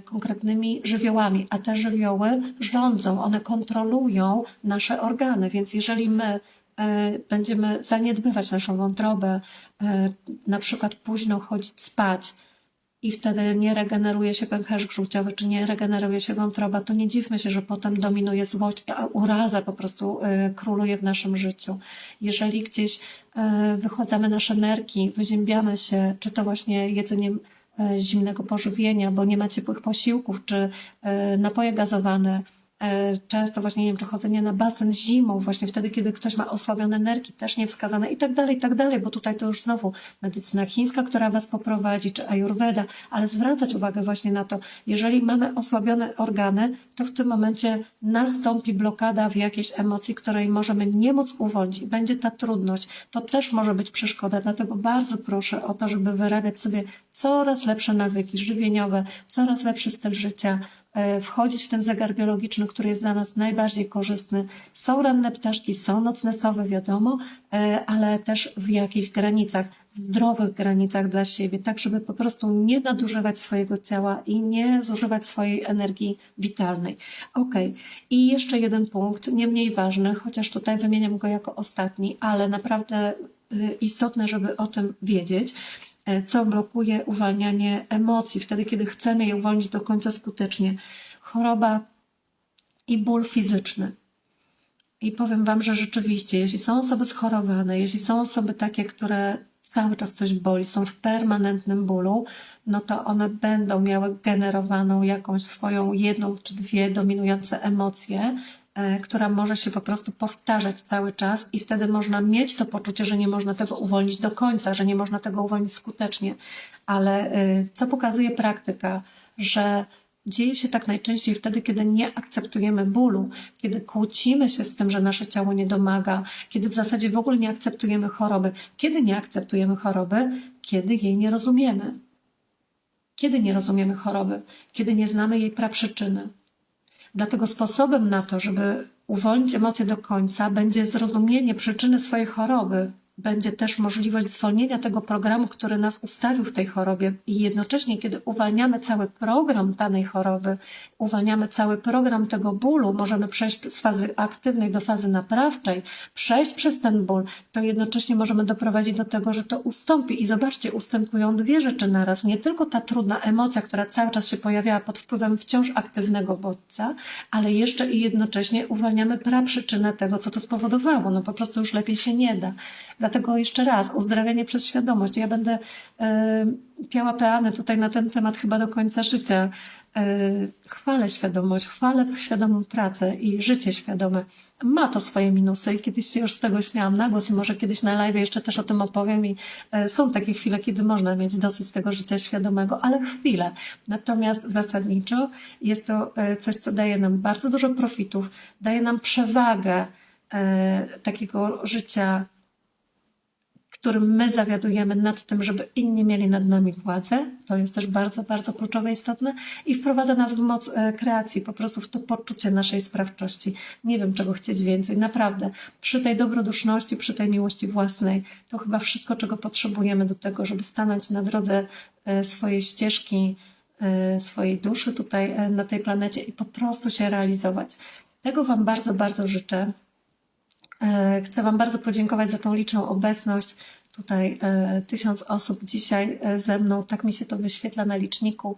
konkretnymi żywiołami, a te żywioły rządzą, one kontrolują nasze organy, więc jeżeli my będziemy zaniedbywać naszą wątrobę, na przykład późno chodzić spać, i wtedy nie regeneruje się pęcherz żółciowy, czy nie regeneruje się wątroba, to nie dziwmy się, że potem dominuje złość, a uraza po prostu króluje w naszym życiu. Jeżeli gdzieś wychładzamy nasze nerki, wyziębiamy się, czy to właśnie jedzeniem zimnego pożywienia, bo nie ma ciepłych posiłków, czy napoje gazowane, często właśnie, nie wiem, czy chodzenie na basen zimą, właśnie wtedy, kiedy ktoś ma osłabione nerki, też niewskazane i tak dalej, bo tutaj to już znowu medycyna chińska, która Was poprowadzi, czy ayurveda, ale zwracać uwagę właśnie na to, jeżeli mamy osłabione organy, to w tym momencie nastąpi blokada w jakiejś emocji, której możemy nie móc uwolnić i będzie ta trudność. To też może być przeszkoda, dlatego bardzo proszę o to, żeby wyrabiać sobie coraz lepsze nawyki żywieniowe, coraz lepszy styl życia, wchodzić w ten zegar biologiczny, który jest dla nas najbardziej korzystny. Są ranne ptaszki, są nocne sowy, wiadomo, ale też w jakichś granicach, w zdrowych granicach dla siebie, tak żeby po prostu nie nadużywać swojego ciała i nie zużywać swojej energii witalnej. I jeszcze jeden punkt, nie mniej ważny, chociaż tutaj wymieniam go jako ostatni, ale naprawdę istotne, żeby o tym wiedzieć, co blokuje uwalnianie emocji, wtedy kiedy chcemy je uwolnić do końca skutecznie. Choroba i ból fizyczny. I powiem Wam, że rzeczywiście, jeśli są osoby schorowane, jeśli są osoby takie, które cały czas coś boli, są w permanentnym bólu, no to one będą miały generowaną jakąś swoją 1 czy 2 dominujące emocje, która może się po prostu powtarzać cały czas i wtedy można mieć to poczucie, że nie można tego uwolnić do końca, że nie można tego uwolnić skutecznie. Ale co pokazuje praktyka, że dzieje się tak najczęściej wtedy, kiedy nie akceptujemy bólu, kiedy kłócimy się z tym, że nasze ciało nie domaga, kiedy w zasadzie w ogóle nie akceptujemy choroby. Kiedy nie akceptujemy choroby? Kiedy jej nie rozumiemy. Kiedy nie rozumiemy choroby? Kiedy nie znamy jej praprzyczyny. Dlatego sposobem na to, żeby uwolnić emocje do końca, będzie zrozumienie przyczyny swojej choroby. Będzie też możliwość zwolnienia tego programu, który nas ustawił w tej chorobie i jednocześnie, kiedy uwalniamy cały program danej choroby, uwalniamy cały program tego bólu, możemy przejść z fazy aktywnej do fazy naprawczej, przejść przez ten ból, to jednocześnie możemy doprowadzić do tego, że to ustąpi. I zobaczcie, ustępują 2 rzeczy naraz. Nie tylko ta trudna emocja, która cały czas się pojawiała pod wpływem wciąż aktywnego bodźca, ale jeszcze i jednocześnie uwalniamy praprzyczynę tego, co to spowodowało. No po prostu już lepiej się nie da. Dlatego jeszcze raz, uzdrawianie przez świadomość. Ja będę piała peany tutaj na ten temat chyba do końca życia. Chwalę świadomość, chwalę świadomą pracę i życie świadome. Ma to swoje minusy i kiedyś się już z tego śmiałam na głos i może kiedyś na live jeszcze też o tym opowiem i są takie chwile, kiedy można mieć dosyć tego życia świadomego, ale chwilę. Natomiast zasadniczo jest to coś, co daje nam bardzo dużo profitów, daje nam przewagę takiego życia, którym my zawiadujemy nad tym, żeby inni mieli nad nami władzę. To jest też bardzo, bardzo kluczowe, istotne i wprowadza nas w moc kreacji, po prostu w to poczucie naszej sprawczości. Nie wiem, czego chcieć więcej. Naprawdę, przy tej dobroduszności, przy tej miłości własnej, to chyba wszystko, czego potrzebujemy do tego, żeby stanąć na drodze swojej ścieżki, swojej duszy tutaj na tej planecie i po prostu się realizować. Tego Wam bardzo, bardzo życzę. Chcę Wam bardzo podziękować za tą liczną obecność tutaj 1000 osób dzisiaj ze mną, tak mi się to wyświetla na liczniku.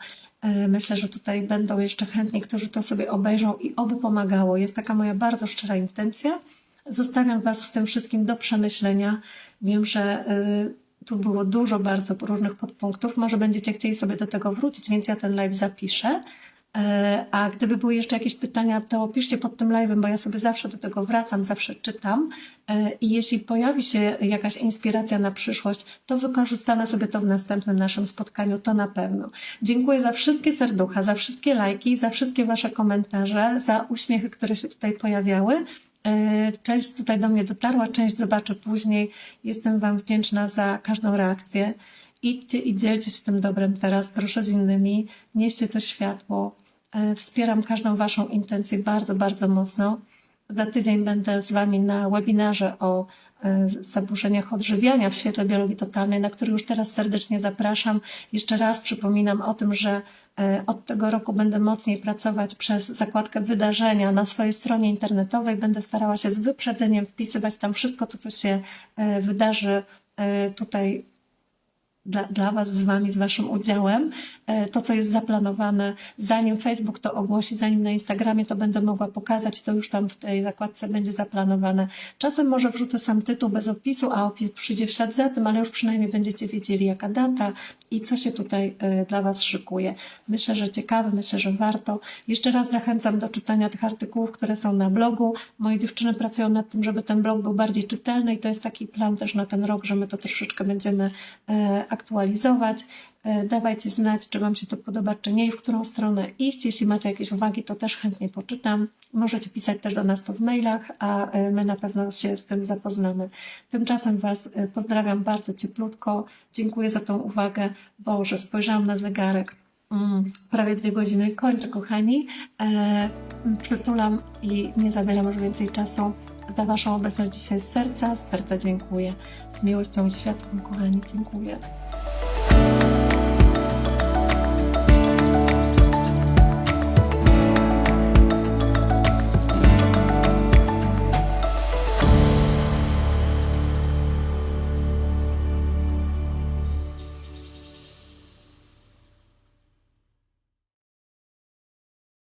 Myślę, że tutaj będą jeszcze chętni, którzy to sobie obejrzą i oby pomagało. Jest taka moja bardzo szczera intencja. Zostawiam Was z tym wszystkim do przemyślenia. Wiem, że tu było dużo bardzo różnych podpunktów. Może będziecie chcieli sobie do tego wrócić, więc ja ten live zapiszę. A gdyby były jeszcze jakieś pytania, to piszcie pod tym live'em, bo ja sobie zawsze do tego wracam, zawsze czytam. I jeśli pojawi się jakaś inspiracja na przyszłość, to wykorzystamy sobie to w następnym naszym spotkaniu, to na pewno. Dziękuję za wszystkie serducha, za wszystkie lajki, za wszystkie Wasze komentarze, za uśmiechy, które się tutaj pojawiały. Część tutaj do mnie dotarła, część zobaczę później. Jestem Wam wdzięczna za każdą reakcję. Idźcie i dzielcie się tym dobrem teraz, proszę z innymi, nieście to światło. Wspieram każdą Waszą intencję bardzo, bardzo mocno. Za tydzień będę z Wami na webinarze o zaburzeniach odżywiania w świetle biologii totalnej, na który już teraz serdecznie zapraszam. Jeszcze raz przypominam o tym, że od tego roku będę mocniej pracować przez zakładkę wydarzenia na swojej stronie internetowej. Będę starała się z wyprzedzeniem wpisywać tam wszystko to, co się wydarzy tutaj dla Was, z Wami, z Waszym udziałem, to co jest zaplanowane, zanim Facebook to ogłosi, zanim na Instagramie to będę mogła pokazać, to już tam w tej zakładce będzie zaplanowane. Czasem może wrzucę sam tytuł bez opisu, a opis przyjdzie w ślad za tym, ale już przynajmniej będziecie wiedzieli, jaka data i co się tutaj dla Was szykuje. Myślę, że ciekawe, myślę, że warto. Jeszcze raz zachęcam do czytania tych artykułów, które są na blogu. Moje dziewczyny pracują nad tym, żeby ten blog był bardziej czytelny i to jest taki plan też na ten rok, że my to troszeczkę będziemy aktualizować. Dawajcie znać, czy Wam się to podoba, czy nie i w którą stronę iść. Jeśli macie jakieś uwagi, to też chętnie poczytam. Możecie pisać też do nas to w mailach, a my na pewno się z tym zapoznamy. Tymczasem Was pozdrawiam bardzo cieplutko. Dziękuję za tą uwagę. Boże, spojrzałam na zegarek. Prawie 2 godziny. Kończę, kochani. Przytulam i nie zabieram już więcej czasu. Za Waszą obecność dzisiaj z serca dziękuję. Z miłością i światłem, kochani, dziękuję.